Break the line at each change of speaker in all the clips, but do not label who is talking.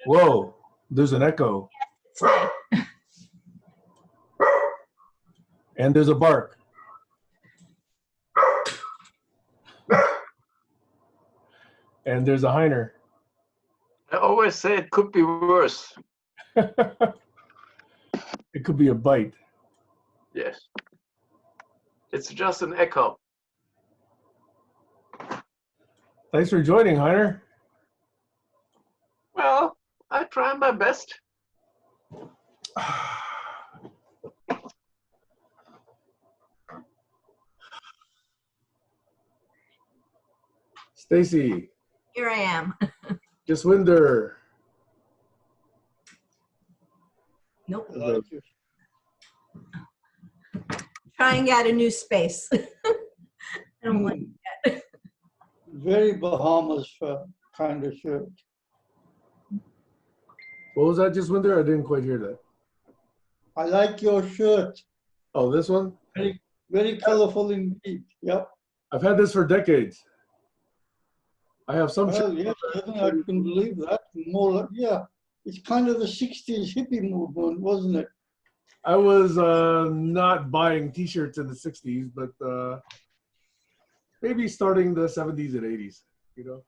Whoa, there's an echo. And there's a bark. And there's a Heiner.
I always say it could be worse.
It could be a bite.
Yes. It's just an echo.
Thanks for joining, Heiner.
Well, I try my best.
Stacy.
Here I am.
Jaswinder.
Nope.
Hello.
Trying out a new space. I don't like that.
Very Bahamas kind of shirt.
What was that, Jaswinder? I didn't quite hear that.
I like your shirt.
Oh, this one?
Very, very colorful indeed. Yep.
I've had this for decades. I have some
Well,
shirts.
yes, I can believe that. More like, yeah. It's kind of the 60s hippie movement, wasn't it?
I was not buying t-shirts in the 60s, but maybe starting the 70s and 80s, you know?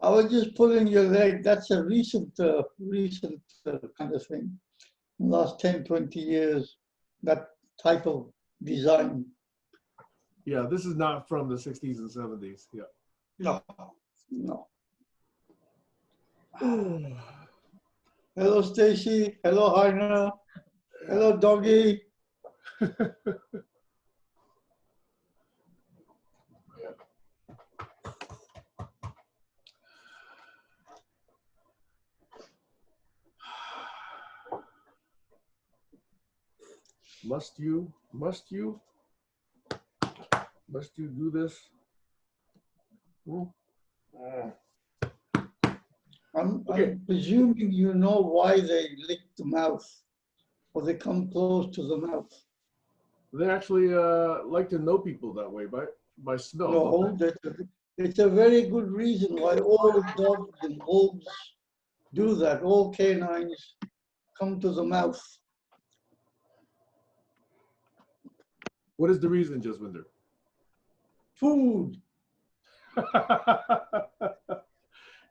I was just pulling your leg. That's a recent kind of thing. Last 10, 20 years, that type of design.
Yeah, this is not from the 60s and 70s, yeah.
No, no. Hello, Stacy. Hello, Heiner. Hello, doggy.
Must you do this?
I'm
Okay.
presuming you know why they lick the mouth, or they come close to the mouth.
They actually like to know people that way by smell.
No, it's a very good reason why all dogs and wolves do that. All canines come to the mouth.
What is the reason, Jaswinder?
Food.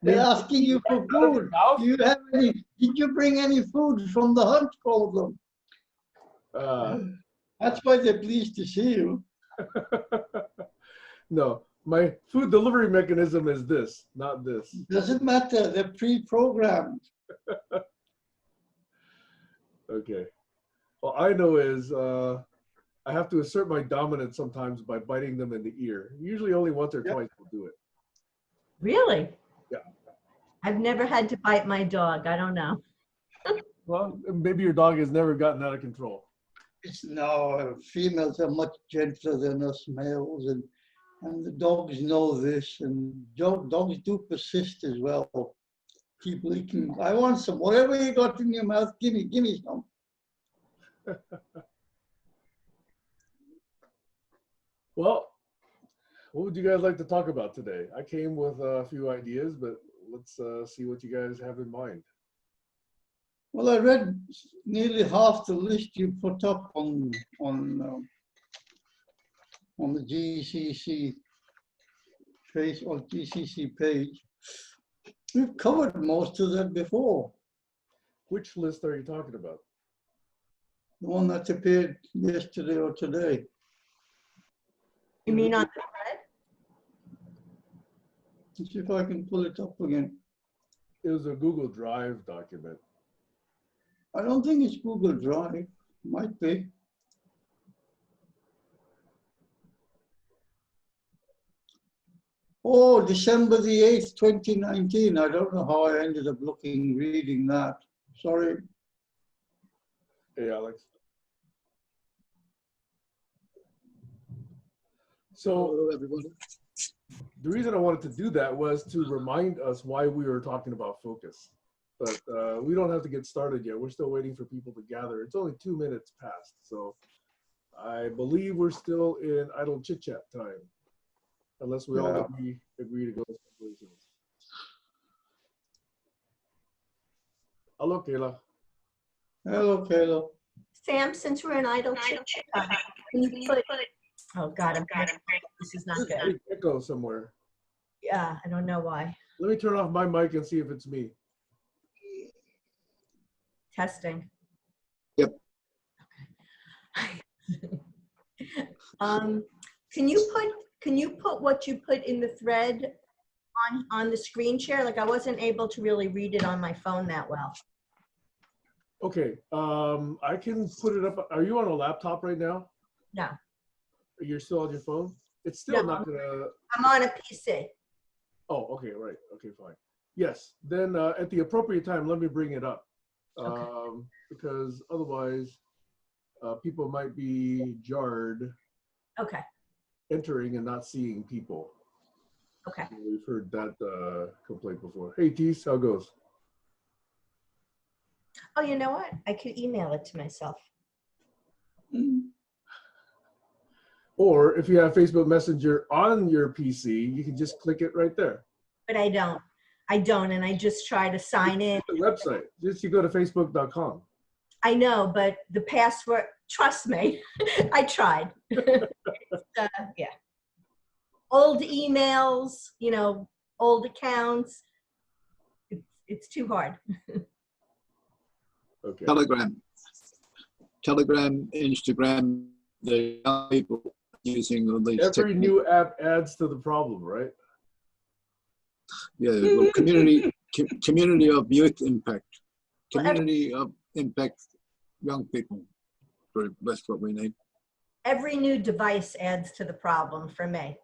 They're asking you for food. Do you have any? Did you bring any food from the hunt? Call them. That's why they're pleased to see you.
No, my food delivery mechanism is this, not this.
Doesn't matter. They're pre-programmed.
Okay. Well, I know is I have to assert my dominance sometimes by biting them in the ear. Usually only once or twice will do it.
Really?
Yeah.
I've never had to bite my dog. I don't know.
Well, maybe your dog has never gotten out of control.
No, females are much gentler than us males, and the dogs know this, and dogs do persist as well. Keep licking. I want some. Whatever you got in your mouth, give me some.
Well, what would you guys like to talk about today? I came with a few ideas, but let's see what you guys have in mind.
Well, I read nearly half the list you put up on the GCC face or GCC page. We've covered most of that before.
Which list are you talking about?
The one that appeared yesterday or today.
You mean on the thread?
Let's see if I can pull it up again.
It was a Google Drive document.
I don't think it's Google Drive. Might be. Oh, December the 8th, 2019. I don't know how I ended up reading that. Sorry.
Hey, Alex. So,
hello, everybody.
The reason I wanted to do that was to remind us why we were talking about focus. But we don't have to get started yet. We're still waiting for people to gather. It's only 2 minutes past. So I believe we're still in idle chit-chat time. Unless we all agree to go someplace else. Hello, Kayla.
Hello, Kayla.
Sam, since we're in idle chit chat, can you put, oh God, this is not
There's a
good.
big echo somewhere.
Yeah, I don't know why.
Let me turn off my mic and see if it's me.
Testing.
Yep.
Can you put what you put in the thread on the screen share? Like I wasn't able to really read it on my phone that well.
Okay, I can put it up. Are you on a laptop right now?
No,
You're still on your phone? It's still
No.
not gonna.
I'm on a PC.
Oh, okay, right. Okay, fine. Yes, then at the appropriate time, let me bring it up.
Okay.
Because otherwise people might be jarred
Okay,
entering and not seeing people.
okay.
We've heard that complaint before. Hey, Tees, how goes?
Oh, you know what? I could email it to myself.
Or if you have Facebook Messenger on your PC, you can just click it right there.
But I don't, and I just try to sign in.
The website, just you go to facebook.com.
I know, but the password, trust me, I tried. Yeah. Old emails, old accounts. It's too hard.
Okay.
Telegram, Instagram, the young people using all these
Every
techniques.
new app adds to the problem, right?
Yeah, well, community of youth impact,
Well,
community of impact young people. That's what we need.
Every new device adds to the problem for me.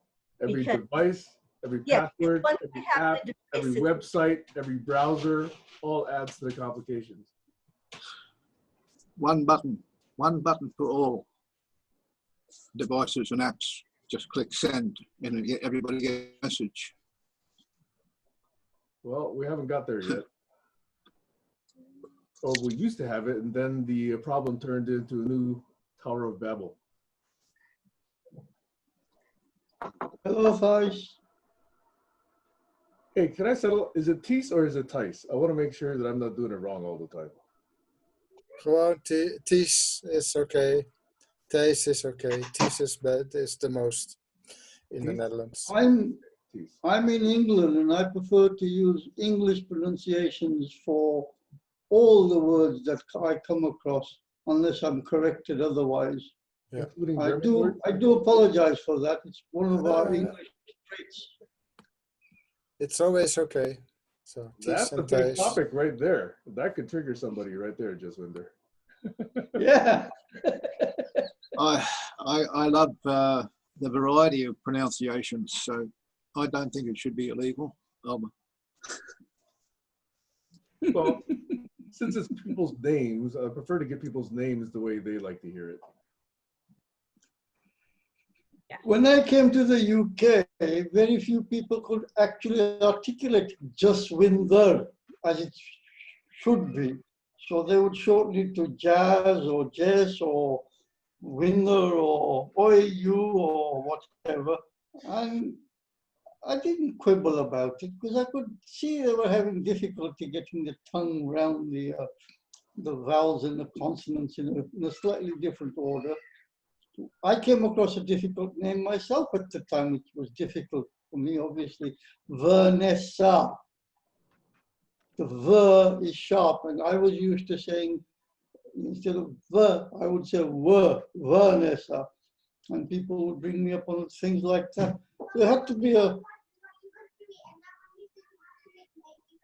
Every
Because-
device, every
Yeah,
password,
once
every
you have
app,
the
every
device,
website, every browser, all adds to the complications.
One button for all devices and apps. Just click send and everybody get a message.
Well, we haven't got there yet. Or we used to have it, and then the problem turned into a new Tower of Babel.
Hello, Thais.
Hey, can I settle? Is it Tees or is it Tice? I want to make sure that I'm not doing it wrong all the time.
Gewoon Ties is okay. Thijs is okay. Ties is bad is the most in the
Ties?
Netherlands.
Tees.
I'm in England and I prefer to use English pronunciations for all the words that I come across, unless I'm corrected otherwise.
Yeah.
Including
I
German words?
do apologize for that. It's one of our English traits.
It's always okay. So
That's
Ties
a
and
big
Thijs.
topic right there. That could trigger somebody right there, Jaswinder.
Yeah.
I love the variety of pronunciations, so I don't think it should be illegal.
Well, since it's people's names, I prefer to get people's names the way they like to hear it.
When I came to the UK, very few people could actually articulate Jaswinder as it should be. So they would shorten it to Jazz or Jess or Winner or OAU or whatever. And I didn't quibble about it because I could see they were having difficulty getting the tongue around the vowels and the consonants in a slightly different order. I came across a difficult name myself at the time, which was difficult for me, obviously. Vanessa. The V is sharp, and I was used to saying, instead of V, I would say Vanessa. And people would bring me up on things like that. There had to be a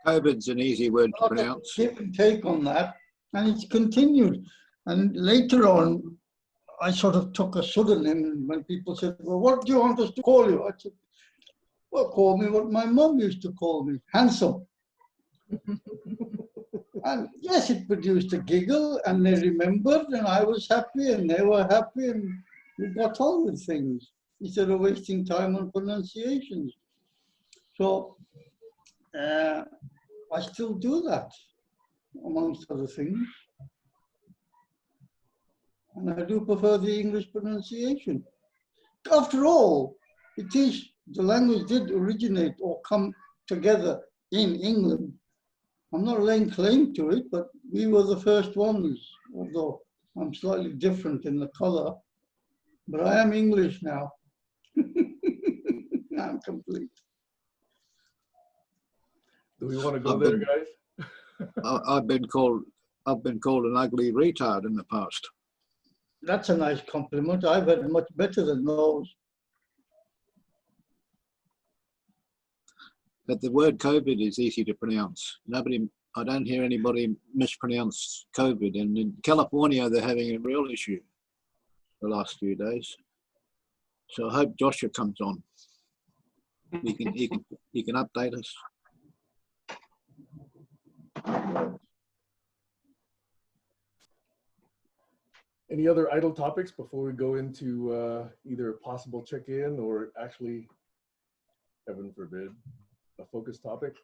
COVID's an easy word to pronounce.
give and take on that, and it's continued. And later on, I sort of took a pseudonym when people said, well, what do you want us to call you? I said, well, call me what my mom used to call me, handsome. And yes, it produced a giggle, and they remembered, and I was happy, and they were happy, and we got on with things instead of wasting time on pronunciations. So I still do that, amongst other things. And I do prefer the English pronunciation. After all, it is, the language did originate or come together in England. I'm not laying claim to it, but we were the first ones, although I'm slightly different in the color, but I am English now. I'm complete.
Do we want to go
I've
there,
been-
guys?
I've been called an ugly retard in the past.
That's a nice compliment. I've had much better than those.
But the word COVID is easy to pronounce. I don't hear anybody mispronounce COVID. And in California, they're having a real issue the last few days. So I hope Joshua comes on. He can update us.
Any other idle topics before we go into either a possible check-in or actually, heaven forbid, a focus topic?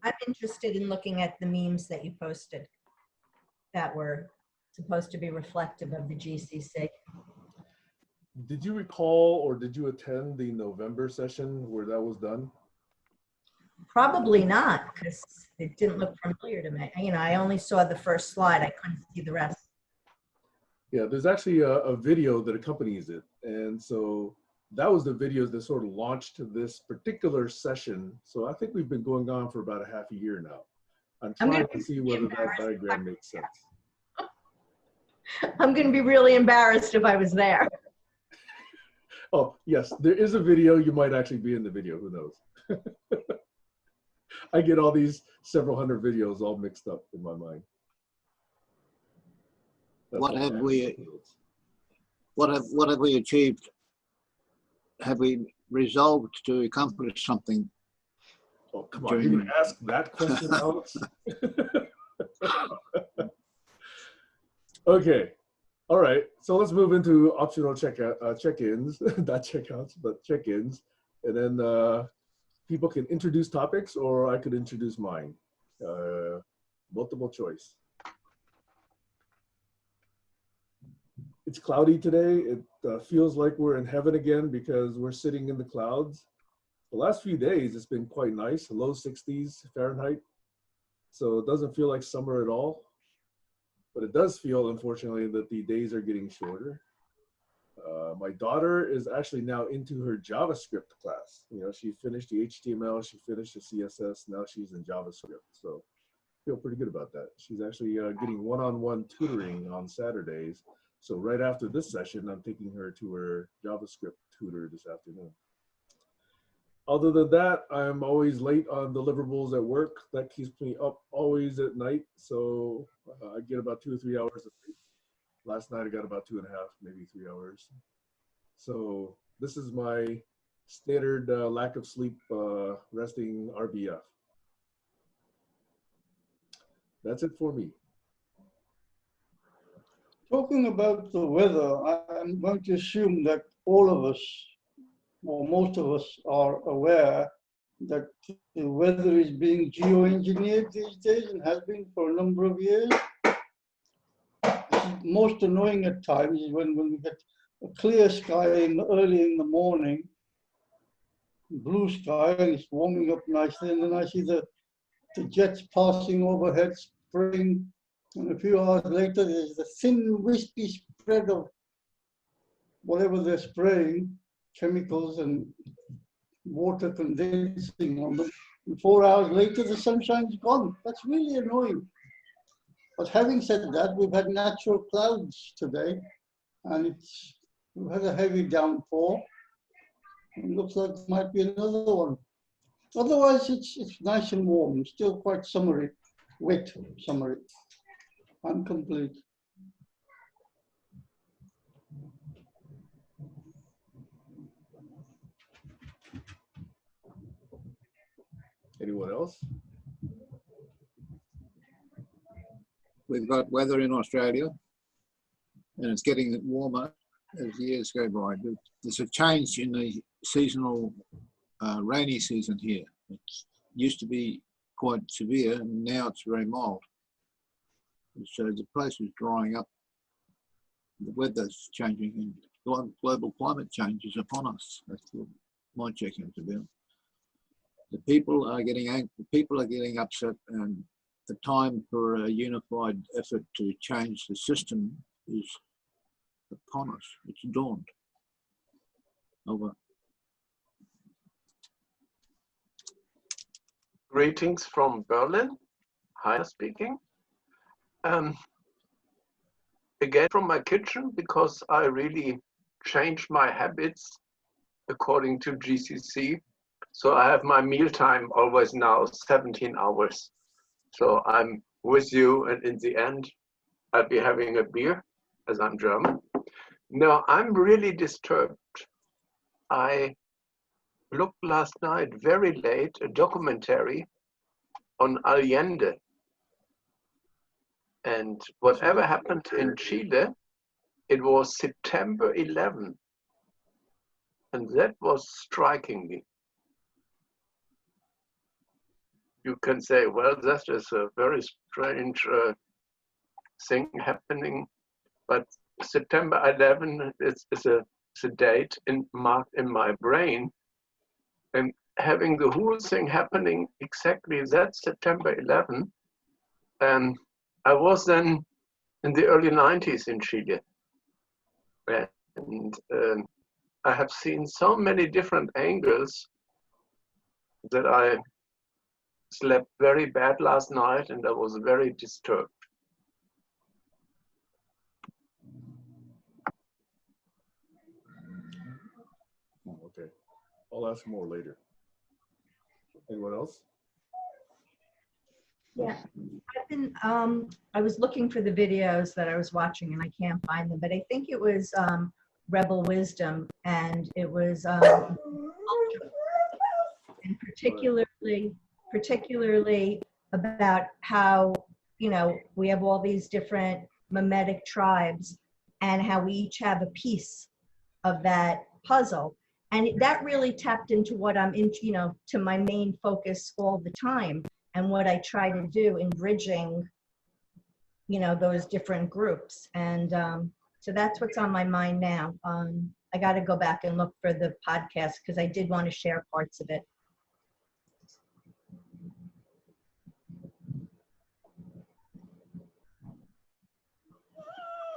I'm interested in looking at the memes that you posted that were supposed to be reflective of the GCC.
Did you recall or did you attend the November session where that was done?
Probably not, because it didn't look familiar to me. You know, I only saw the first slide. I couldn't see the rest.
Yeah, there's actually a video that accompanies it. And so that was the videos that sort of launched this particular session. So I think we've been going on for about a half a year now. I'm trying to see whether that diagram makes sense.
I'm going to be really embarrassed if I was there.
Oh, yes, there is a video. You might actually be in the video. Who knows? I get all these several hundred videos all mixed up in my mind. That's
What
why I
have
have
we-
those notes.
What have we achieved? Have we resolved to accomplish something?
Oh, come on, you would ask that question, Alex? Okay, all right. So let's move into optional check-ins, not checkouts, but check-ins. And then people can introduce topics or I could introduce mine. Multiple choice. It's cloudy today. It feels like we're in heaven again because we're sitting in the clouds. The last few days, it's been quite nice, low 60s Fahrenheit. So it doesn't feel like summer at all. But it does feel, unfortunately, that the days are getting shorter. My daughter is actually now into her JavaScript class. You know, she finished the HTML, she finished the CSS, now she's in JavaScript. So I feel pretty good about that. She's actually getting one-on-one tutoring on Saturdays. So right after this session, I'm taking her to her JavaScript tutor this afternoon. Other than that, I'm always late on deliverables at work. That keeps me up always at night. So I get about 2 or 3 hours of sleep. Last night I got about 2.5, maybe 3 hours. So this is my standard lack of sleep resting RBF. That's it for me.
Talking about the weather, I'm going to assume that all of us, or most of us, are aware that the weather is being geoengineered these days and has been for a number of years. Most annoying at times is when we get a clear sky early in the morning, blue sky, and it's warming up nicely, and then I see the jets passing overhead, spraying, and a few hours later there's the thin, wispy spread of whatever they're spraying, chemicals and water condensing on them. And 4 hours later, the sunshine's gone. That's really annoying. But having said that, we've had natural clouds today, and we've had a heavy downpour. It looks like there might be another one. Otherwise, it's nice and warm, still quite summery, wet summery. I'm complete.
Anyone else?
We've got weather in Australia, and it's getting warmer as years go by. There's a change in the seasonal rainy season here. It used to be quite severe, and now it's very mild. So the place is drying up. The weather's changing, and global climate change is upon us. That's what my check-in's about. The people are getting upset, and the time for a unified effort to change the system is upon us. It's dawned. Over.
Greetings from Berlin. Heiner speaking. Again from my kitchen, because I really changed my habits according to GCC. So I have my mealtime always now 17 hours. So I'm with you, and in the end, I'll be having a beer, as I'm German. No, I'm really disturbed. I looked last night very late, a documentary on Allende. And whatever happened in Chile, it was September 11. And that was striking me. You can say, well, that is a very strange thing happening. But September 11 is a date marked in my brain. And having the whole thing happening exactly that September 11, I was then in the early 90s in Chile. And I have seen so many different angles that I slept very bad last night, and I was very disturbed.
Okay, I'll ask more later. Anyone else?
Yeah, I've been, I was looking for the videos that I was watching and I can't find them, but I think it was Rebel Wisdom, and it was and particularly about how, you know, we have all these different mimetic tribes and how we each have a piece of that puzzle. And that really tapped into what I'm in, you know, to my main focus all the time, and what I try to do in bridging, you know, those different groups. And so that's what's on my mind now. I got to go back and look for the podcast because I did want to share parts of it.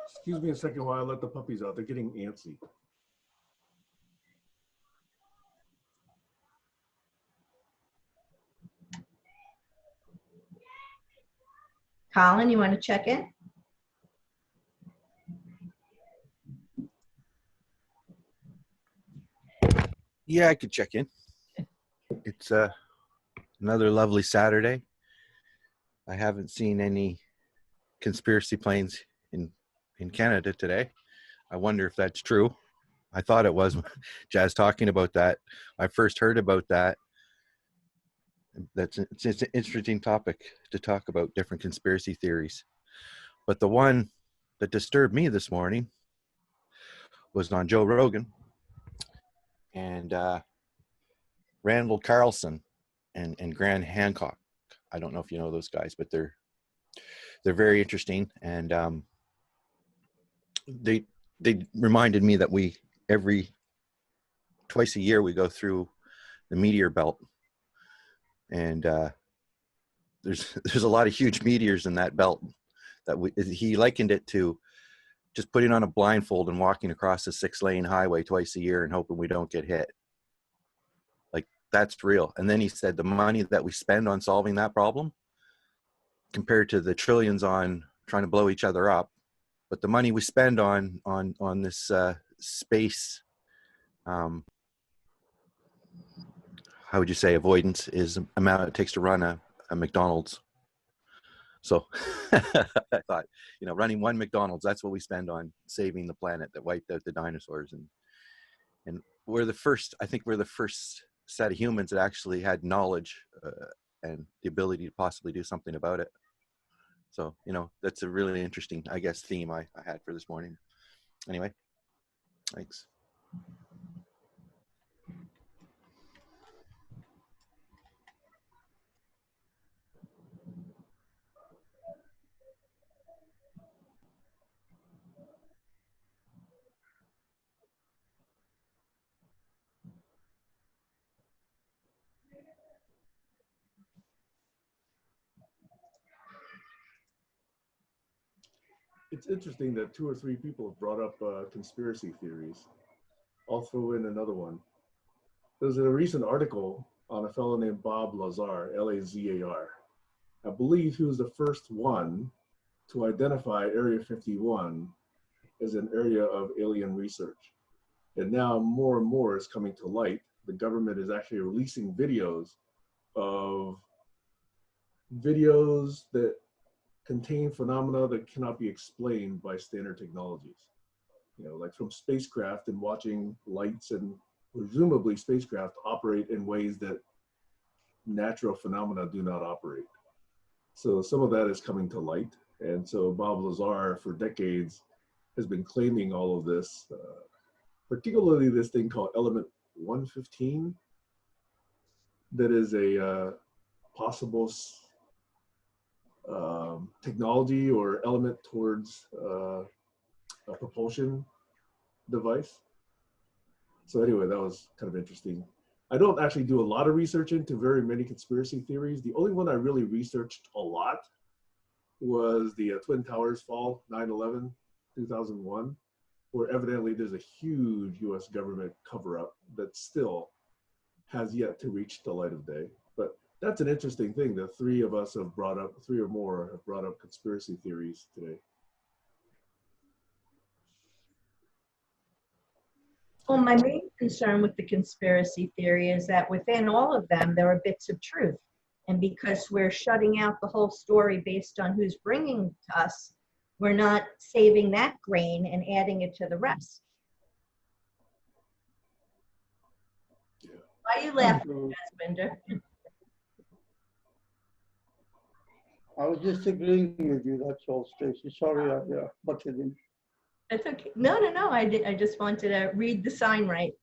Excuse me a second while I let the puppies out. They're getting antsy.
Colin, you want to check in?
Yeah, I could check in. It's another lovely Saturday. I haven't seen any conspiracy planes in Canada today. I wonder if that's true. I thought it was. Jazz talking about that. I first heard about that. It's an interesting topic to talk about, different conspiracy theories. But the one that disturbed me this morning was on Joe Rogan and Randall Carlson and Grant Hancock. I don't know if you know those guys, but they're very interesting, and they reminded me that we twice a year we go through the meteor belt, and there's a lot of huge meteors in that belt. He likened it to just putting on a blindfold and walking across a 6-lane highway twice a year and hoping we don't get hit. Like, that's real. And then he said the money that we spend on solving that problem compared to the trillions on trying to blow each other up, but the money we spend on this space, how would you say, avoidance, is the amount it takes to run a McDonald's. So I thought, you know, running one McDonald's, that's what we spend on saving the planet that wiped out the dinosaurs. And we're the first set of humans that actually had knowledge and the ability to possibly do something about it. So, you know, that's a really interesting, I guess, theme I had for this morning. Anyway, thanks.
It's interesting that 2 or 3 people have brought up conspiracy theories. I'll throw in another one. There's a recent article on a fellow named Bob Lazar, Lazar. I believe he was the first one to identify Area 51 as an area of alien research. And now more and more is coming to light. The government is actually releasing videos that contain phenomena that cannot be explained by standard technologies. You know, like from spacecraft and watching lights and presumably spacecraft operate in ways that natural phenomena do not operate. So some of that is coming to light. And so Bob Lazar for decades has been claiming all of this, particularly this thing called element 115, that is a possible technology or element towards a propulsion device. So anyway, that was kind of interesting. I don't actually do a lot of research into very many conspiracy theories. The only one I really researched a lot was the Twin Towers fall, 9/11, 2001, where evidently there's a huge US government cover-up that still has yet to reach the light of day. But that's an interesting thing that 3 of us have brought up, 3 or more have brought up conspiracy theories today.
Well, my main concern with the conspiracy theory is that within all of them, there are bits of truth. And because we're shutting out the whole story based on who's bringing it to us, we're not saving that grain and adding it to the rest.
Yeah.
Why are you laughing, Jasminder?
I was just agreeing with you, that's all, Stacy. Sorry, I butted in.
That's okay. No. I just wanted to read the sign right.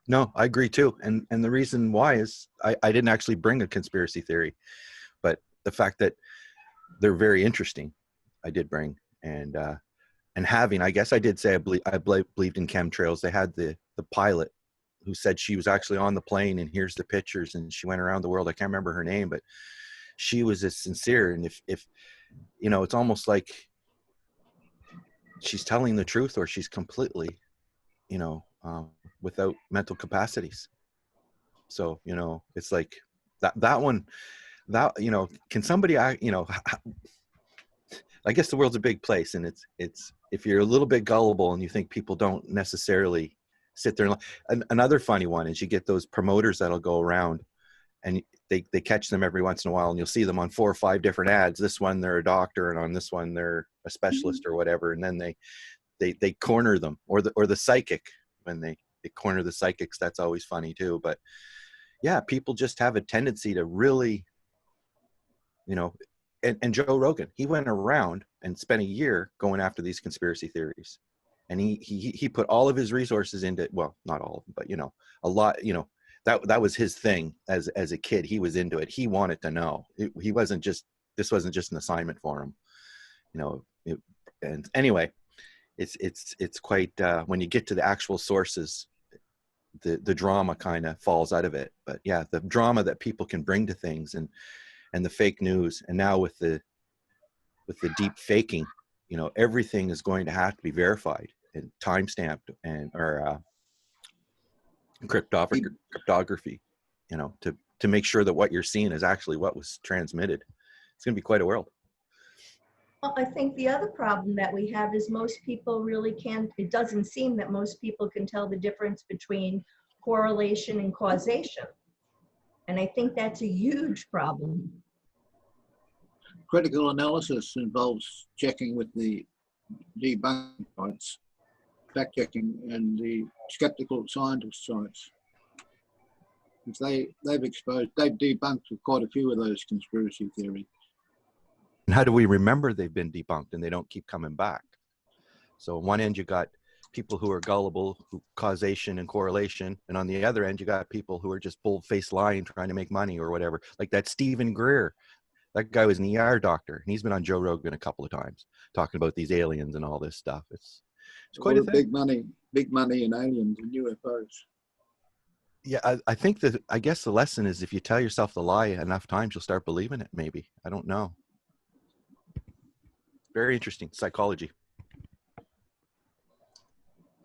No, I agree too. And the reason why is I didn't actually bring a conspiracy theory, but the fact that they're very interesting, I did bring. And having, I guess I did say I believed in chemtrails. They had the pilot who said she was actually on the plane, and here's the pictures, and she went around the world. I can't remember her name, but she was as sincere. And if you know, it's almost like she's telling the truth, or she's completely, you know, without mental capacities. So, you know, it's like that one, you know, can somebody, you know, I guess the world's a big place, and it's if you're a little bit gullible and you think people don't necessarily sit there and another funny one is you get those promoters that'll go around and they catch them every once in a while, and you'll see them on 4 or 5 different ads. This one they're a doctor, and on this one they're a specialist or whatever, and then they corner them, or the psychic, when they corner the psychics. That's always funny too. But yeah, people just have a tendency to really, you know, and Joe Rogan, he went around and spent a year going after these conspiracy theories, and he put all of his resources into, well, not all of them, but you know, a lot, you know, that was his thing as a kid. He was into it. He wanted to know. This wasn't just an assignment for him, you know. And anyway, it's quite when you get to the actual sources, the drama kind of falls out of it. But yeah, the drama that people can bring to things, and the fake news, and now with the deep faking, you know, everything is going to have to be verified and time stamped, and or cryptography, you know, to make sure that what you're seeing is actually what was transmitted. It's going to be quite a world.
Well, I think the other problem that we have is most people really can't, it doesn't seem that most people can tell the difference between correlation and causation. And I think that's a huge problem.
Critical analysis involves checking with the debunking sites, fact checking, and the skeptical scientist sites. They've debunked quite a few of those conspiracy theories.
And how do we remember they've been debunked and they don't keep coming back? So on one end you got people who are gullible, who causation and correlation, and on the other end you got people who are just bold-faced lying, trying to make money or whatever. Like that Stephen Greer, that guy was an ER doctor, and he's been on Joe Rogan a couple of times talking about these aliens and all this stuff. It's quite a thing.
Big money in aliens and UFOs.
Yeah, I guess the lesson is if you tell yourself the lie enough times, you'll start believing it. Maybe, I don't know. Very interesting psychology.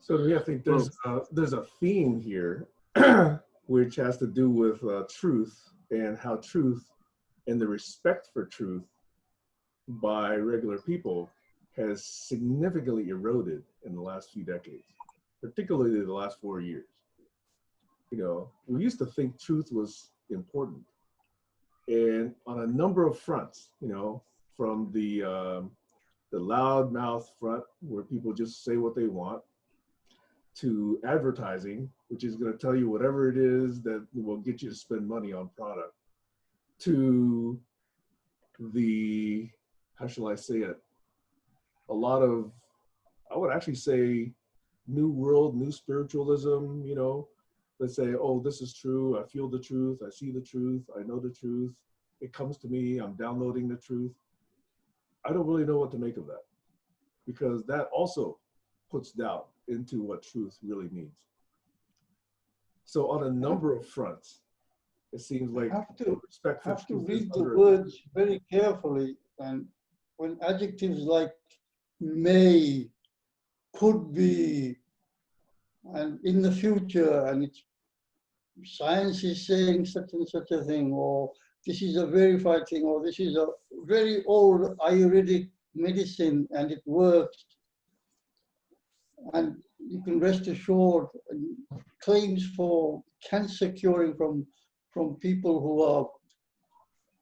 So yeah, I think there's a theme here, which has to do with truth and how truth and the respect for truth by regular people has significantly eroded in the last few decades, particularly the last 4 years. You know, we used to think truth was important, and on a number of fronts, you know, from the loudmouth front where people just say what they want, to advertising, which is going to tell you whatever it is that will get you to spend money on product, to the, how shall I say it, a lot of, I would actually say, new world, new spiritualism, you know, that say, oh, this is true, I feel the truth, I see the truth, I know the truth, it comes to me, I'm downloading the truth. I don't really know what to make of that, because that also puts doubt into what truth really means. So on a number of fronts, it seems like respect for
have to
truth is
read the
under
words very carefully, and when adjectives like may, could be, and in the future, and it's science is saying such and such a thing, or this is a verified thing, or this is a very old Ayurvedic medicine and it works, and you can rest assured, claims for cancer curing from people who are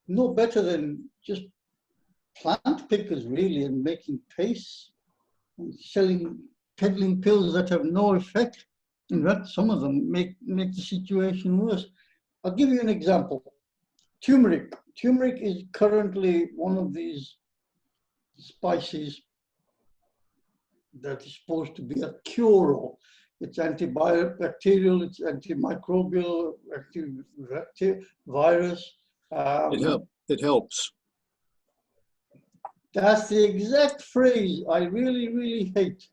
no better than just plant pickers really, and making paste and peddling pills that have no effect. In fact, some of them make the situation worse. I'll give you an example. Turmeric. Turmeric is currently one of these spices that is supposed to be a cure-all. It's antibacterial, it's antimicrobial, antivirus.
It helps.
That's the exact phrase I really, really hate.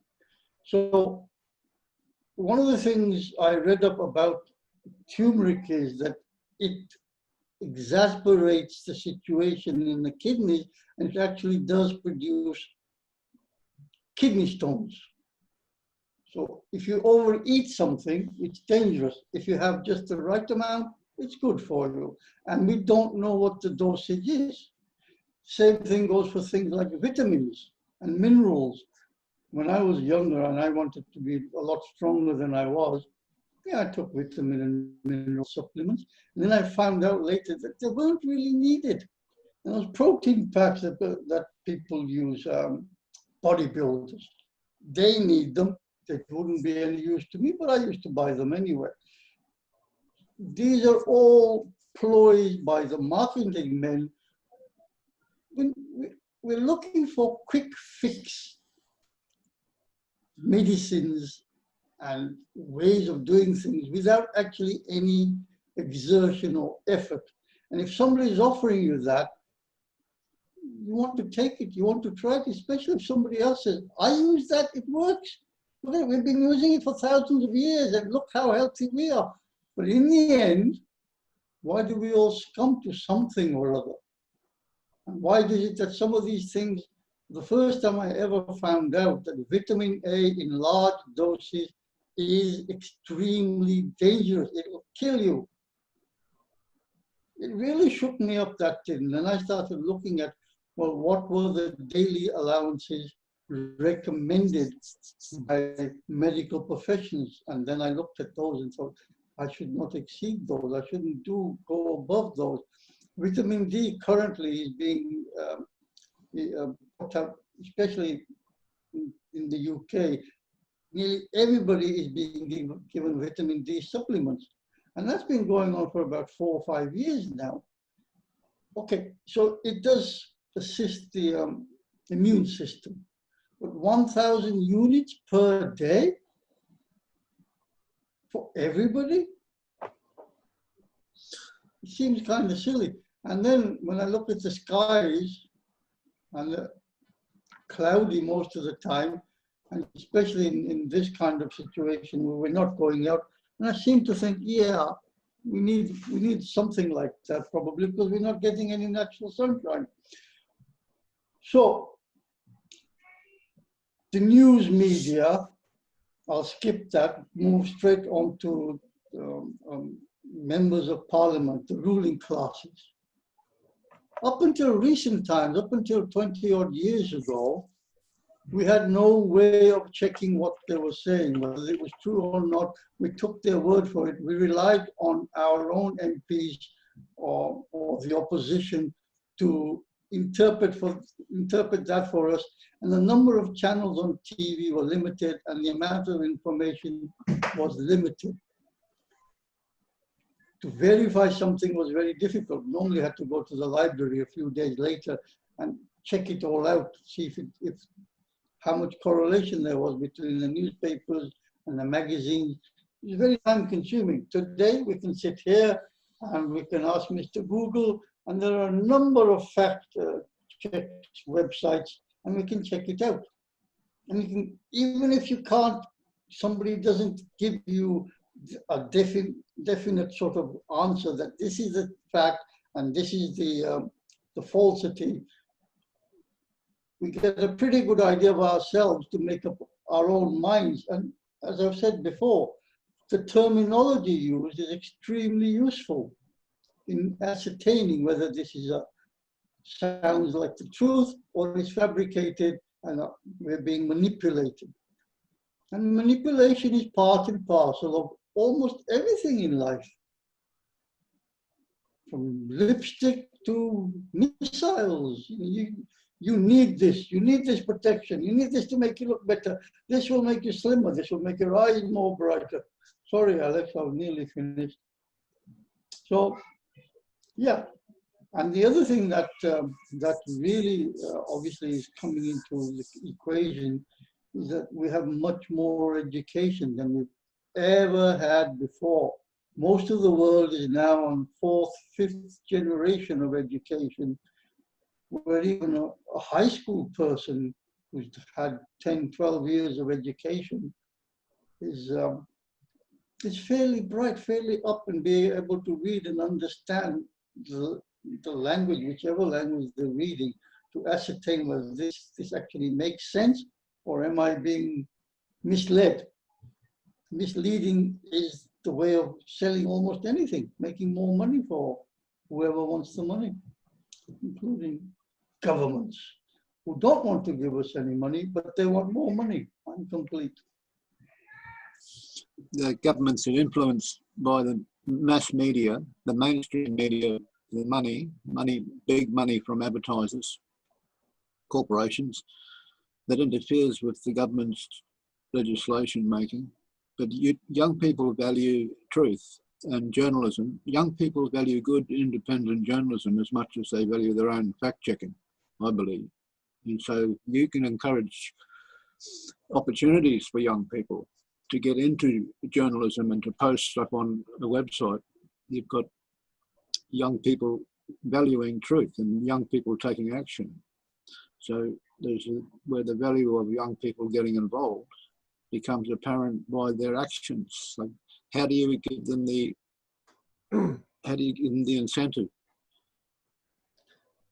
So one of the things I read up about turmeric is that it exasperates the situation in the kidneys, and it actually does produce kidney stones. So if you overeat something, it's dangerous. If you have just the right amount, it's good for you. And we don't know what the dosage is. Same thing goes for things like vitamins and minerals. When I was younger and I wanted to be a lot stronger than I was, yeah, I took vitamin and mineral supplements. And then I found out later that they weren't really needed. And those protein packs that people use, bodybuilders, they need them. They wouldn't be any use to me, but I used to buy them anyway. These are all ploys by the marketing men. We're looking for quick fix medicines and ways of doing things without actually any exertion or effort. And if somebody is offering you that, you want to take it, you want to try it, especially if somebody else says, I use that, it works. Look, we've been using it for thousands of years and look how healthy we are. But in the end, why do we all succumb to something or other? And why is it that some of these things, the first time I ever found out that vitamin A in large doses is extremely dangerous, it will kill you. It really shook me up, that didn't. And I started looking at, well, what were the daily allowances recommended by medical professions? And then I looked at those and thought, I should not exceed those. I shouldn't go above those. Vitamin D currently is being put out, especially in the UK. Nearly everybody is being given vitamin D supplements. And that's been going on for about 4 or 5 years now. Okay, so it does assist the immune system. But 1,000 units per day for everybody? It seems kind of silly. And then when I look at the skies, and they're cloudy most of the time, and especially in this kind of situation where we're not going out, and I seem to think, yeah, we need something like that probably, because we're not getting any natural sunshine. So The news media, I'll skip that, move straight on to members of parliament, the ruling classes. Up until recent times, up until 20 odd years ago, we had no way of checking what they were saying, whether it was true or not. We took their word for it. We relied on our own MPs or the opposition to interpret that for us. And the number of channels on TV were limited and the amount of information was limited. To verify something was very difficult. Normally had to go to the library a few days later and check it all out to see if how much correlation there was between the newspapers and the magazines. It was very time consuming. Today we can sit here and we can ask Mr. Google, and there are a number of fact check websites, and we can check it out. And you can, even if you can't, somebody doesn't give you a definite sort of answer that this is the fact and this is the falsity, we get a pretty good idea of ourselves to make up our own minds. And as I've said before, the terminology used is extremely useful in ascertaining whether this is sounds like the truth or is fabricated and we're being manipulated. And manipulation is part and parcel of almost everything in life, from lipstick to missiles. You need this protection, you need this to make you look better. This will make you slimmer, this will make your eyes more brighter. Sorry, Alex, I've nearly finished. So, yeah. And the other thing that really obviously is coming into the equation is that we have much more education than we've ever had before. Most of the world is now on 4th, 5th generation of education, where even a high school person who's had 10, 12 years of education is fairly bright, fairly up, and be able to read and understand the language, whichever language they're reading, to ascertain whether this actually makes sense or am I being misled. Misleading is the way of selling almost anything, making more money for whoever wants the money, including governments who don't want to give us any money, but they want more money. I'm complete.
The governments are influenced by the mass media, the mainstream media, the money, big money from advertisers, corporations, that interferes with the government's legislation making. But young people value truth and journalism. Young people value good, independent journalism as much as they value their own fact-checking, I believe. And so you can encourage opportunities for young people to get into journalism and to post stuff on a website. You've got young people valuing truth and young people taking action. So there's where the value of young people getting involved becomes apparent by their actions. Like, how do you give them the incentive?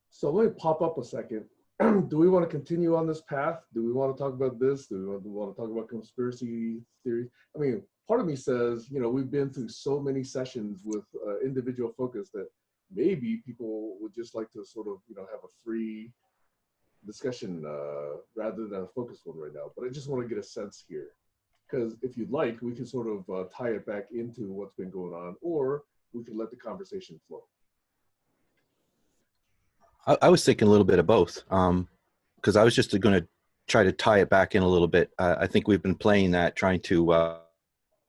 So let me pop up a second. Do we want to continue on this path? Do we want to talk about this? Do we want to talk about conspiracy theories? I mean, part of me says, we've been through so many sessions with individual focus that maybe people would just like to sort of, have a free discussion rather than a focused one right now. But I just want to get a sense here, because if you'd like, we can sort of tie it back into what's been going on, or we can let the conversation flow.
I was thinking a little bit of both, because I was just going to try to tie it back in a little bit. I think we've been playing that, trying to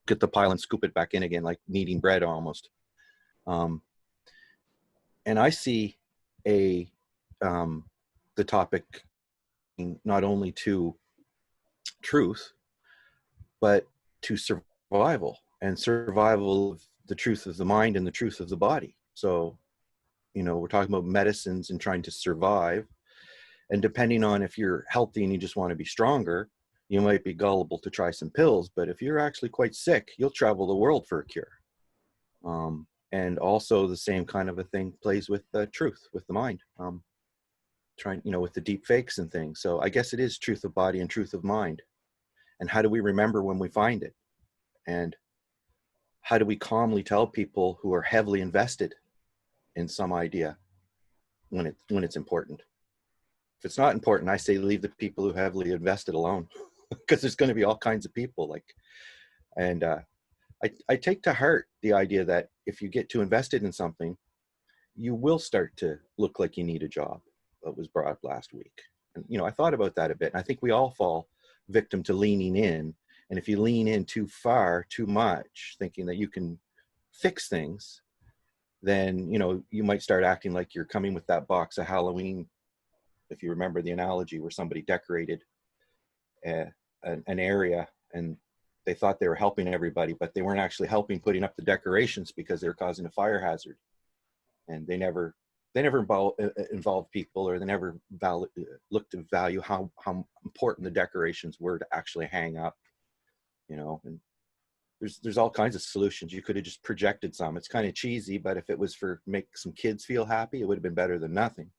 get the pile and scoop it back in again, like kneading bread almost. And I see the topic not only to truth, but to survival, and survival of the truth of the mind and the truth of the body. So, we're talking about medicines and trying to survive. And depending on if you're healthy and you just want to be stronger, you might be gullible to try some pills. But if you're actually quite sick, you'll travel the world for a cure. And also the same kind of a thing plays with truth, with the mind. trying, you know, with the deep fakes and things. So I guess it is truth of body and truth of mind. And how do we remember when we find it? And how do we calmly tell people who are heavily invested in some idea when it's important? If it's not important, I say leave the people who heavily invested alone, because there's going to be all kinds of people like, and I take to heart the idea that if you get too invested in something, you will start to look like you need a job. That was brought up last week. And, you know, I thought about that a bit. And I think we all fall victim to leaning in. And if you lean in too far, too much, thinking that you can fix things, then, you know, you might start acting like you're coming with that box of Halloween. If you remember the analogy where somebody decorated an area and they thought they were helping everybody, but they weren't actually helping putting up the decorations because they were causing a fire hazard. And they never involved people, or they never looked to value how important the decorations were to actually hang up, you know. And there's all kinds of solutions. You could have just projected some. It's kind of cheesy, but if it was for make some kids feel happy, it would have been better than nothing.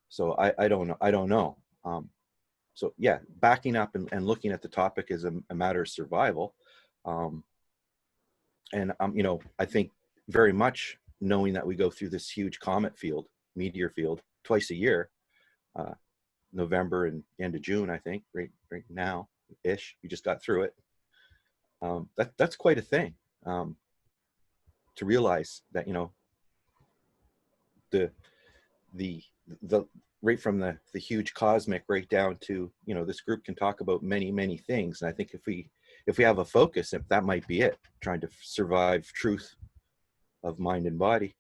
So I don't know. So yeah, backing up and looking at the topic is a matter of survival. And you know, I think very much knowing that we go through this huge meteor field twice a year, November and end of June, I think, right now ish. We just got through it. That's quite a thing, to realize that, you know, the right from the huge cosmic right down to, you know, this group can talk about many things. And I think if we have a focus, if that might be it, trying to survive truth of mind and body.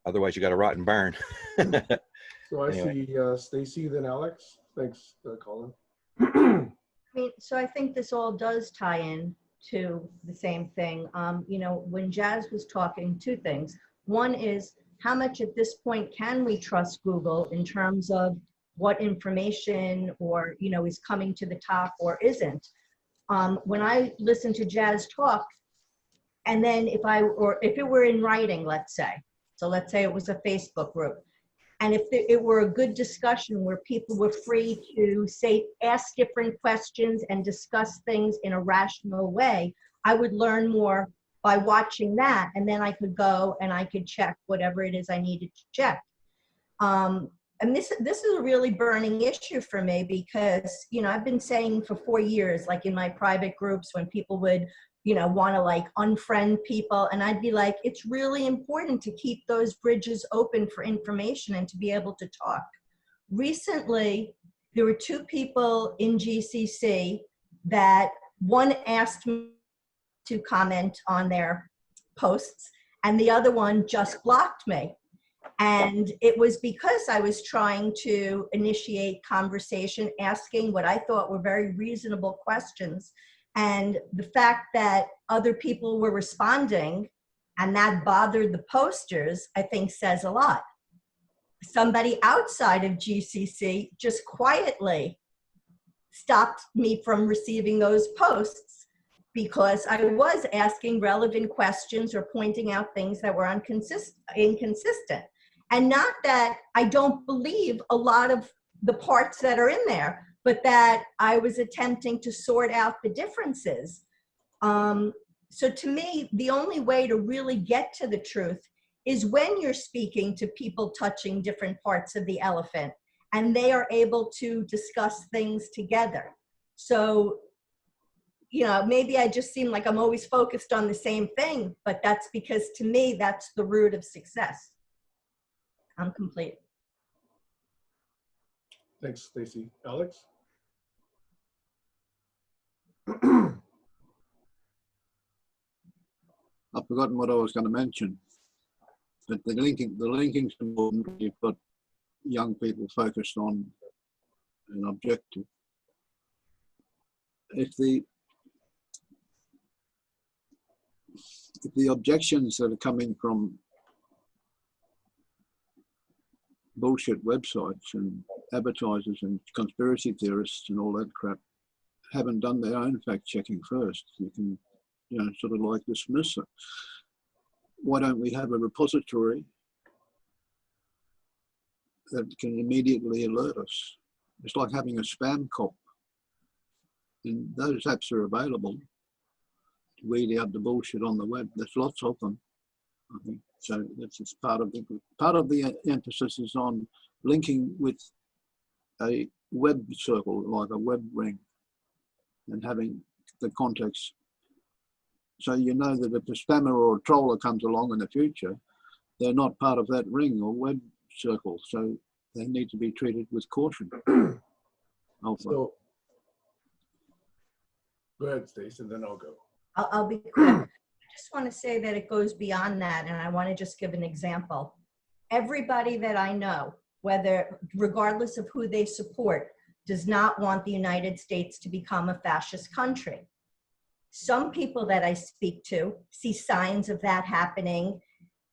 Otherwise, you got a rotten barn.
So I
Anyway.
see Stacy, then Alex. Thanks, Colin.
I mean, so I think this all does tie in to the same thing. You know, when Jazz was talking, two things. One is, how much at this point can we trust Google in terms of what information, or, you know, is coming to the top or isn't? When I listen to Jazz talk, and then if it were in writing, let's say, so let's say it was a Facebook group, and if it were a good discussion where people were free to ask different questions and discuss things in a rational way, I would learn more by watching that. And then I could go and I could check whatever it is I needed to check. And this is a really burning issue for me, because, you know, I've been saying for 4 years, like in my private groups, when people would, you know, want to like unfriend people, and I'd be like, it's really important to keep those bridges open for information and to be able to talk. Recently, there were 2 people in GCC that one asked me to comment on their posts, and the other one just blocked me. And it was because I was trying to initiate conversation, asking what I thought were very reasonable questions. And the fact that other people were responding and that bothered the posters, I think says a lot. Somebody outside of GCC just quietly stopped me from receiving those posts because I was asking relevant questions or pointing out things that were inconsistent. And not that I don't believe a lot of the parts that are in there, but that I was attempting to sort out the differences. So to me, the only way to really get to the truth is when you're speaking to people touching different parts of the elephant and they are able to discuss things together. So, you know, maybe I just seem like I'm always focused on the same thing, but that's because to me, that's the root of success. I'm complete.
Thanks, Stacy. Alex?
I've forgotten what I was going to mention. But the linking's important. You've got young people focused on an objective. If the objections that are coming from bullshit websites and advertisers and conspiracy theorists and all that crap haven't done their own fact checking first, you can, you know, sort of like dismiss it. Why don't we have a repository that can immediately alert us. It's like having a spam cop. And those apps are available to weed out the bullshit on the web. There's lots of them, I think. So that's just part of the emphasis is on linking with a web circle, like a web ring, and having the context. So you know that if a spammer or a troller comes along in the future, they're not part of that ring or web circle. So they need to be treated with caution.
So, go ahead, Stace, and then I'll go.
I'll be quick. I just want to say that it goes beyond that, and I want to just give an example. Everybody that I know, whether regardless of who they support, does not want the United States to become a fascist country. Some people that I speak to see signs of that happening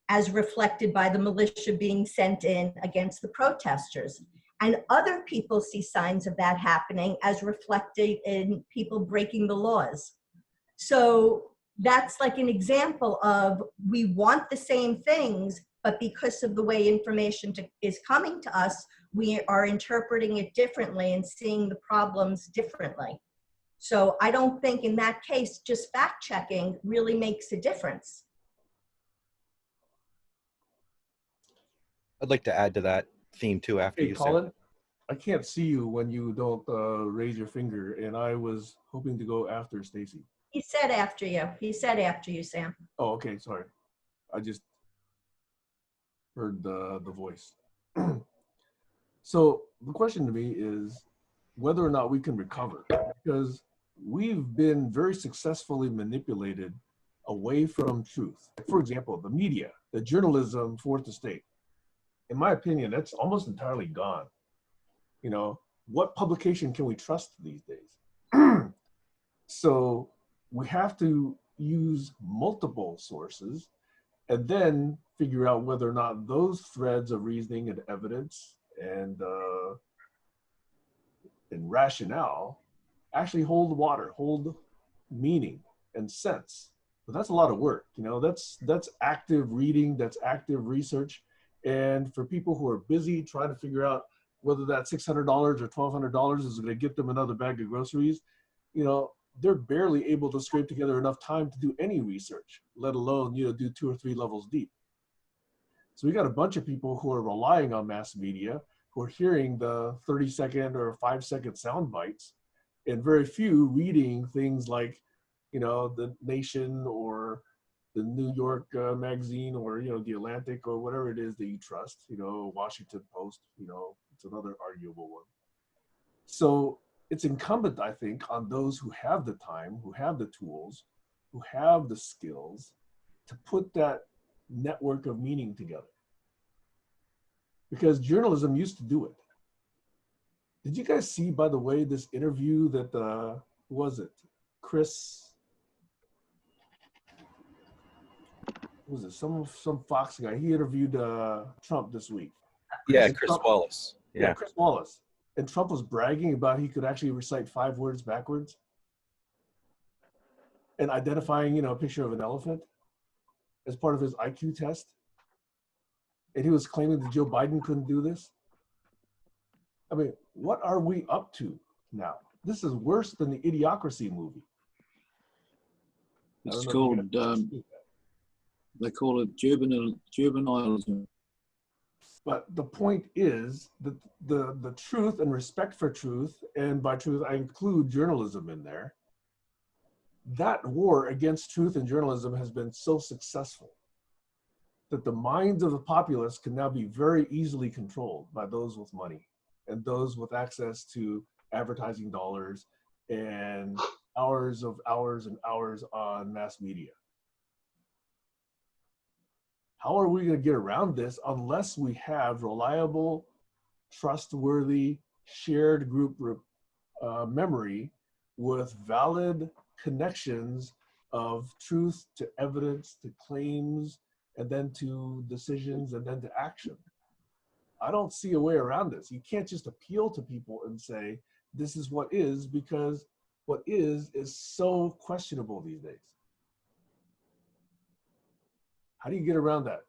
as reflected by the militia being sent in against the protesters. And other people see signs of that happening as reflected in people breaking the laws. So that's like an example of we want the same things, but because of the way information is coming to us, we are interpreting it differently and seeing the problems differently. So I don't think in that case, just fact checking really makes a difference.
I'd like to add to that theme too after
Hey,
you,
Colin, I can't see you when you don't raise your finger, and I was hoping to go after Stacy.
He said after you. He said after you, Sam.
Oh, okay, sorry. I just heard the voice. So the question to me is whether or not we can recover, because we've been very successfully manipulated away from truth. For example, the media, the journalism, fourth estate. In my opinion, that's almost entirely gone. You know, what publication can we trust these days? So we have to use multiple sources and then figure out whether or not those threads of reasoning and evidence and rationale actually hold water, hold meaning and sense. But that's a lot of work, you know, that's active reading, that's active research. And for people who are busy trying to figure out whether that $600 or $1,200 is going to get them another bag of groceries, you know, they're barely able to scrape together enough time to do any research, let alone, you know, do 2 or 3 levels deep. So we got a bunch of people who are relying on mass media, who are hearing the 30-second or 5-second sound bites, and very few reading things like, you know, The Nation or the New York magazine or, you know, The Atlantic or whatever it is that you trust, you know, Washington Post, you know, it's another arguable one. So it's incumbent, I think, on those who have the time, who have the tools, who have the skills to put that network of meaning together. Because journalism used to do it. Did you guys see, by the way, this interview that, who was it? Chris, who was it? Some Fox guy. He interviewed Trump this week.
Yeah,
And
Chris
Trump,
Wallace.
Yeah, Chris Wallace. And Trump was bragging about he could actually recite 5 words backwards and identifying, you know, a picture of an elephant as part of his IQ test. And he was claiming that Joe Biden couldn't do this. I mean, what are we up to now? This is worse than the Idiocracy movie.
It's called, they call it juvenilism.
But the point is that the truth and respect for truth, and by truth, I include journalism in there, that war against truth and journalism has been so successful that the minds of the populace can now be very easily controlled by those with money and those with access to advertising dollars and hours and hours on mass media. How are we going to get around this unless we have reliable, trustworthy, shared group memory with valid connections of truth to evidence, to claims, and then to decisions, and then to action? I don't see a way around this. You can't just appeal to people and say, this is what is, because what is so questionable these days. How do you get around that?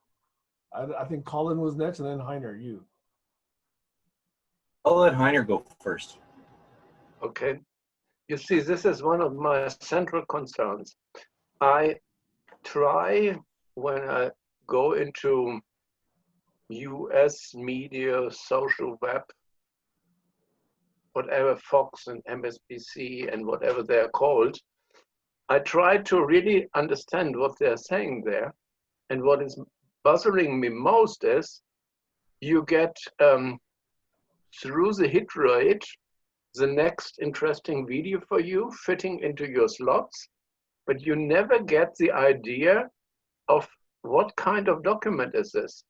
I think Colin was next, and then Heiner, you.
I'll let Heiner go first.
Okay. You see, this is one of my central concerns. I try, when I go into US media, social web, whatever, Fox and MSNBC and whatever they're called, I try to really understand what they're saying there. And what is bothering me most is you get through the hit rate the next interesting video for you fitting into your slots, but you never get the idea of what kind of document is this?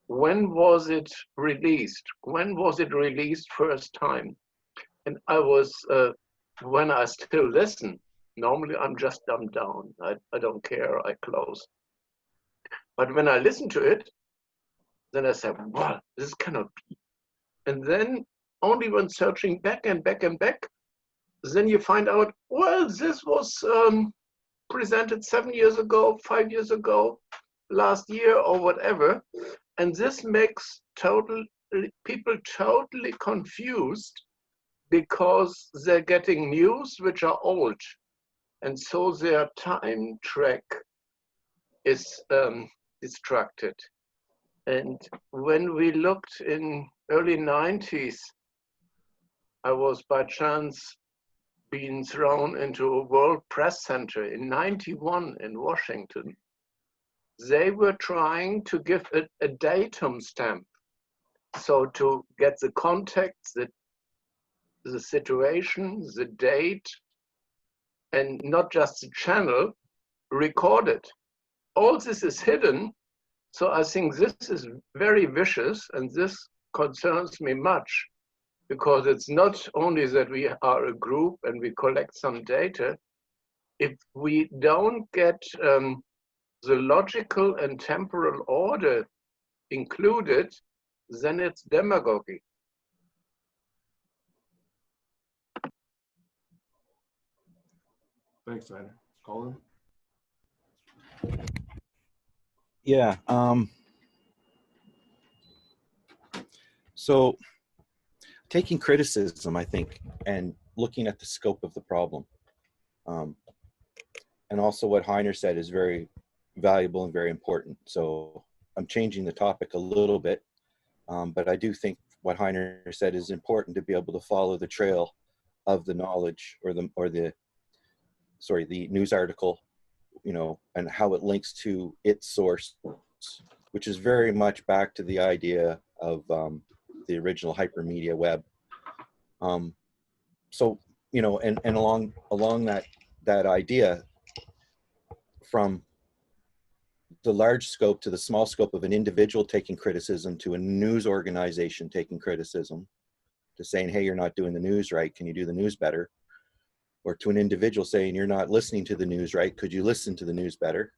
When was it released? When was it released first time? And I was, when I still listen, normally I'm just dumbed down. I don't care, I close. But when I listen to it, then I say, wow, this cannot be. And then only when searching back and back and back, then you find out, well, this was presented 7 years ago, 5 years ago, last year or whatever. And this makes people totally confused because they're getting news which are old. And so their time track is distracted. And when we looked in early 90s, I was by chance being thrown into a World Press Center in 91 in Washington. They were trying to give a datum stamp. So to get the context, the situation, the date, and not just the channel, recorded. All this is hidden. So I think this is very vicious, and this concerns me much, because it's not only that we are a group and we collect some data. If we don't get the logical and temporal order included, then it's demagogy.
Thanks, Heiner. Colin?
Yeah. So taking criticism, I think, and looking at the scope of the problem, and also what Heiner said is very valuable and very important. So I'm changing the topic a little bit, but I do think what Heiner said is important to be able to follow the trail of the knowledge or the news article, you know, and how it links to its source, which is very much back to the idea of the original hypermedia web. So, you know, and along that idea, from the large scope to the small scope of an individual taking criticism, to a news organization taking criticism, to saying, hey, you're not doing the news right, can you do the news better? Or to an individual saying, you're not listening to the news right, could you listen to the news better?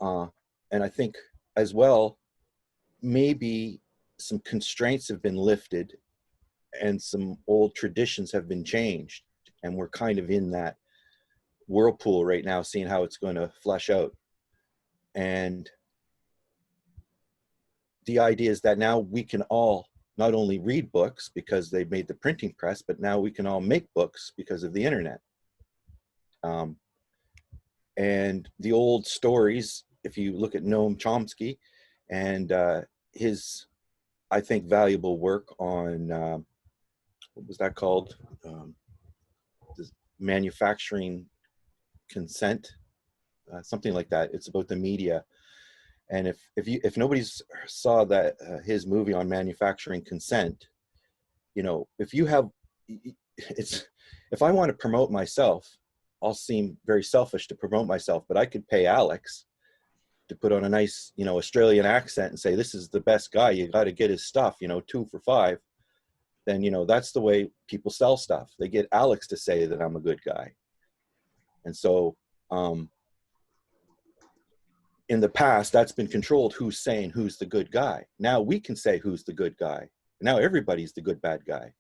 And I think as well, maybe some constraints have been lifted and some old traditions have been changed. And we're kind of in that whirlpool right now, seeing how it's going to flesh out. And the idea is that now we can all not only read books because they made the printing press, but now we can all make books because of the internet. And the old stories, if you look at Noam Chomsky and his, I think, valuable work on, what was that called? Manufacturing consent, something like that. It's about the media. And if nobody's saw that his movie on manufacturing consent, you know, if I want to promote myself, I'll seem very selfish to promote myself, but I could pay Alex to put on a nice, you know, Australian accent and say, this is the best guy, you got to get his stuff, you know, 2 for $5. Then, you know, that's the way people sell stuff. They get Alex to say that I'm a good guy. And so, in the past, that's been controlled, who's saying who's the good guy. Now we can say who's the good guy. Now everybody's the good bad guy.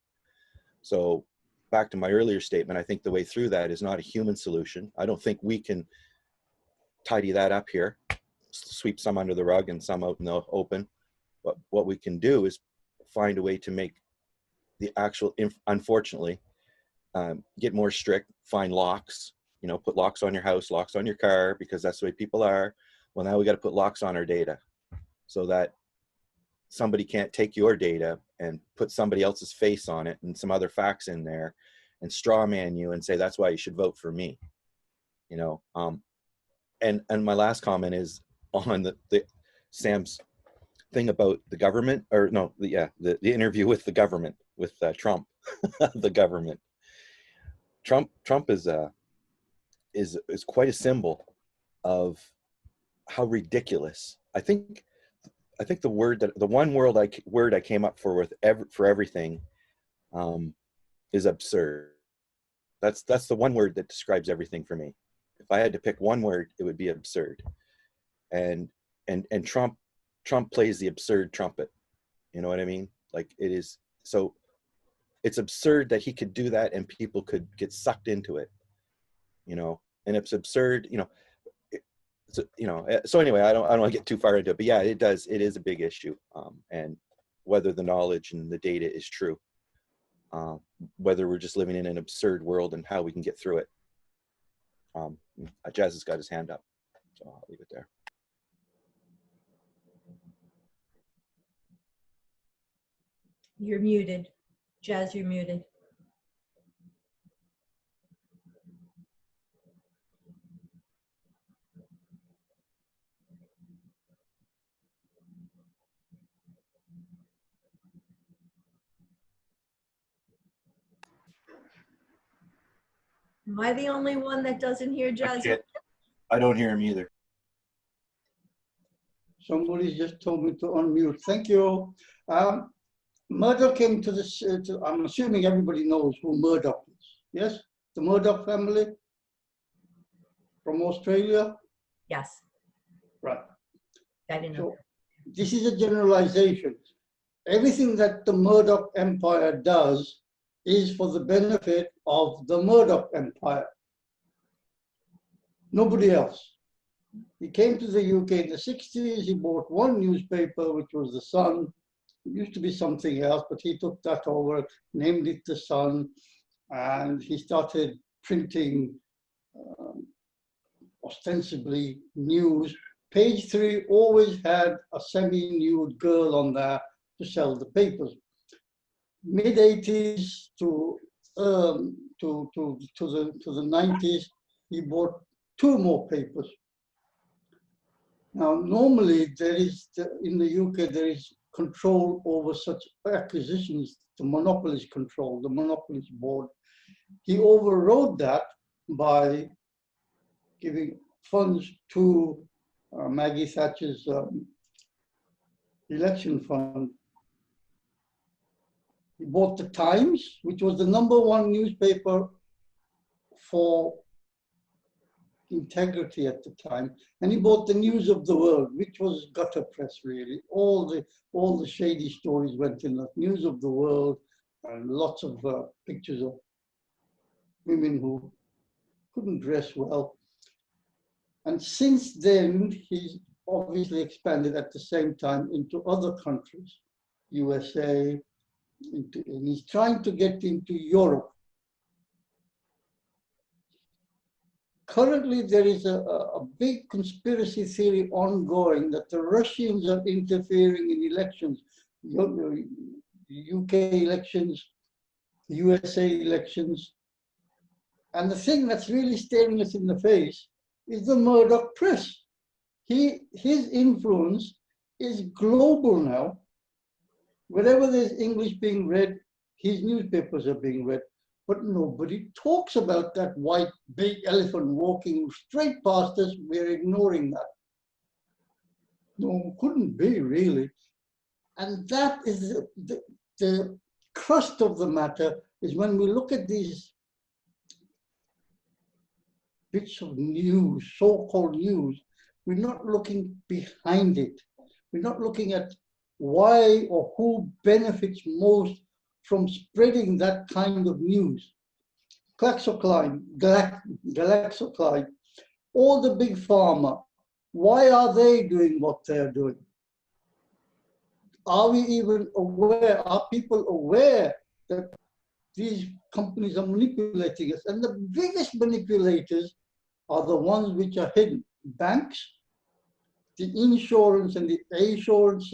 So back to my earlier statement, I think the way through that is not a human solution. I don't think we can tidy that up here, sweep some under the rug and some out in the open. But what we can do is find a way to make the actual, unfortunately, get more strict, find locks, you know, put locks on your house, locks on your car, because that's the way people are. Well, now we got to put locks on our data so that somebody can't take your data and put somebody else's face on it and some other facts in there and straw man you and say, that's why you should vote for me. You know, and my last comment is on the Sam's thing about the government, or no, the interview with the government, with Trump, the government. Trump is quite a symbol of how ridiculous. I think the one word I came up for for everything is absurd. That's the one word that describes everything for me. If I had to pick one word, it would be absurd. And Trump plays the absurd trumpet. You know what I mean? Like, it is so, it's absurd that he could do that and people could get sucked into it, you know, and it's absurd, you know. So anyway, I don't want to get too far into it, but yeah, it is a big issue. And whether the knowledge and the data is true, whether we're just living in an absurd world and how we can get through it. Jazz has got his hand up, so I'll leave it there.
You're muted. Jazz, you're muted. Am I the only one that doesn't hear Jazz?
I don't hear him either.
Somebody just told me to unmute. Thank you. Murdoch came to this, I'm assuming everybody knows who Murdoch is. Yes? The Murdoch family from Australia?
Yes.
Right.
I didn't know.
So this is a generalization. Everything that the Murdoch empire does is for the benefit of the Murdoch empire. Nobody else. He came to the UK in the 60s. He bought one newspaper, which was The Sun. It used to be something else, but he took that over, named it The Sun, and he started printing ostensibly news. Page 3 always had a semi-nude girl on there to sell the papers. Mid-80s to the 90s, he bought 2 more papers. Now, normally in the UK, there is control over such acquisitions. The monopolist control, the monopolist board. He overrode that by giving funds to Maggie Thatcher's election fund. He bought the Times, which was the #1 newspaper for integrity at the time, and he bought the News of the World, which was gutter press really. All the shady stories went in the News of the World, and lots of pictures of women who couldn't dress well. And since then, he's obviously expanded at the same time into other countries, USA, and he's trying to get into Europe. Currently, there is a big conspiracy theory ongoing that the Russians are interfering in elections, UK elections, USA elections. And the thing that's really staring us in the face is the Murdoch press. His influence is global now. Wherever there's English being read, his newspapers are being read. But nobody talks about that white big elephant walking straight past us. We're ignoring that. No, couldn't be really. And that is the crust of the matter, is when we look at these bits of news, so-called news, we're not looking behind it. We're not looking at why or who benefits most from spreading that kind of news. GlaxoSmithKline, all the big pharma, why are they doing what they're doing? Are we even aware, are people aware that these companies are manipulating us. And the biggest manipulators are the ones which are hidden. Banks, the insurance and the assurance,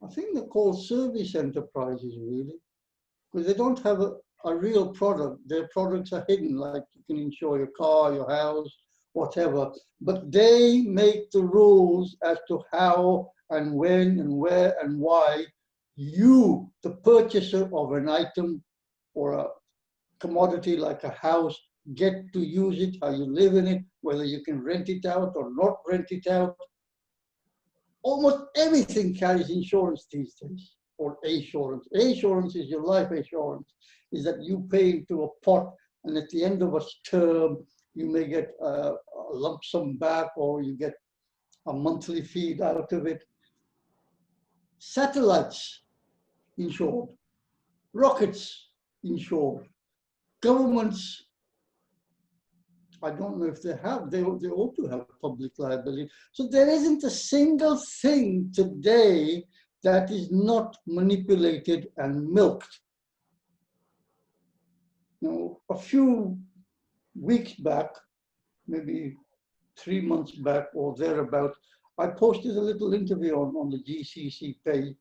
I think they're called service enterprises, really, because they don't have a real product. Their products are hidden, like you can insure your car, your house, whatever. But they make the rules as to how and when and where and why you, the purchaser of an item or a commodity like a house, get to use it, how you live in it, whether you can rent it out or not rent it out. Almost everything carries insurance these days, or assurance. Assurance is your life assurance, is that you pay into a pot, and at the end of a term, you may get a lump sum back, or you get a monthly feed out of it. Satellites insured, rockets insured, governments, I don't know if they have, they ought to have public liability. So there isn't a single thing today that is not manipulated and milked. Now, a few weeks back, maybe 3 months back or thereabout, I posted a little interview on the GCC page.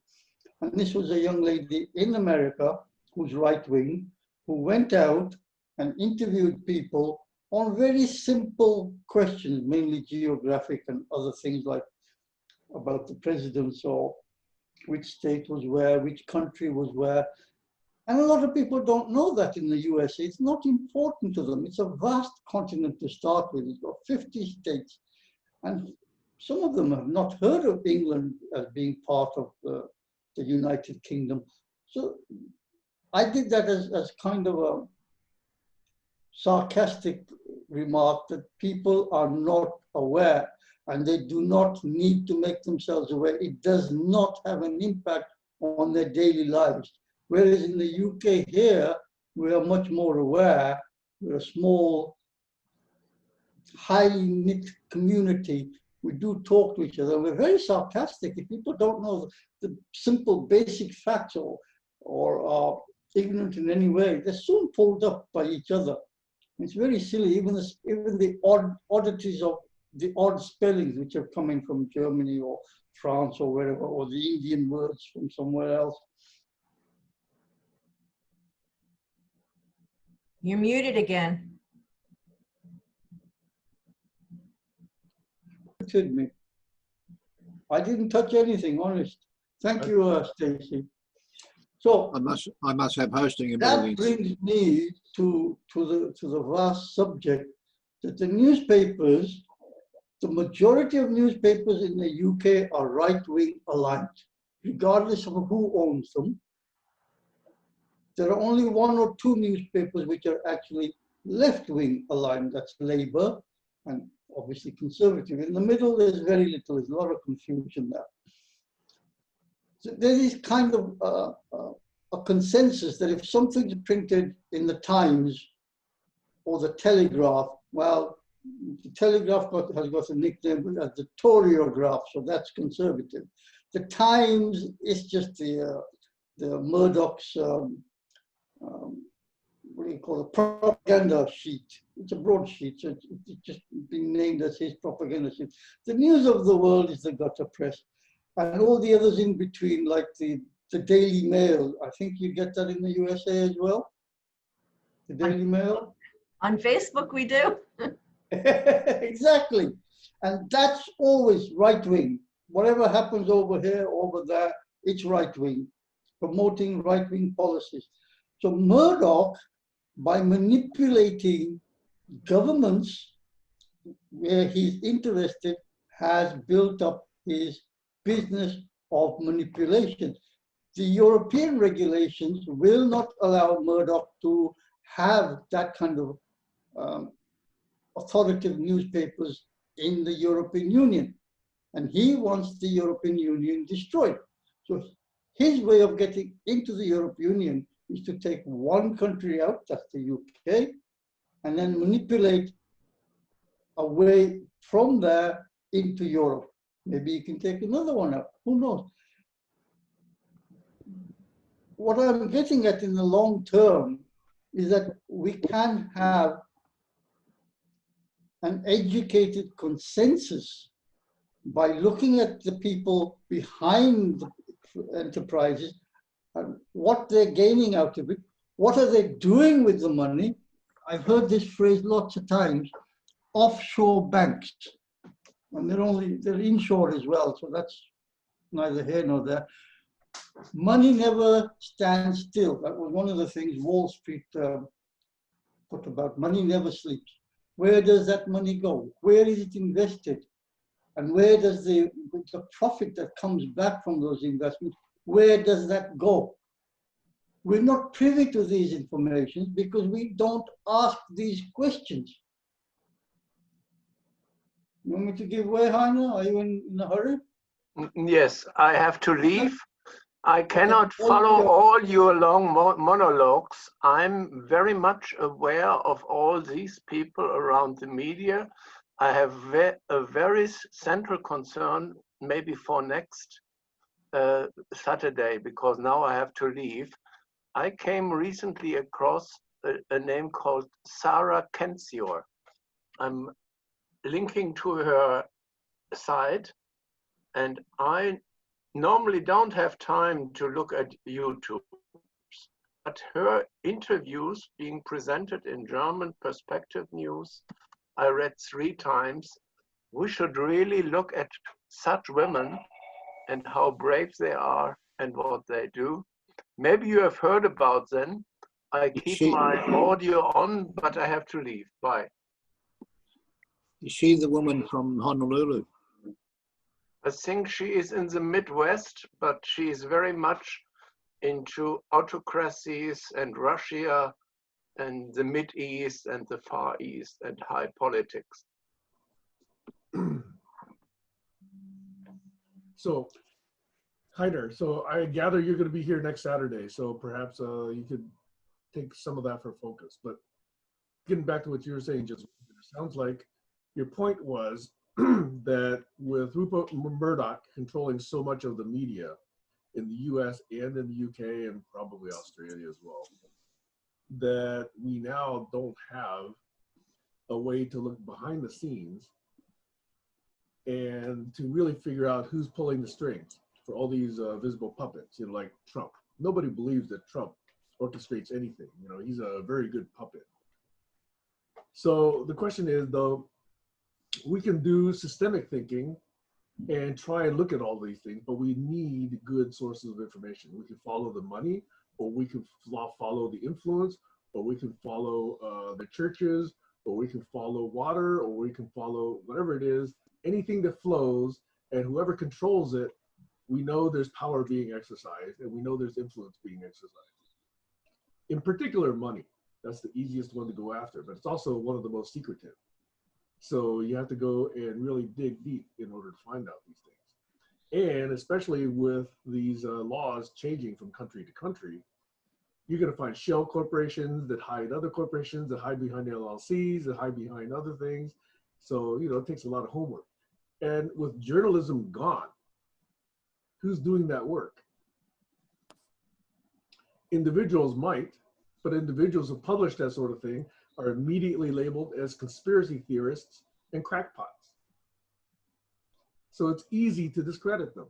And this was a young lady in America who's right-wing, who went out and interviewed people on very simple questions, mainly geographic and other things like about the presidents or which state was where, which country was where. And a lot of people don't know that in the USA. It's not important to them. It's a vast continent to start with. It's got 50 states. And some of them have not heard of England as being part of the United Kingdom. So I did that as kind of a sarcastic remark that people are not aware, and they do not need to make themselves aware. It does not have an impact on their daily lives. Whereas in the UK here, we are much more aware. We're a small, highly knit community. We do talk to each other. We're very sarcastic. If people don't know the simple basic facts or are ignorant in any way, they're soon pulled up by each other. It's very silly, even the oddities of the odd spellings which are coming from Germany or France or wherever, or the Indian words from somewhere else.
You're muted again.
Me. I didn't touch anything, honest. Thank you, Stacey. So
I must have hosting
that
abilities.
brings me to the vast subject that the newspapers, the majority of newspapers in the UK are right-wing aligned, regardless of who owns them. There are only 1 or 2 newspapers which are actually left-wing aligned. That's Labour and obviously Conservative. In the middle, there's very little. There's a lot of confusion there. So there is kind of a consensus that if something's printed in the Times or the Telegraph, well, the Telegraph has got a nickname as the Toryograph, so that's conservative. The Times is just the Murdoch's, what do you call it, propaganda sheet. It's a broadsheet, so it's just been named as his propaganda sheet. The News of the World is the gutter press. And all the others in between, like the Daily Mail. I think you get that in the USA as well. The Daily Mail.
On Facebook, we do.
Exactly. And that's always right-wing. Whatever happens over here, over there, it's right-wing, promoting right-wing policies. So Murdoch, by manipulating governments where he's interested, has built up his business of manipulation. The European regulations will not allow Murdoch to have that kind of authoritative newspapers in the European Union. And he wants the European Union destroyed. So his way of getting into the European Union is to take one country out, that's the UK, and then manipulate a way from there into Europe. Maybe you can take another one out, who knows? what I'm getting at in the long term is that we can have an educated consensus by looking at the people behind the enterprises and what they're gaining out of it. What are they doing with the money? I've heard this phrase lots of times, offshore banks. And they're inshore as well, so that's neither here nor there. Money never stands still. That was one of the things Wall Street put about. Money never sleeps. Where does that money go? Where is it invested? And where does the profit that comes back from those investments, where does that go? We're not privy to these information because we don't ask these questions. You want me to give way, Heiner? Are you in a hurry?
Yes, I have to leave. I cannot follow all your long monologues. I'm very much aware of all these people around the media. I have a very central concern maybe for next Saturday, because now I have to leave. I came recently across a name called Sarah Kendzior. I'm linking to her site, and I normally don't have time to look at YouTube, but her interviews being presented in German Perspective News, I read 3 times. We should really look at such women and how brave they are and what they do. Maybe you have heard about them. I keep my audio on, but I have to leave. Bye.
Is she the woman from Honolulu?
I think she is in the Midwest, but she is very much into autocracies and Russia and the Mid-East and the Far East and high politics.
So, Heiner, so I gather you're going to be here next Saturday, so perhaps you could take some of that for focus. But getting back to what you were saying, just it sounds like your point was that with Rupert Murdoch controlling so much of the media in the US and in the UK and probably Australia as well, that we now don't have a way to look behind the scenes and to really figure out who's pulling the strings for all these visible puppets, you know, like Trump. Nobody believes that Trump orchestrates anything. You know, he's a very good puppet. So the question is, though, we can do systemic thinking and try and look at all these things, but we need good sources of information. We can follow the money, or we can follow the influence, or we can follow the churches, or we can follow water, or we can follow whatever it is, anything that flows, and whoever controls it, we know there's power being exercised, and we know there's influence being exercised. In particular, money. That's the easiest one to go after, but it's also one of the most secretive. So you have to go and really dig deep in order to find out these things. And especially with these laws changing from country to country, you're going to find shell corporations that hide other corporations, that hide behind LLCs, that hide behind other things. So, you know, it takes a lot of homework. And with journalism gone, who's doing that work? Individuals might, but individuals who publish that sort of thing are immediately labeled as conspiracy theorists and crackpots. So it's easy to discredit them.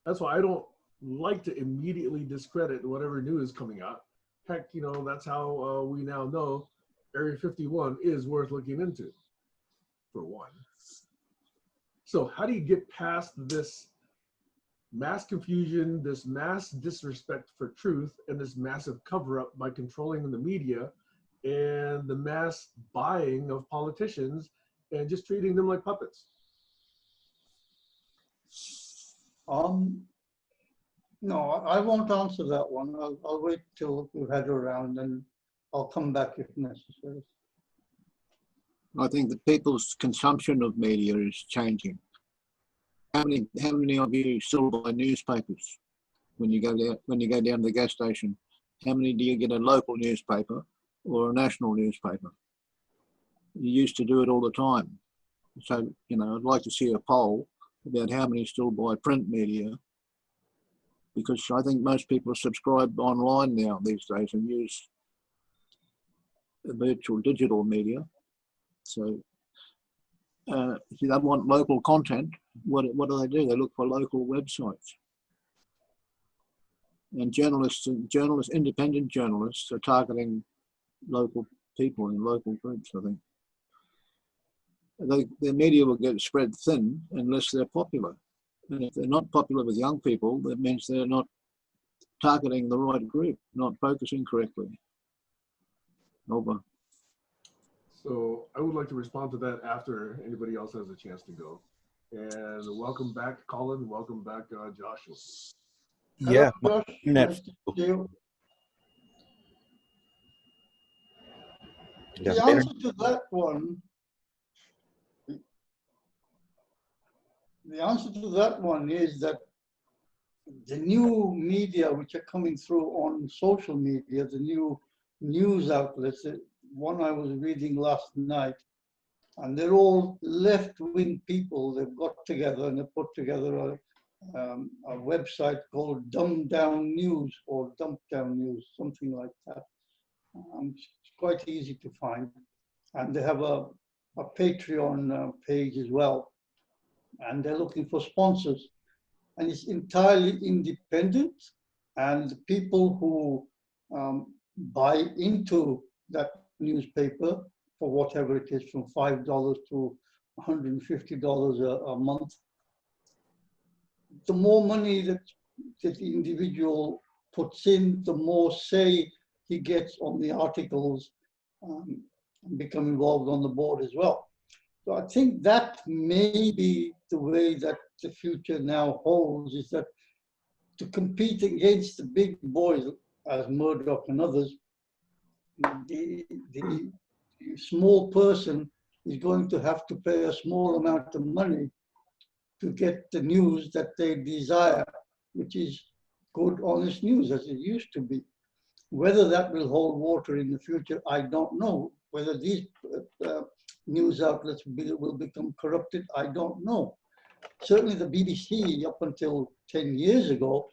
That's why I don't like to immediately discredit whatever news is coming out. Heck, you know, that's how we now know Area 51 is worth looking into, for one. So how do you get past this mass confusion, this mass disrespect for truth, and this massive cover-up by controlling the media and the mass buying of politicians and just treating them like puppets?
No, I won't answer that one. I'll wait till we've had a round and I'll come back if necessary.
I think the people's consumption of media is changing. How many of you still buy newspapers when you go down to the gas station? How many do you get a local newspaper or a national newspaper? You used to do it all the time. So, you know, I'd like to see a poll about how many still buy print media because I think most people subscribe online now these days and use the virtual digital media. So if they want local content, what do? They look for local websites. And independent journalists are targeting local people in local groups, I think. The media will get spread thin unless they're popular. And if they're not popular with young people, that means they're not targeting the right group, not focusing correctly. Over.
So I would like to respond to that after anybody else has a chance to go. And welcome back, Colin. Welcome back, Joshua.
Yeah.
Hello, Josh. Nice to see you.
Yeah.
The answer to that one, is that the new media which are coming through on social media, the new news outlets, the one I was reading last night, and they're all left-wing people. They've got together and they've put together a website called Dumb Down News or Dump Down News, something like that. It's quite easy to find. And they have a Patreon page as well. And they're looking for sponsors. And it's entirely independent. And the people who buy into that newspaper for whatever it is, from $5 to $150 a month, the more money that the individual puts in, the more say he gets on the articles, and become involved on the board as well. So I think that may be the way that the future now holds, is that to compete against the big boys as Murdoch and others, the small person is going to have to pay a small amount of money to get the news that they desire, which is good, honest news as it used to be. Whether that will hold water in the future, I don't know. Whether these news outlets will become corrupted, I don't know. Certainly the BBC, up until 10 years ago,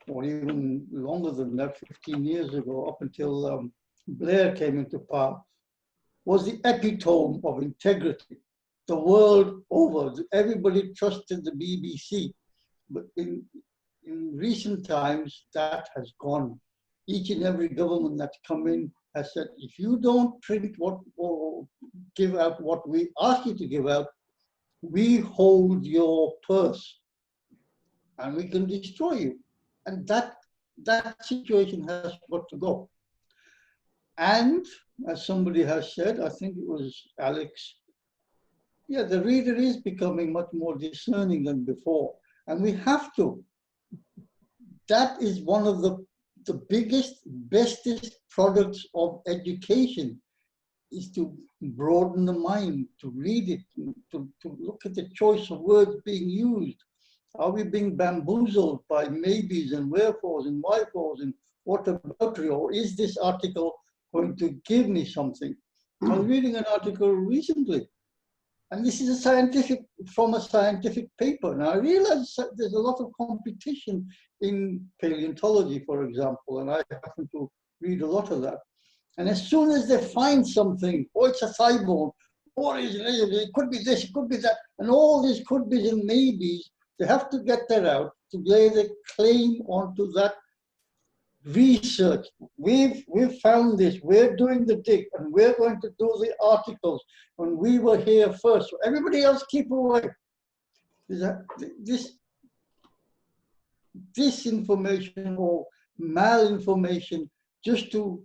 or even longer than that, 15 years ago, up until Blair came into power, was the epitome of integrity. The world over, everybody trusted the BBC. But in recent times, that has gone. Each and every government that's come in has said, if you don't print what or give out what we ask you to give out, we hold your purse and we can destroy you. And that situation has got to go. And as somebody has said, I think it was Alex, yeah, the reader is becoming much more discerning than before. And we have to. That is one of the biggest, bestest products of education, is to broaden the mind, to read it, to look at the choice of words being used. Are we being bamboozled by maybes and wherefores and whyfores and what about you? Or is this article going to give me something? I was reading an article recently, and this is from a scientific paper. Now I realize that there's a lot of competition in paleontology, for example, and I happen to read a lot of that. And as soon as they find something, oh, it's a thigh bone, or it could be this, it could be that, and all these could be and maybes, they have to get that out to lay the claim onto that research. We've found this, we're doing the dig, and we're going to do the articles when we were here first. So everybody else keep away. This disinformation or malinformation just to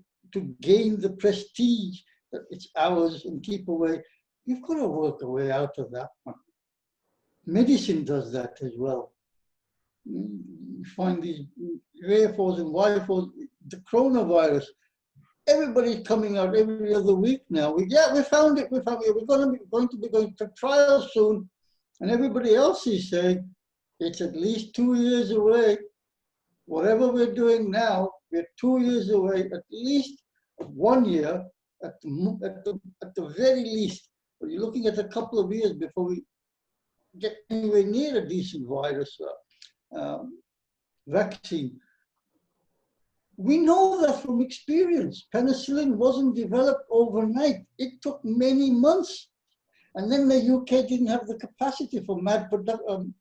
gain the prestige that it's ours and keep away. You've got to work a way out of that one. Medicine does that as well. You find these wherefores and whyfores. The coronavirus, everybody's coming out every other week now. We found it. We're going to be going to trial soon. And everybody else is saying it's at least 2 years away. Whatever we're doing now, we're 2 years away, at least 1 year, at the very least. But you're looking at a couple of years before we get anywhere near a decent virus vaccine. We know that from experience. Penicillin wasn't developed overnight. It took many months. And then the UK didn't have the capacity for mass production,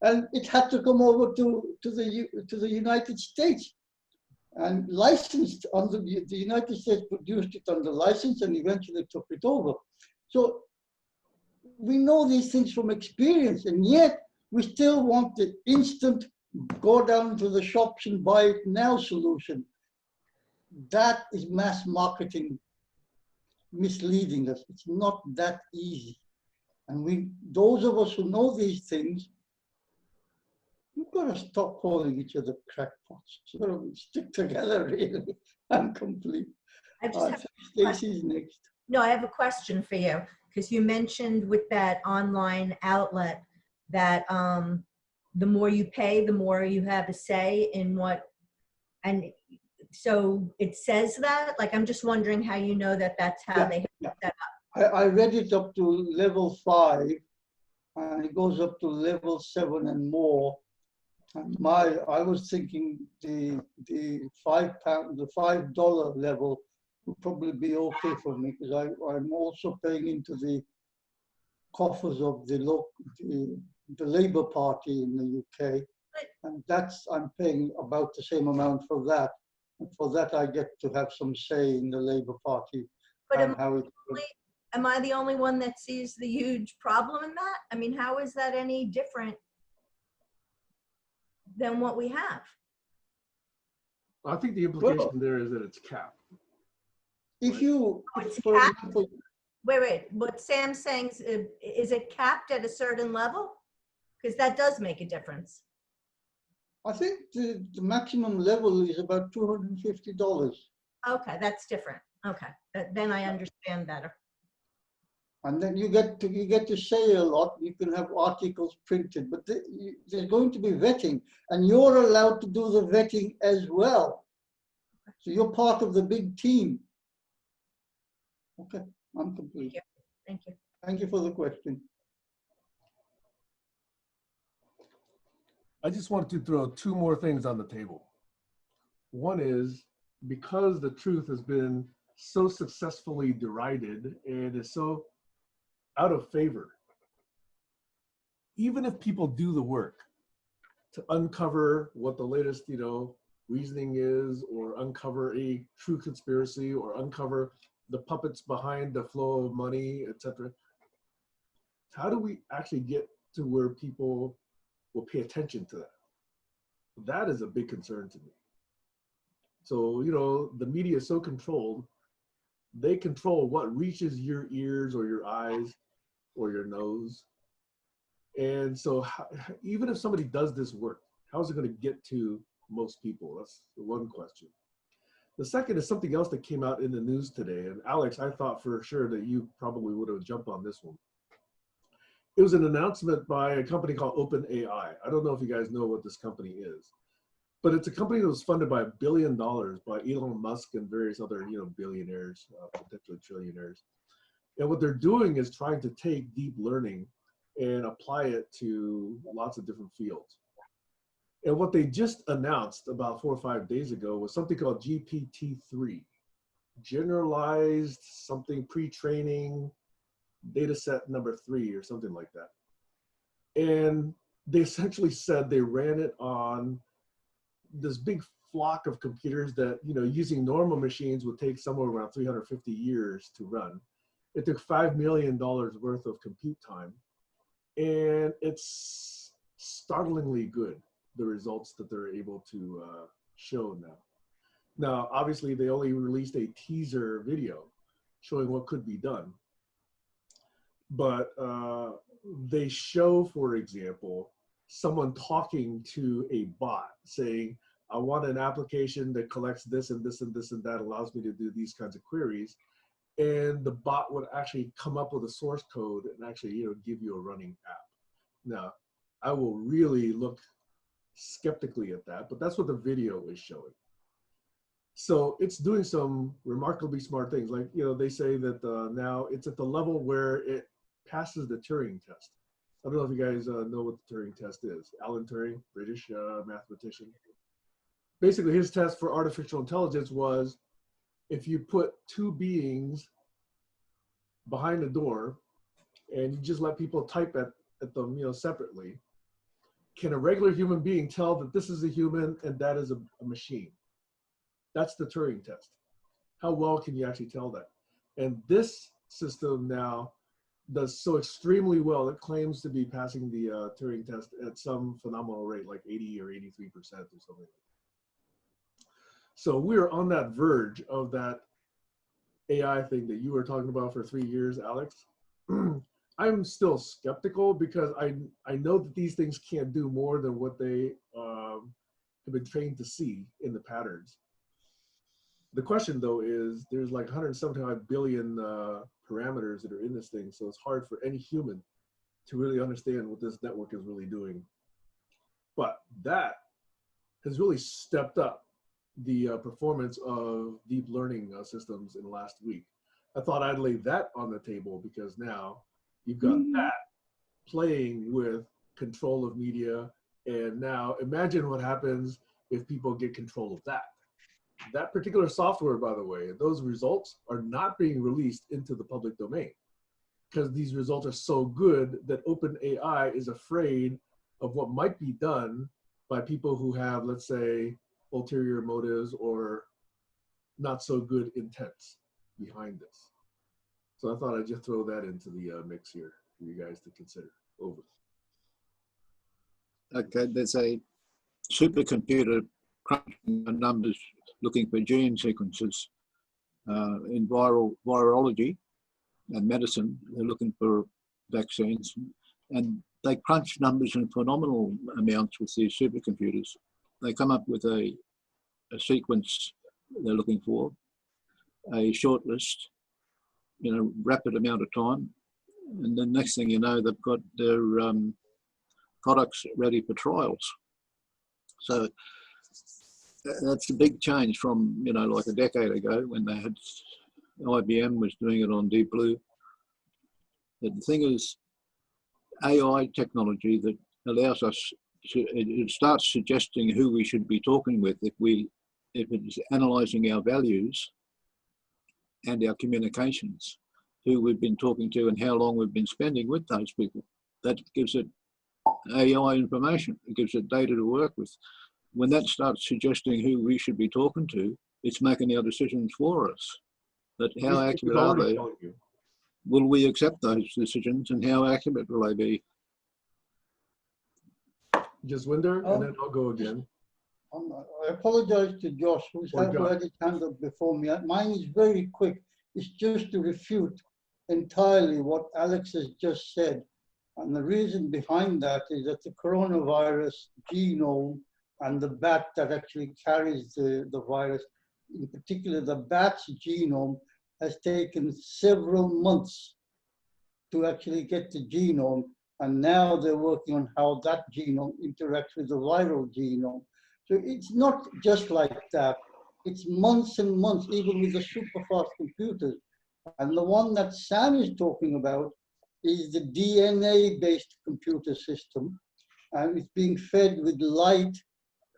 and it had to come over to the United States and licensed under the United States produced it under license and eventually took it over. So we know these things from experience, and yet we still want the instant go down to the shops and buy it now solution. That is mass marketing misleading us. It's not that easy. And those of us who know these things, we've got to stop calling each other crackpots. Sort of stick together, really. I'm complete.
I just have
Stacey's next.
No, I have a question for you, because you mentioned with that online outlet that the more you pay, the more you have a say in what, and so it says that, like, I'm just wondering how you know that that's how they set that up.
I read it up to level 5, and it goes up to level 7 and more. And I was thinking the $5 level would probably be okay for me, because I'm also paying into the coffers of the Labour Party in the UK, and I'm paying about the same amount for that. And for that, I get to have some say in the Labour Party.
But
am
I the only one that sees the huge problem in that? I mean, how is that any different than what we have?
I think the implication there is that it's capped.
If you,
It's
for
capped?
example,
Wait, what Sam's saying is it capped at a certain level? Because that does make a difference.
I think the maximum level is about $250.
Okay, that's different. Okay, then I understand better.
And then you get to say a lot. You can have articles printed, but there's going to be vetting, and you're allowed to do the vetting as well. So you're part of the big team. Okay, I'm complete.
Thank you.
Thank you for the question.
I just wanted to throw 2 more things on the table. One is, because the truth has been so successfully derided and is so out of favor, even if people do the work to uncover what the latest, reasoning is, or uncover a true conspiracy, or uncover the puppets behind the flow of money, etc., how do we actually get to where people will pay attention to that? That is a big concern to me. So, the media is so controlled, they control what reaches your ears or your eyes or your nose. And so even if somebody does this work, how is it going to get to most people? That's the one question. The second is something else that came out in the news today. And Alex, I thought for sure that you probably would have jumped on this one. It was an announcement by a company called OpenAI. I don't know if you guys know what this company is, but it's a company that was funded by $1 billion by Elon Musk and various other, billionaires, potentially trillionaires. And what they're doing is trying to take deep learning and apply it to lots of different fields. And what they just announced about 4 or 5 days ago was something called GPT-3, generalized something pre-training data set number 3 or something like that. And they essentially said they ran it on this big flock of computers that, using normal machines would take somewhere around 350 years to run. It took $5 million worth of compute time. And it's startlingly good, the results that they're able to show now. Now, obviously, they only released a teaser video showing what could be done. But they show, for example, someone talking to a bot saying, I want an application that collects this and this and this and that, allows me to do these kinds of queries. And the bot would actually come up with a source code and actually, give you a running app. Now, I will really look skeptically at that, but that's what the video is showing. So it's doing some remarkably smart things. Like, they say that now it's at the level where it passes the Turing test. I don't know if you guys know what the Turing test is. Alan Turing, British mathematician. Basically, his test for artificial intelligence was if you put two beings behind a door and you just let people type at them, separately, can a regular human being tell that this is a human and that is a machine? That's the Turing test. How well can you actually tell that? And this system now does so extremely well, it claims to be passing the Turing test at some phenomenal rate, like 80 or 83% or something. So we're on that verge of that AI thing that you were talking about for 3 years, Alex. I'm still skeptical because I know that these things can't do more than what they have been trained to see in the patterns. The question though is there's like 175 billion parameters that are in this thing, so it's hard for any human to really understand what this network is really doing. But that has really stepped up the performance of deep learning systems in the last week. I thought I'd lay that on the table because now you've got that playing with control of media, and now imagine what happens if people get control of that. That particular software, by the way, those results are not being released into the public domain because these results are so good that OpenAI is afraid of what might be done by people who have, let's say, ulterior motives or not so good intents behind this. So I thought I'd just throw that into the mix here for you guys to consider. Over.
Okay, there's a supercomputer crunching numbers looking for gene sequences in virology and medicine. They're looking for vaccines, and they crunch numbers in phenomenal amounts with these supercomputers. They come up with a sequence they're looking for, a short list in a rapid amount of time, and the next thing you know, they've got their products ready for trials. So that's a big change from, like a decade ago when they had, IBM was doing it on Deep Blue. But the thing is, AI technology that allows us to, it starts suggesting who we should be talking with if it's analysing our values and our communications, who we've been talking to and how long we've been spending with those people. That gives it AI information. It gives it data to work with. When that starts suggesting who we should be talking to, it's making our decisions for us. But how accurate are they? Will we accept those decisions, and how accurate will they be?
Jaswinder, and then I'll go again.
I apologize to Josh, who had his hand up before me. Mine is very quick. It's just to refute entirely what Alex has just said. And the reason behind that is that the coronavirus genome and the bat that actually carries the virus, in particular the bat's genome, has taken several months to actually get the genome. And now they're working on how that genome interacts with the viral genome. So it's not just like that. It's months and months, even with the super fast computers. And the one that Sam is talking about is the DNA-based computer system. And it's being fed with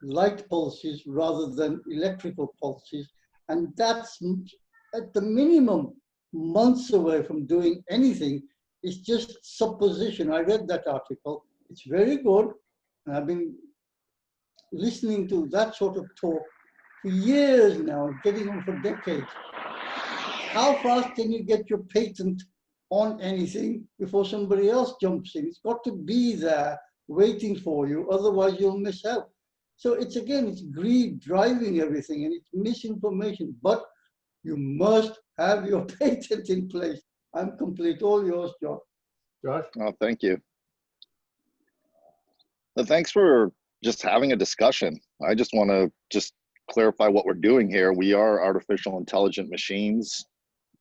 light pulses rather than electrical pulses. And that's at the minimum months away from doing anything. It's just supposition. I read that article. It's very good. And I've been listening to that sort of talk for years now, getting on for decades. How fast can you get your patent on anything before somebody else jumps in? It's got to be there waiting for you, otherwise you'll miss out. So it's greed driving everything, and it's misinformation, but you must have your patent in place. I'm complete. All yours, Josh.
Josh?
Oh, thank you. Well, thanks for just having a discussion. I just want to clarify what we're doing here. We are artificial intelligent machines,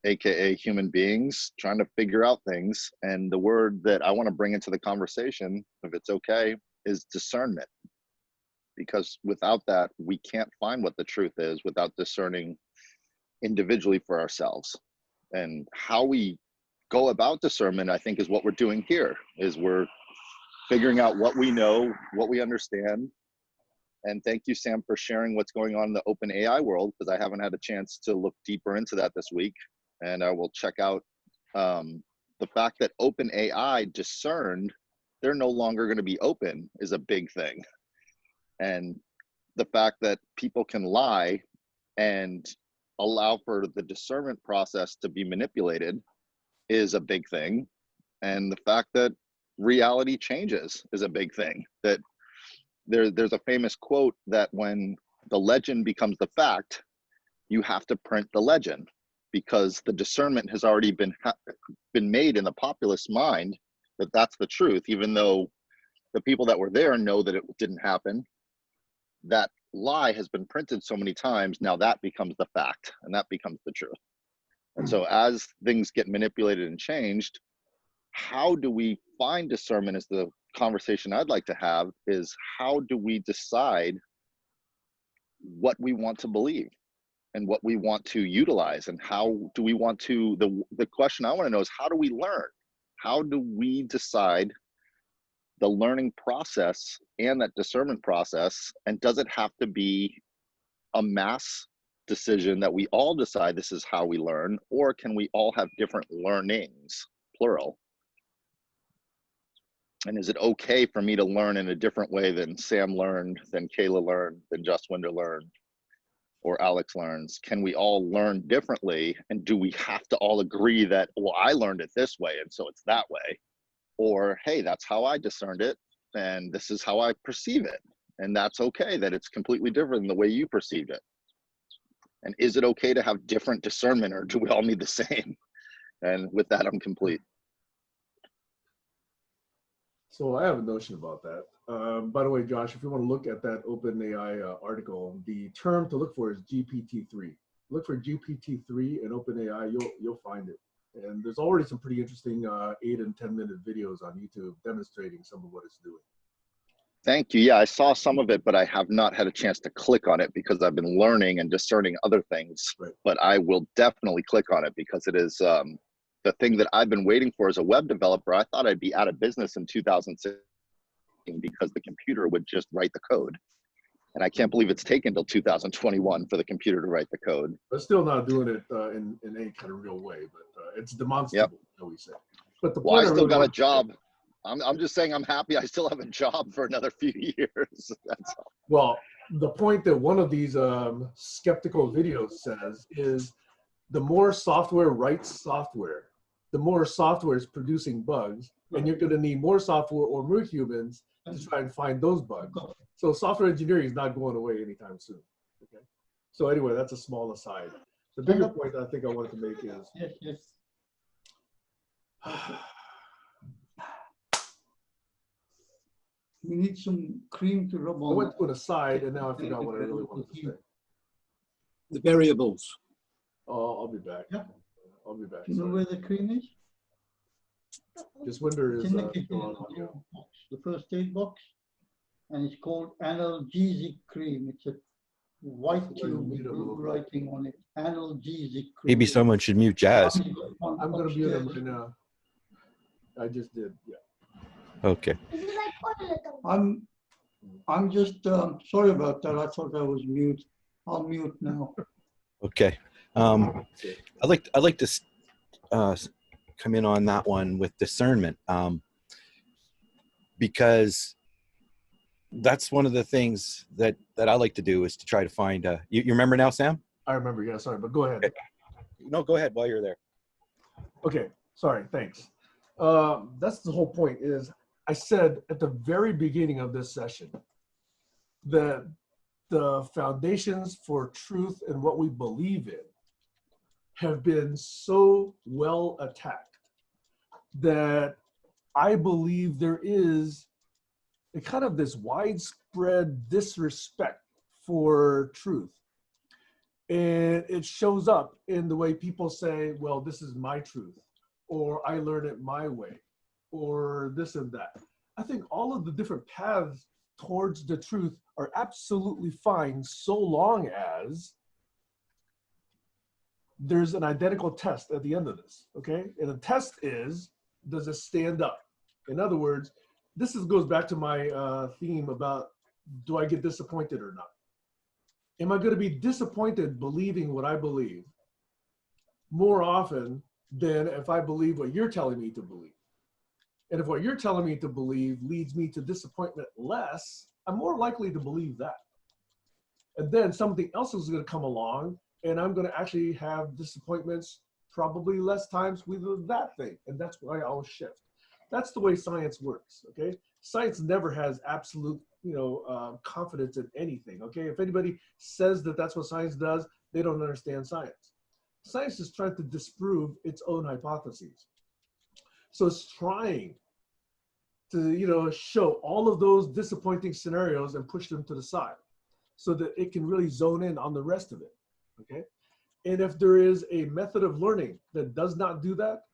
AKA human beings, trying to figure out things. And the word that I want to bring into the conversation, if it's okay, is discernment. Because without that, we can't find what the truth is without discerning individually for ourselves. And how we go about discernment, I think, is what we're doing here, is we're figuring out what we know, what we understand. And thank you, Sam, for sharing what's going on in the open AI world, because I haven't had a chance to look deeper into that this week. And I will check out the fact that open AI discerned they're no longer going to be open is a big thing. And the fact that people can lie and allow for the discernment process to be manipulated is a big thing. And the fact that reality changes is a big thing. That there's a famous quote that when the legend becomes the fact, you have to print the legend, because the discernment has already been made in the populace mind that that's the truth, even though the people that were there know that it didn't happen. That lie has been printed so many times, now that becomes the fact, and that becomes the truth. And so as things get manipulated and changed, how do we find discernment is the conversation I'd like to have, is how do we decide what we want to believe and what we want to utilize, and how do we want to, the question I want to know is, how do we learn? How do we decide the learning process and that discernment process? And does it have to be a mass decision that we all decide this is how we learn, or can we all have different learnings, plural? And is it okay for me to learn in a different way than Sam learned, than Kayla learned, than Justwinder learned, or Alex learns? Can we all learn differently? And do we have to all agree that, well, I learned it this way, and so it's that way? Or, hey, that's how I discerned it, and this is how I perceive it. And that's okay that it's completely different than the way you perceived it. And is it okay to have different discernment, or do we all need the same? And with that, I'm complete.
So I have a notion about that. By the way, Josh, if you want to look at that OpenAI article, the term to look for is GPT-3. Look for GPT-3 and OpenAI, you'll find it. And there's already some pretty interesting 8 and 10-minute videos on YouTube demonstrating some of what it's doing.
Thank you. Yeah, I saw some of it, but I have not had a chance to click on it because I've been learning and discerning other things.
Right.
But I will definitely click on it, because it is the thing that I've been waiting for as a web developer. I thought I'd be out of business in 2016 because the computer would just write the code. And I can't believe it's taken until 2021 for the computer to write the code.
But still not doing it in any kind of real way, but it's demonstrable, shall we say. But the
Well,
point
I still
really
got a
want to
job. I'm just saying I'm happy I still have a job for another few years. That's all.
Well, the point that one of these skeptical videos says is the more software writes software, the more software is producing bugs, and you're going to need more software or more humans to try and find those bugs. So software engineering is not going away anytime soon. Okay. So anyway, that's a small aside. The bigger point I think I wanted to make is
we need some cream to rub
I
on.
went to an aside, and now I forgot what I really wanted to say.
The variables.
Oh, I'll be back.
Yeah.
I'll be back.
Do you know where the cream is?
This winter
It's
is
in the kitchen, box, the first aid box, and it's called analgesic cream. It's a white tube with blue writing on it. Analgesic cream.
Maybe someone should mute Jazz.
I'm going to mute him right now. I just did, yeah.
Okay.
I'm just sorry about that. I thought I was mute. I'll mute now.
Okay. I'd like to come in on that one with discernment, because that's one of the things that I like to do, is to try to find. You remember now, Sam?
I remember. Yeah, sorry, but go ahead.
Okay. No, go ahead while you're there.
Okay, sorry. Thanks. That's the whole point. Is I said at the very beginning of this session that the foundations for truth and what we believe in have been so well attacked that I believe there is a kind of this widespread disrespect for truth. And it shows up in the way people say, well, this is my truth, or I learn it my way, or this and that. I think all of the different paths towards the truth are absolutely fine, so long as there's an identical test at the end of this, okay? And the test is, does it stand up? In other words, goes back to my theme about, do I get disappointed or not? Am I going to be disappointed believing what I believe more often than if I believe what you're telling me to believe? And if what you're telling me to believe leads me to disappointment less, I'm more likely to believe that. And then something else is going to come along, and I'm going to actually have disappointments probably less times with that thing. And that's why I'll shift. That's the way science works, okay? Science never has absolute, confidence in anything, okay? If anybody says that that's what science does, they don't understand science. Science is trying to disprove its own hypotheses. So it's trying to, show all of those disappointing scenarios and push them to the side so that it can really zone in on the rest of it, okay? And if there is a method of learning that does not do that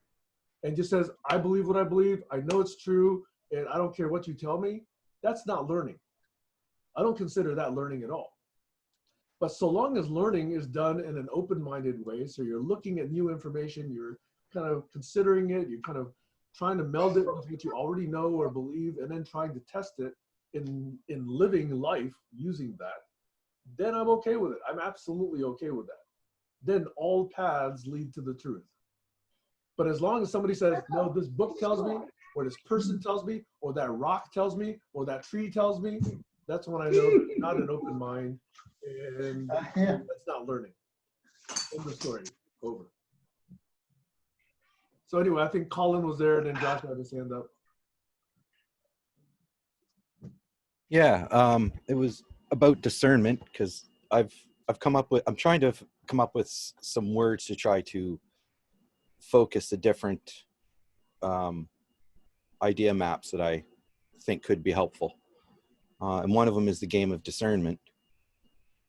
and just says, I believe what I believe, I know it's true, and I don't care what you tell me, that's not learning. I don't consider that learning at all. But so long as learning is done in an open-minded way, so you're looking at new information, you're kind of considering it, you're kind of trying to meld it with what you already know or believe, and then trying to test it in living life using that, then I'm okay with it. I'm absolutely okay with that. Then all paths lead to the truth. But as long as somebody says, no, this book tells me, or this person tells me, or that rock tells me, or that tree tells me, that's when I know that it's not an open mind, and that's not learning. End of story. Over. So anyway, I think Colin was there, and then Josh had his hand up.
Yeah, it was about discernment, because I'm trying to come up with some words to try to focus the different idea maps that I think could be helpful. And one of them is the game of discernment,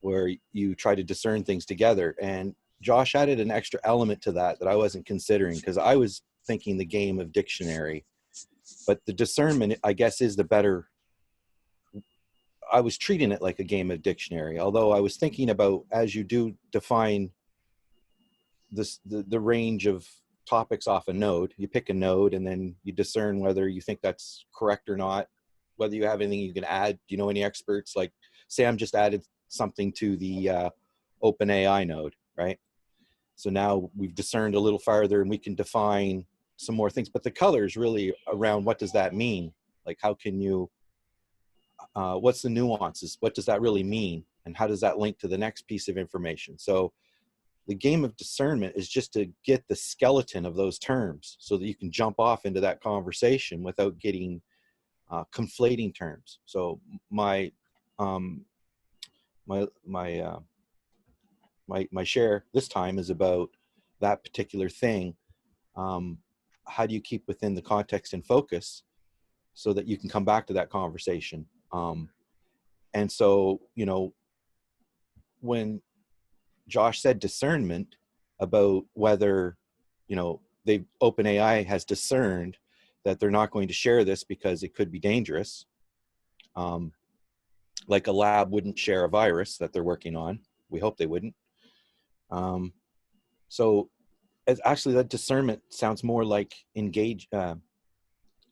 where you try to discern things together. And Josh added an extra element to that I wasn't considering, because I was thinking the game of dictionary, but the discernment, I guess, is the better. I was treating it like a game of dictionary, although I was thinking about, as you do define this, the range of topics off a node, you pick a node and then you discern whether you think that's correct or not, whether you have anything you can add. Do you know any experts? Like Sam just added something to the OpenAI node, right? So now we've discerned a little farther and we can define some more things, but the colors really around what does that mean? Like, how can you, what's the nuances? What does that really mean? And how does that link to the next piece of information? So the game of discernment is just to get the skeleton of those terms so that you can jump off into that conversation without getting conflating terms. So my share this time is about that particular thing. How do you keep within the context and focus so that you can come back to that conversation? And so, when Josh said discernment about whether, OpenAI has discerned that they're not going to share this because it could be dangerous. Like a lab wouldn't share a virus that they're working on. We hope they wouldn't. So actually that discernment sounds more like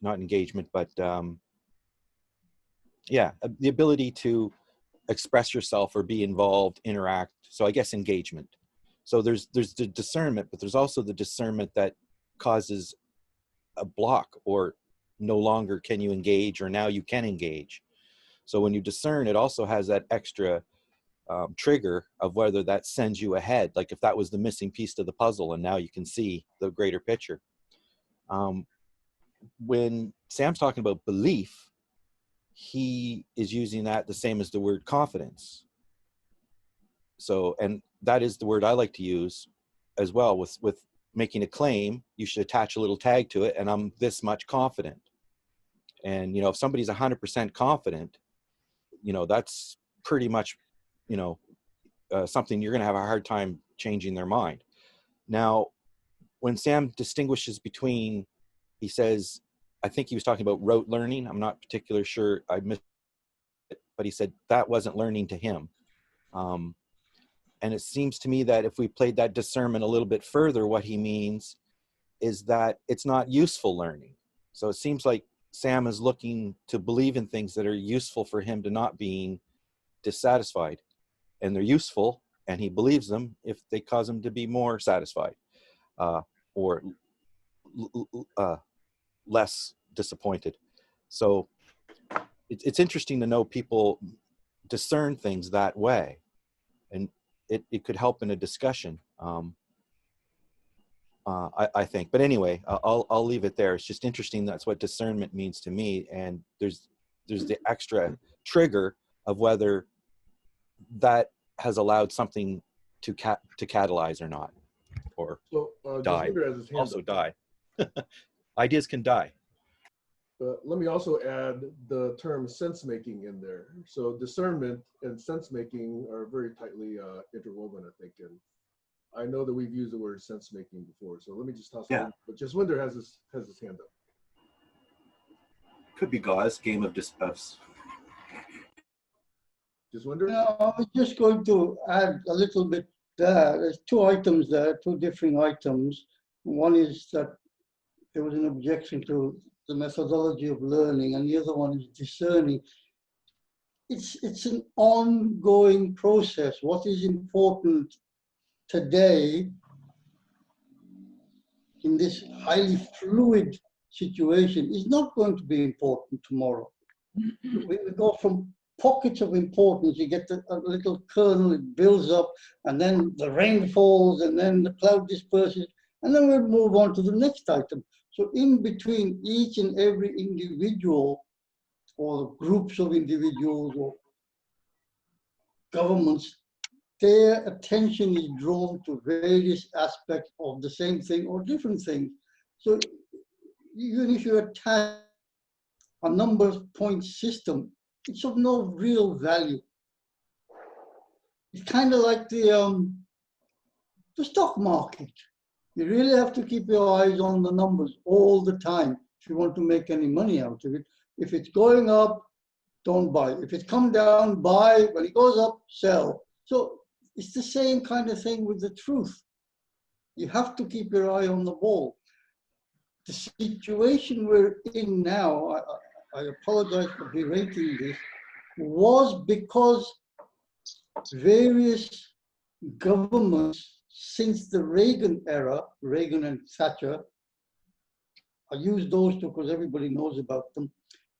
not engagement, but the ability to express yourself or be involved, interact. So I guess engagement. So there's the discernment, but there's also the discernment that causes a block, or no longer can you engage, or now you can engage. So when you discern, it also has that extra trigger of whether that sends you ahead. Like if that was the missing piece to the puzzle and now you can see the greater picture. When Sam's talking about belief, he is using that the same as the word confidence. So, and that is the word I like to use as well with making a claim. You should attach a little tag to it, and I'm this much confident. And, if somebody's 100% confident, that's pretty much, something you're going to have a hard time changing their mind. Now, when Sam distinguishes between, he says, I think he was talking about rote learning. I'm not particularly sure. I missed it, but he said that wasn't learning to him. And it seems to me that if we played that discernment a little bit further, what he means is that it's not useful learning. So it seems like Sam is looking to believe in things that are useful for him to not being dissatisfied. And they're useful, and he believes them if they cause him to be more satisfied or less disappointed. So it's interesting to know people discern things that way, and it could help in a discussion. I think, but anyway, I'll leave it there. It's just interesting. That's what discernment means to me, and there's the extra trigger of whether that has allowed something to catalyze or not, or
So
die.
Jaswinder has his hand
Also
up.
die. Ideas can die.
Let me also add the term sense making in there. So discernment and sense making are very tightly interwoven, I think. And I know that we've used the word sense making before. So let me just toss it in. But Jaswinder has his hand up.
Could be Gauze, game of discuss.
Jaswinder?
No, I was just going to add a little bit there. There's two items there, two differing items. One is that there was an objection to the methodology of learning, and the other one is discerning. It's an ongoing process. What is important today in this highly fluid situation is not going to be important tomorrow. We go from pockets of importance. You get a little kernel, it builds up, and then the rain falls, and then the cloud disperses, and then we'll move on to the next item. So in between each and every individual, or groups of individuals, or governments, their attention is drawn to various aspects of the same thing or different things. So even if you attach a number of point system, it's of no real value. It's kind of like the stock market. You really have to keep your eyes on the numbers all the time if you want to make any money out of it. If it's going up, don't buy. If it's come down, buy. When it goes up, sell. So it's the same kind of thing with the truth. You have to keep your eye on the ball. The situation we're in now, I apologize for berating this, was because various governments since the Reagan era, Reagan and Thatcher, I use those two because everybody knows about them,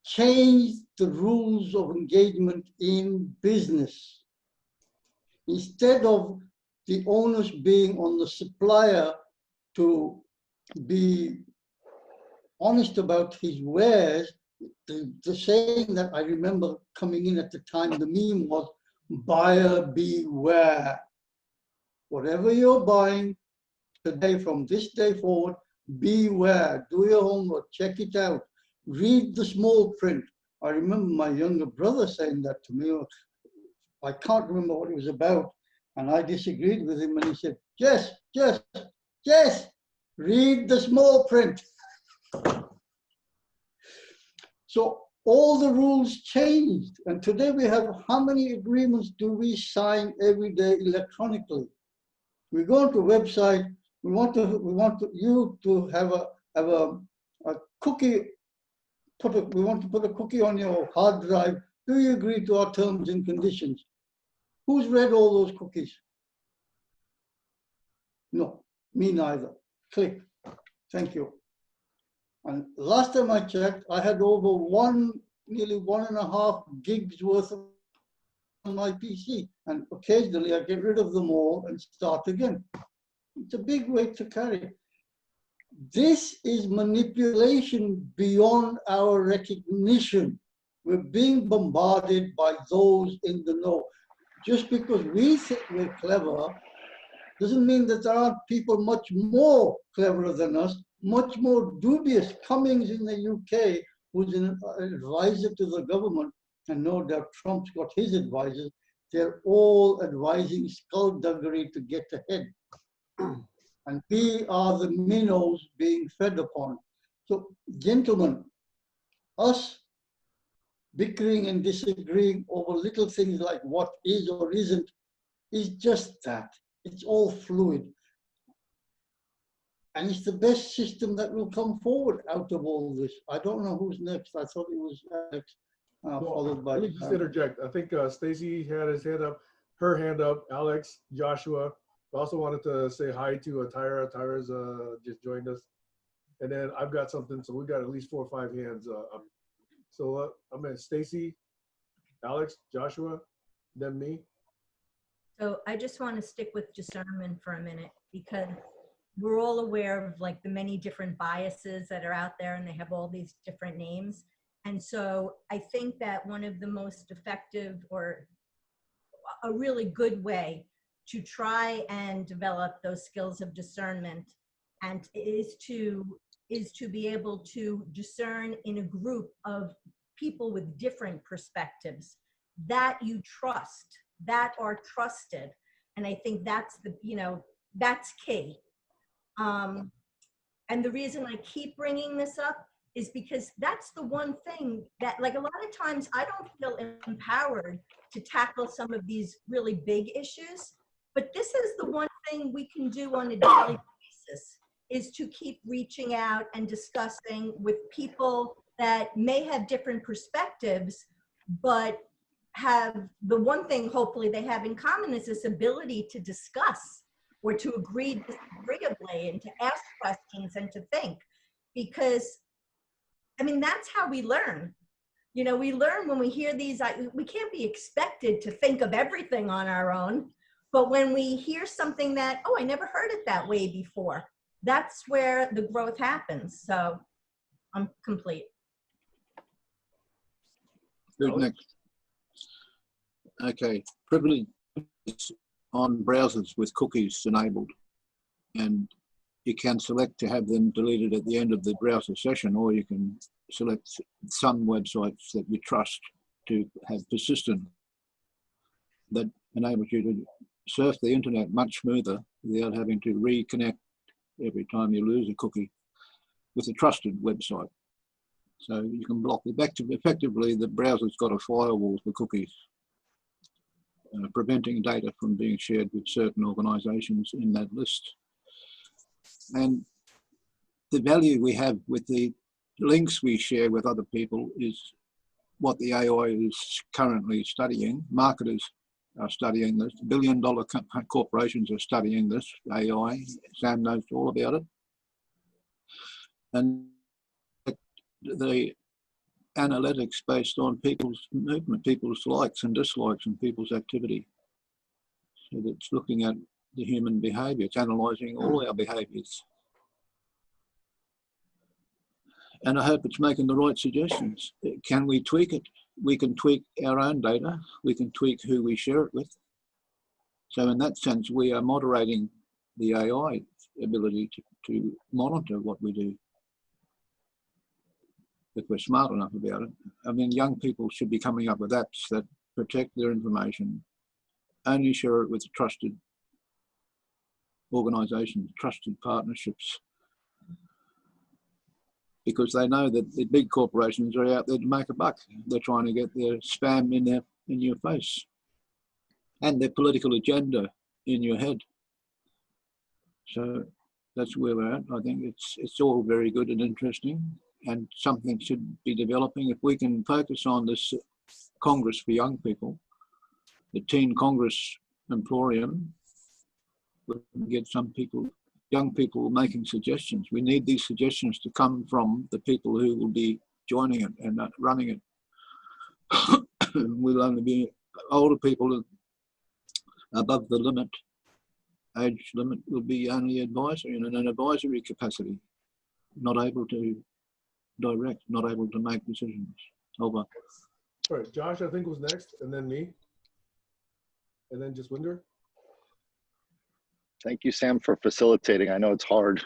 changed the rules of engagement in business. Instead of the onus being on the supplier to be honest about his wares, the saying that I remember coming in at the time, the meme was, buyer beware. Whatever you're buying today, from this day forward, beware. Do your homework, check it out. Read the small print. I remember my younger brother saying that to me. I can't remember what it was about. And I disagreed with him, and he said, Jess, read the small print. So all the rules changed. And today we have, how many agreements do we sign every day electronically? We go to a website, we want you to have a cookie, we want to put a cookie on your hard drive. Do you agree to our terms and conditions? Who's read all those cookies? No, me neither. Click. Thank you. And last time I checked, I had over nearly 1.5 gigs worth of on my PC. And occasionally I get rid of them all and start again. It's a big weight to carry. This is manipulation beyond our recognition. We're being bombarded by those in the know. Just because we think we're clever doesn't mean that there aren't people much more cleverer than us, much more dubious. Cummings in the UK, who's an advisor to the government, and no doubt Trump's got his advisors, they're all advising skullduggery to get ahead. And we are the minnows being fed upon. So, gentlemen, us bickering and disagreeing over little things like what is or isn't is just that. It's all fluid. And it's the best system that will come forward out of all this. I don't know who's next. I thought it was Alex, followed by
Let me just
Sam.
interject. I think Stacy had her hand up, Alex, Joshua. I also wanted to say hi to Tyra. Tyra's just joined us. And then I've got something, so we've got at least 4 or 5 hands up. So I'm at Stacy, Alex, Joshua, then me.
So I just want to stick with discernment for a minute, because we're all aware of like the many different biases that are out there, and they have all these different names. And so I think that one of the most effective, or a really good way to try and develop those skills of discernment, and is to be able to discern in a group of people with different perspectives that you trust, that are trusted. And I think that's that's key. And the reason I keep bringing this up is because that's the one thing that, like, a lot of times I don't feel empowered to tackle some of these really big issues, but this is the one thing we can do on a daily basis, is to keep reaching out and discussing with people that may have different perspectives, but have the one thing hopefully they have in common is this ability to discuss, or to agree disagreeably, and to ask questions and to think. Because, I mean, that's how we learn. You know, we learn when we hear these, we can't be expected to think of everything on our own, but when we hear something that, oh, I never heard it that way before, that's where the growth happens. So I'm complete.
Who's next? Okay, privilege on browsers with cookies enabled, and you can select to have them deleted at the end of the browser session, or you can select some websites that you trust to have persistent, that enables you to surf the internet much smoother without having to reconnect every time you lose a cookie with a trusted website. So you can block effectively the browser's got a firewall for cookies, preventing data from being shared with certain organizations in that list. And the value we have with the links we share with other people is what the AI is currently studying. Marketers are studying this. Billion-dollar corporations are studying this AI. Sam knows all about it. And the analytics based on people's movement, people's likes and dislikes, and people's activity. So it's looking at the human behavior. It's analysing all our behaviours. And I hope it's making the right suggestions. Can we tweak it? We can tweak our own data. We can tweak who we share it with. So in that sense, we are moderating the AI ability to monitor what we do, if we're smart enough about it. I mean, young people should be coming up with apps that protect their information, only share it with trusted organisations, trusted partnerships, because they know that the big corporations are out there to make a buck. They're trying to get their spam in your face, and their political agenda in your head. So that's where we're at. I think it's all very good and interesting, and something should be developing. If we can focus on this Congress for young people, the Teen Congress Emporium, we can get some people, young people, making suggestions. We need these suggestions to come from the people who will be joining it and running it. We'll only be older people above the limit, age limit, will be only advisory, in an advisory capacity, not able to direct, not able to make decisions. Over.
All right, Josh, I think was next, and then me, and then just Winder.
Thank you, Sam, for facilitating. I know it's hard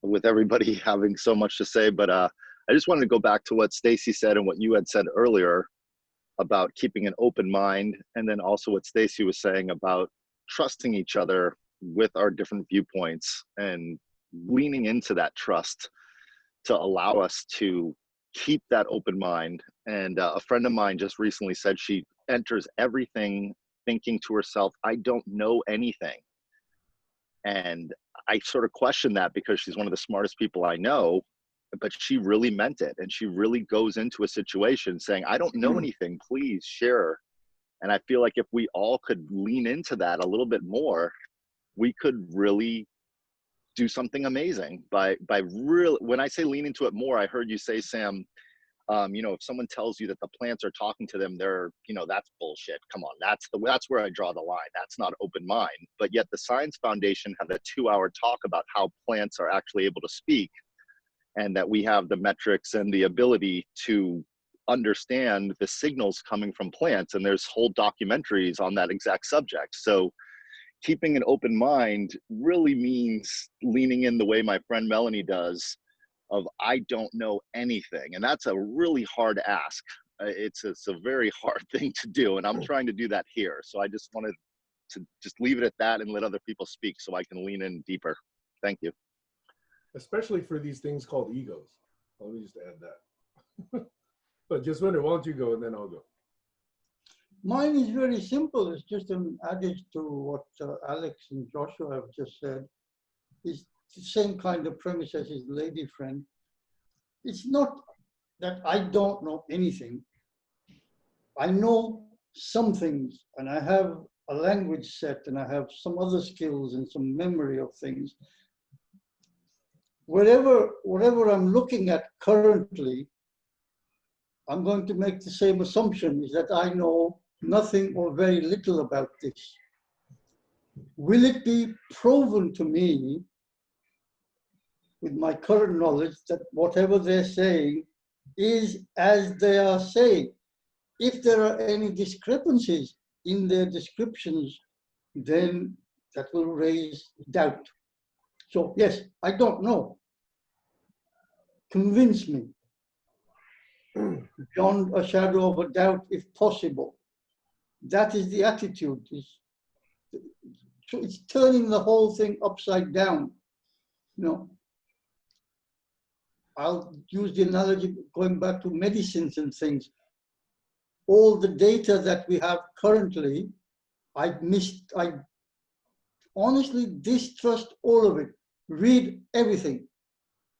with everybody having so much to say, but I just wanted to go back to what Stacy said and what you had said earlier about keeping an open mind, and then also what Stacy was saying about trusting each other with our different viewpoints and leaning into that trust to allow us to keep that open mind. And a friend of mine just recently said she enters everything thinking to herself, I don't know anything. And I sort of question that because she's one of the smartest people I know, but she really meant it. And she really goes into a situation saying, I don't know anything, please share. And I feel like if we all could lean into that a little bit more, we could really do something amazing by really, when I say lean into it more, I heard you say, Sam, you know, if someone tells you that the plants are talking to them, they're, you know, that's bullshit. Come on, that's where I draw the line. That's not open mind. But yet the Science Foundation had a 2-hour talk about how plants are actually able to speak, and that we have the metrics and the ability to understand the signals coming from plants. And there's whole documentaries on that exact subject. So keeping an open mind really means leaning in the way my friend Melanie does, of I don't know anything. And that's a really hard ask. It's a very hard thing to do. And I'm trying to do that here. So I just wanted to just leave it at that and let other people speak so I can lean in deeper. Thank you.
Especially for these things called egos. Let me just add that. But just wonder, why don't you go and then I'll go.
Mine is very simple. It's just an adage to what Alex and Joshua have just said. It's the same kind of premise as his lady friend. It's not that I don't know anything. I know some things, and I have a language set, and I have some other skills and some memory of things. Whatever I'm looking at currently, I'm going to make the same assumption, is that I know nothing or very little about this. Will it be proven to me with my current knowledge that whatever they're saying is as they are saying? If there are any discrepancies in their descriptions, then that will raise doubt. So yes, I don't know. Convince me beyond a shadow of a doubt, if possible. That is the attitude. So it's turning the whole thing upside down. You know, I'll use the analogy going back to medicines and things. All the data that we have currently, I honestly distrust all of it. Read everything,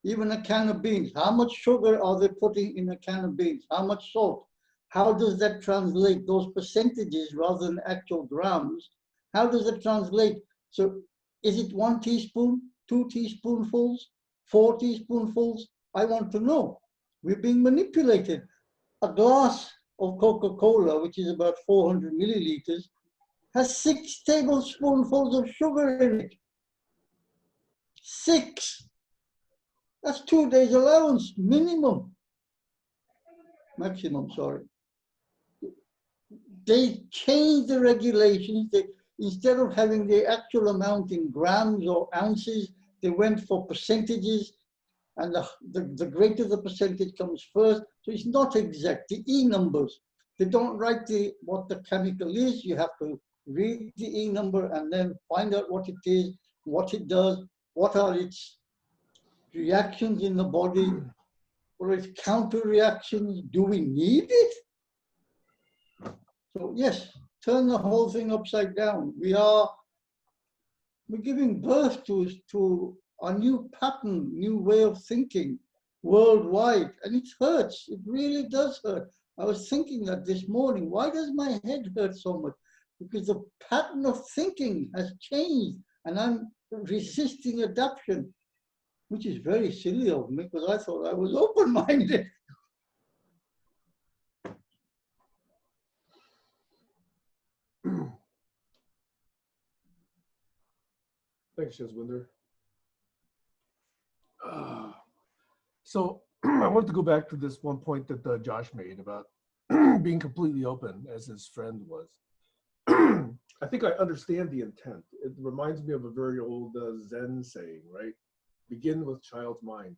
even a can of beans. How much sugar are they putting in a can of beans? How much salt? How does that translate, those percentages rather than actual grams? How does it translate? So is it 1 teaspoon, 2 teaspoonfuls, 4 teaspoonfuls? I want to know. We're being manipulated. A glass of Coca-Cola, which is about 400 milliliters, has 6 tablespoonfuls of sugar in it. 6. That's 2 days allowance, minimum. Maximum, sorry. They changed the regulations. Instead of having the actual amount in grams or ounces, they went for percentages, and the greater the percentage comes first. So it's not exact. The E numbers, they don't write what the chemical is. You have to read the E number and then find out what it is, what it does, what are its reactions in the body, or its counter reactions. Do we need it? So yes, turn the whole thing upside down. We're giving birth to a new pattern, new way of thinking worldwide, and it hurts. It really does hurt. I was thinking that this morning. Why does my head hurt so much? Because the pattern of thinking has changed, and I'm resisting adoption, which is very silly of me because I thought I was open-minded.
Thanks, Jaswinder. So I wanted to go back to this one point that Josh made about being completely open, as his friend was. I think I understand the intent. It reminds me of a very old Zen saying, right? Begin with child's mind.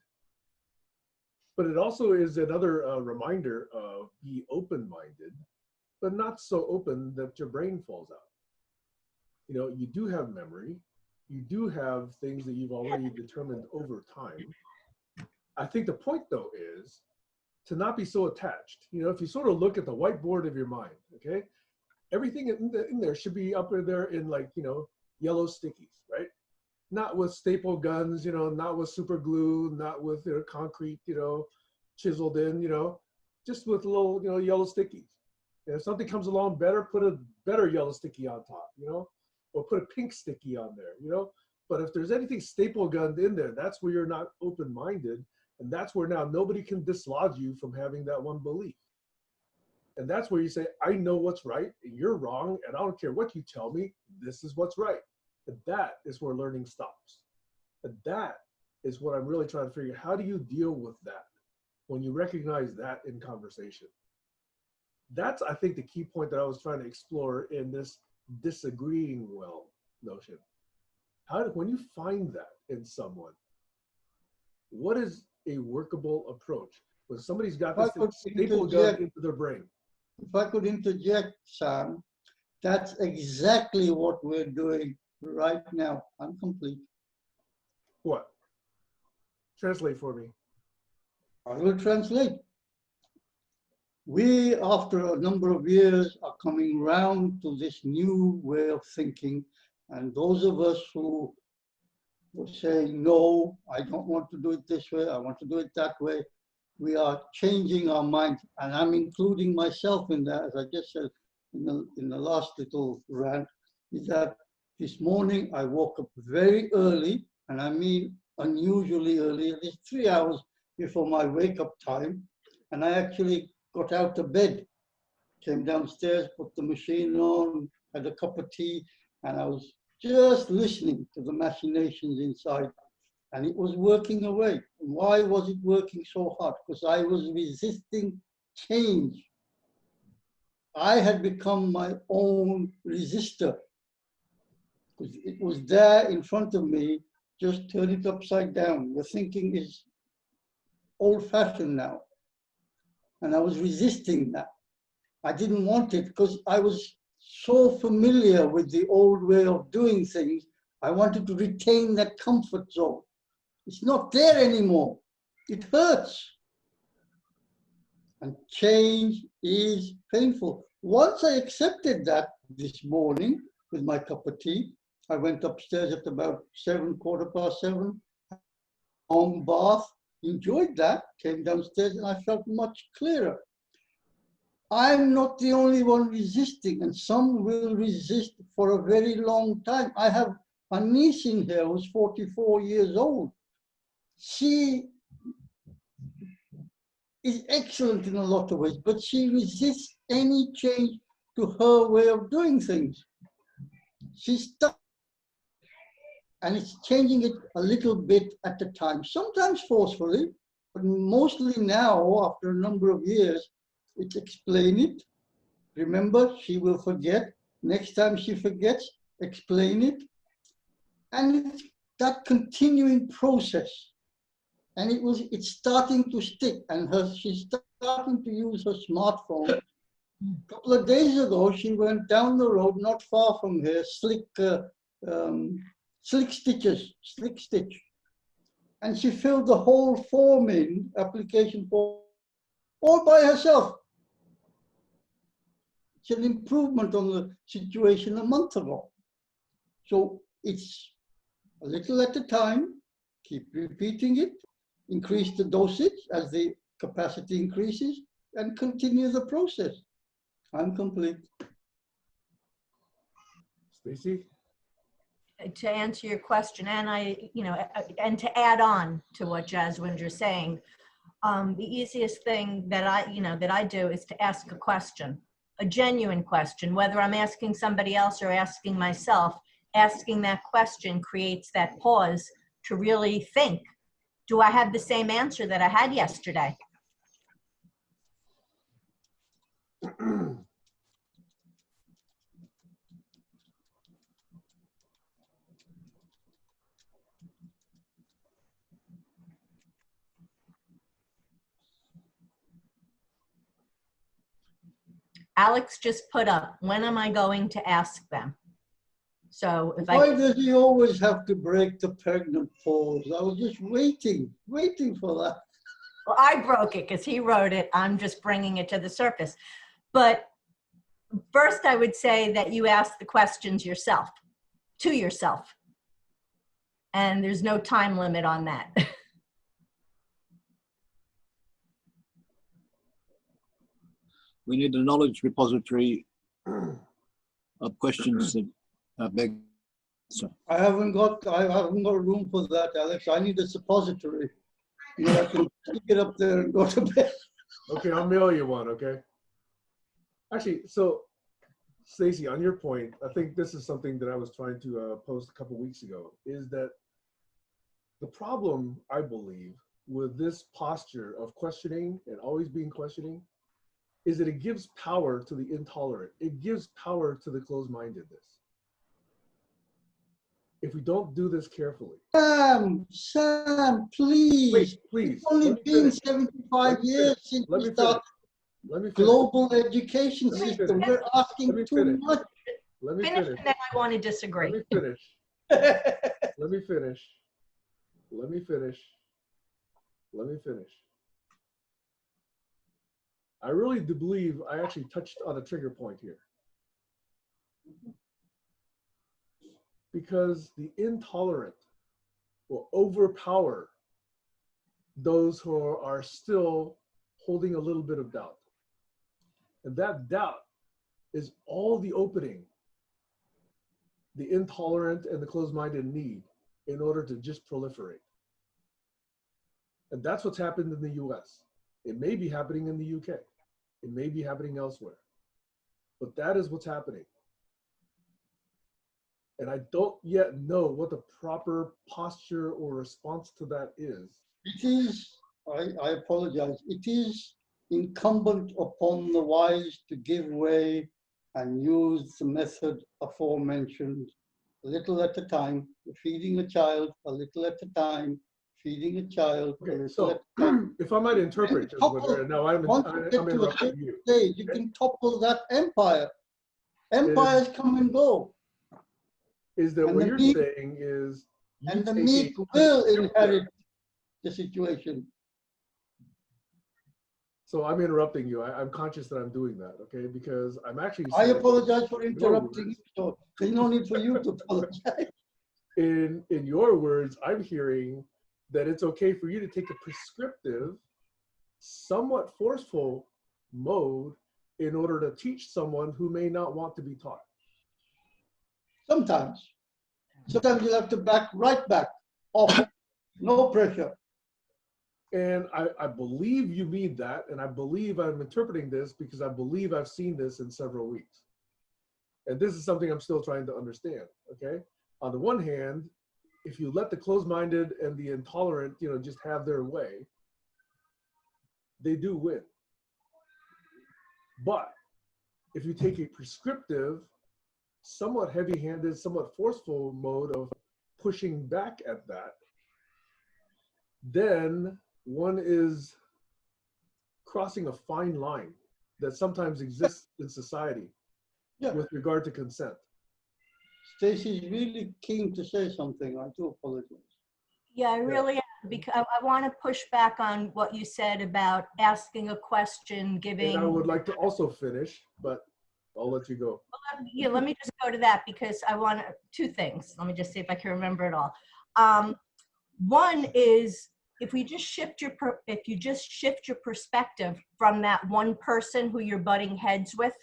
But it also is another reminder of be open-minded, but not so open that your brain falls out. You know, you do have memory. You do have things that you've already determined over time. I think the point, though, is to not be so attached. You know, if you sort of look at the whiteboard of your mind, okay, everything in there should be up there in, like, you know, yellow stickies, right? not with staple guns, not with super glue, not with concrete, chiseled in, just with little, yellow stickies. And if something comes along better, put a better yellow sticky on top, or put a pink sticky on there, But if there's anything staple gunned in there, that's where you're not open-minded. And that's where now nobody can dislodge you from having that one belief. And that's where you say, I know what's right, and you're wrong, and I don't care what you tell me, this is what's right. And that is where learning stops. And that is what I'm really trying to figure out. How do you deal with that when you recognize that in conversation? That's, I think, the key point that I was trying to explore in this disagreeing well notion. When you find that in someone, what is a workable approach? When somebody's got this staple gun into their brain.
If I could interject, Sam, that's exactly what we're doing right now. I'm complete.
What? Translate for me.
I will translate. We, after a number of years, are coming round to this new way of thinking. And those of us who were saying, no, I don't want to do it this way, I want to do it that way, we are changing our minds. And I'm including myself in that, as I just said in the last little rant, is that this morning I woke up very early, and I mean unusually early, at least 3 hours before my wake-up time. And I actually got out of bed, came downstairs, put the machine on, had a cup of tea, and I was just listening to the machinations inside. And it was working away. Why was it working so hard? Because I was resisting change. I had become my own resistor. Because it was there in front of me, just turn it upside down. The thinking is old-fashioned now. And I was resisting that. I didn't want it because I was so familiar with the old way of doing things. I wanted to retain that comfort zone. It's not there anymore. It hurts. And change is painful. Once I accepted that this morning with my cup of tea, I went upstairs at about 7, 7:15, long bath, enjoyed that, came downstairs, and I felt much clearer. I'm not the only one resisting, and some will resist for a very long time. I have a niece in here who's 44 years old. She is excellent in a lot of ways, but she resists any change to her way of doing things. She's stuck, and it's changing it a little bit at a time, sometimes forcefully, but mostly now, after a number of years, it's explain it. Remember, she will forget. Next time she forgets, explain it. And it's that continuing process. And it's starting to stick. And she's starting to use her smartphone. A couple of days ago, she went down the road, not far from here, slick stitch. And she filled the whole form in, application form, all by herself. It's an improvement on the situation a month ago. So it's a little at a time, keep repeating it, increase the dosage as the capacity increases, and continue the process. I'm complete.
Stacy?
To answer your question, and and to add on to what Jaswinder's saying, the easiest thing that I do is to ask a question, a genuine question, whether I'm asking somebody else or asking myself. Asking that question creates that pause to really think, do I have the same answer that I had yesterday? Alex just put up, when am I going to ask them? So if
Why does he always have to break the pregnant pause? I was just waiting for that.
Well, I broke it because he wrote it. I'm just bringing it to the surface. But first, I would say that you ask the questions yourself, to yourself. and there's no time limit on that.
We need a knowledge repository of questions that beg. So
I haven't got room for that, Alex. I need a suppository. You know, I can stick it up there and go to bed.
Okay, I'll mail you one, okay? Actually, so Stacy, on your point, I think this is something that I was trying to post a couple weeks ago, is that the problem, I believe, with this posture of questioning and always being questioning is that it gives power to the intolerant. It gives power to the closed-mindedness. If we don't do this carefully.
Sam, please.
Wait, please.
It's only been 75 years since we started global education system. We're asking too much.
Let me
Finish,
finish.
and then I want to disagree.
Let me finish. Let me finish. Let me finish. Let me finish. I really do believe I actually touched on a trigger point here. Because the intolerant will overpower those who are still holding a little bit of doubt. And that doubt is all the opening the intolerant and the closed-minded need in order to just proliferate. And that's what's happened in the US. It may be happening in the UK. It may be happening elsewhere. But that is what's happening. And I don't yet know what the proper posture or response to that is.
It is, I apologize, it is incumbent upon the wise to give way and use the method aforementioned, a little at a time, feeding a child, a little at a time, feeding a child.
Okay, so if I might interpret, just now I'm interrupting you.
Stage, you can topple that empire. Empires come and go.
Is that
And
what
the
you're
meek-
saying is
And the meek will inherit the situation.
So I'm interrupting you. I'm conscious that I'm doing that, okay? Because I'm actually
I
saying,
apologize for interrupting you, so there's no need for you to apologize.
in your words, I'm hearing that it's okay for you to take a prescriptive, somewhat forceful mode in order to teach someone who may not want to be taught.
Sometimes you'll have to back right back off, no pressure.
And I believe you mean that, and I believe I'm interpreting this because I believe I've seen this in several weeks. And this is something I'm still trying to understand, okay? On the one hand, if you let the closed-minded and the intolerant, just have their way, they do win. But if you take a prescriptive, somewhat heavy-handed, somewhat forceful mode of pushing back at that, then one is crossing a fine line that sometimes exists in society with regard to consent.
Stacy's really keen to say something. I do apologize.
Yeah, I really am, because I want to push back on what you said about asking a question, giving.
And I would like to also finish, but I'll let you go.
Yeah, let me just go to that because I want two things. Let me just see if I can remember it all. One is if you just shift your perspective from that one person who you're butting heads with,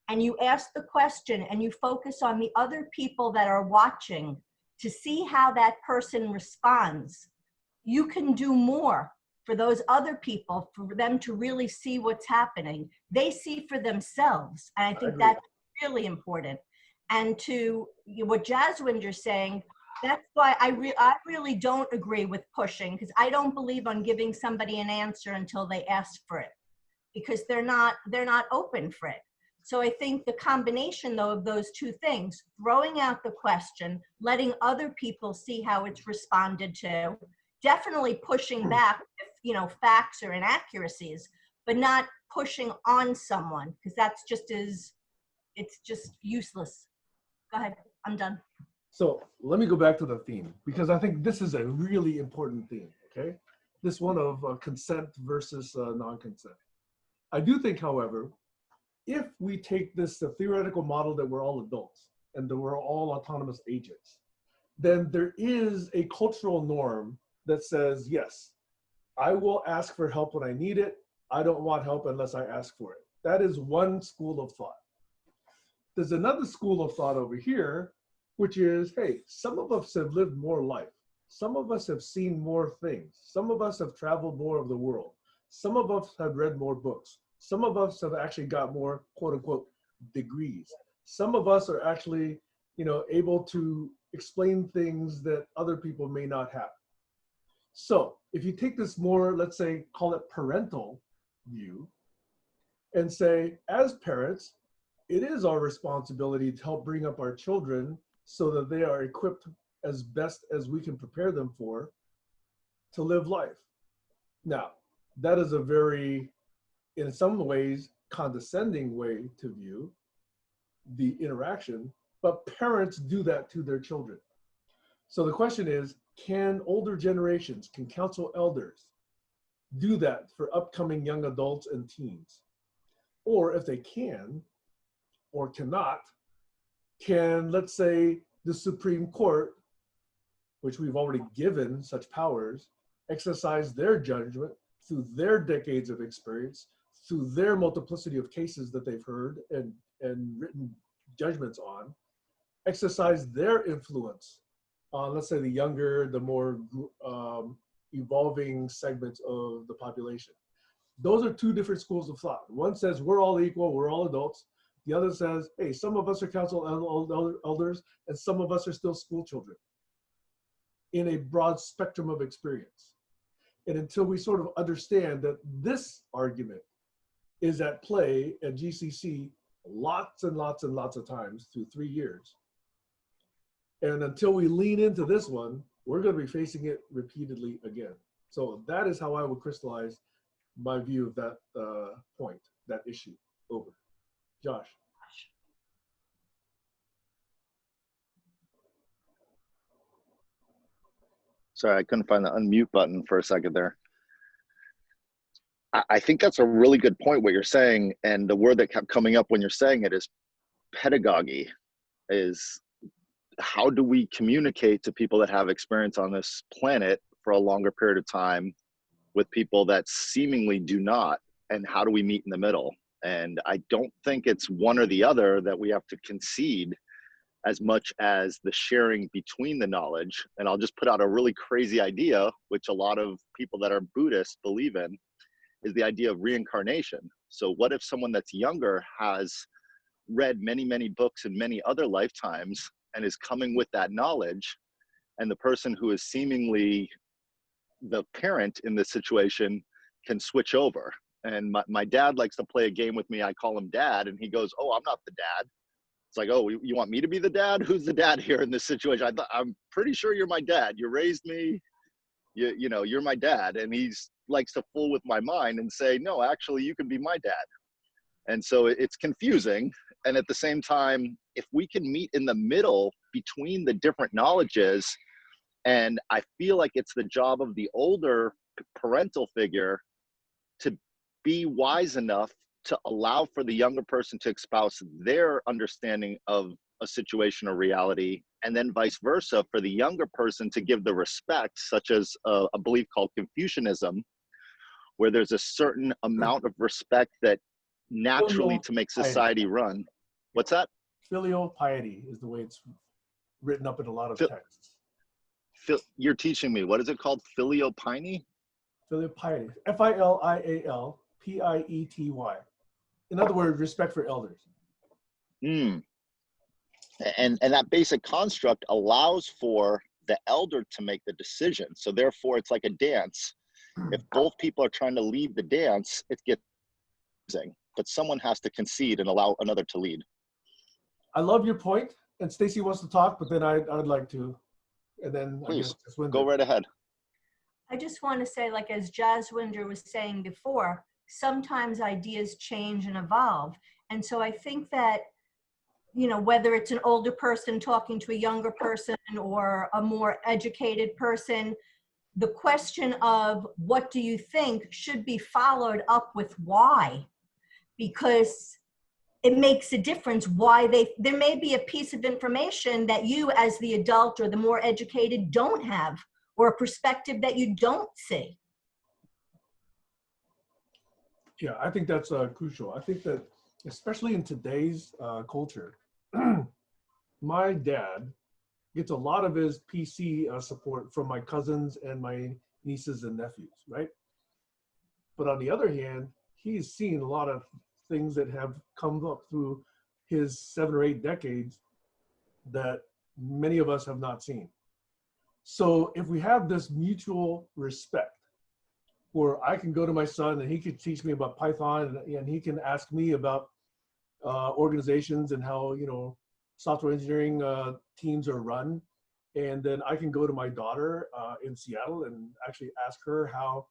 and you ask the question and you focus on the other people that are watching to see how that person responds, you can do more for those other people, for them to really see what's happening. They see for themselves. And I think that's really important. And to what Jaswinder's saying, that's why I really don't agree with pushing, because I don't believe on giving somebody an answer until they ask for it, because they're not open for it. So I think the combination, though, of those two things, throwing out the question, letting other people see how it's responded to, definitely pushing back if, facts or inaccuracies, but not pushing on someone, because that's it's just useless. Go ahead, I'm done.
So let me go back to the theme, because I think this is a really important theme, okay? This one of consent versus non-consent. I do think, however, if we take this theoretical model that we're all adults and that we're all autonomous agents, then there is a cultural norm that says, yes, I will ask for help when I need it. I don't want help unless I ask for it. That is one school of thought. There's another school of thought over here, which is, hey, some of us have lived more life. Some of us have seen more things. Some of us have traveled more of the world. Some of us have read more books. Some of us have actually got more, quote unquote, degrees. Some of us are actually, able to explain things that other people may not have. So if you take this more, let's say, call it parental view, and say, as parents, it is our responsibility to help bring up our children so that they are equipped as best as we can prepare them for to live life. Now, that is a very, in some ways, condescending way to view the interaction, but parents do that to their children. So the question is, can older generations, can council elders do that for upcoming young adults and teens? Or if they can or cannot, can, let's say, the Supreme Court, which we've already given such powers, exercise their judgment through their decades of experience, through their multiplicity of cases that they've heard and written judgments on, exercise their influence on, let's say, the younger, the more evolving segments of the population. Those are two different schools of thought. One says we're all equal, we're all adults. The other says, hey, some of us are council elders and some of us are still school children in a broad spectrum of experience. And until we sort of understand that this argument is at play at GCC lots and lots and lots of times through 3 years, and until we lean into this one, we're going to be facing it repeatedly again. So that is how I would crystallize my view of that point, that issue. Over. Josh.
Sorry, I couldn't find the unmute button for a second there. I think that's a really good point, what you're saying. And the word that kept coming up when you're saying it is pedagogy. Is how do we communicate to people that have experience on this planet for a longer period of time with people that seemingly do not? And how do we meet in the middle? And I don't think it's one or the other that we have to concede as much as the sharing between the knowledge. And I'll just put out a really crazy idea, which a lot of people that are Buddhists believe in, is the idea of reincarnation. So what if someone that's younger has read many, many books in many other lifetimes and is coming with that knowledge, and the person who is seemingly the parent in this situation can switch over? And my dad likes to play a game with me. I call him dad, and he goes, oh, I'm not the dad. It's like, oh, you want me to be the dad? Who's the dad here in this situation? I'm pretty sure you're my dad. You raised me, you know, you're my dad. And he likes to fool with my mind and say, no, actually, you can be my dad. And so it's confusing. And at the same time, if we can meet in the middle between the different knowledges, and I feel like it's the job of the older parental figure to be wise enough to allow for the younger person to espouse their understanding of a situation or reality, and then vice versa for the younger person to give the respect, such as a belief called Confucianism, where there's a certain amount of respect that naturally to make society run. What's that?
Filial piety is the way it's written up in a lot of texts.
You're teaching me. What is it called? Filial piety?
Filial piety. Filialpiety. In other words, respect for elders.
And that basic construct allows for the elder to make the decision. So therefore, it's like a dance. If both people are trying to lead the dance, it gets confusing. But someone has to concede and allow another to lead.
I love your point, and Stacy wants to talk, but then I'd like to, and then
please
I guess
go right ahead.
I just want to say, like as Jaswinder was saying before, sometimes ideas change and evolve. And so I think that, you know, whether it's an older person talking to a younger person or a more educated person, the question of what do you think should be followed up with why? Because it makes a difference why there may be a piece of information that you as the adult or the more educated don't have, or a perspective that you don't see.
Yeah, I think that's crucial. I think that especially in today's culture, my dad gets a lot of his PC support from my cousins and my nieces and nephews, right? But on the other hand, he's seen a lot of things that have come up through his 7 or 8 decades that many of us have not seen. So if we have this mutual respect, where I can go to my son and he can teach me about Python, and he can ask me about organizations and how, you know, software engineering teams are run. And then I can go to my daughter in Seattle and actually ask her how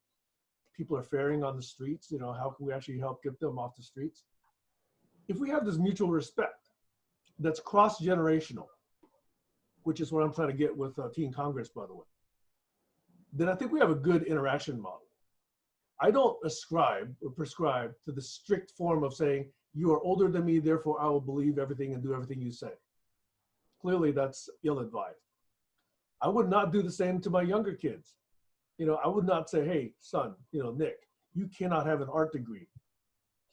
people are faring on the streets. You know, how can we actually help get them off the streets? If we have this mutual respect that's cross-generational, which is what I'm trying to get with Teen Congress, by the way, then I think we have a good interaction model. I don't ascribe or prescribe to the strict form of saying, you are older than me, therefore I will believe everything and do everything you say. Clearly that's ill-advised. I would not do the same to my younger kids. You know, I would not say, hey, son, you know, Nick, you cannot have an art degree.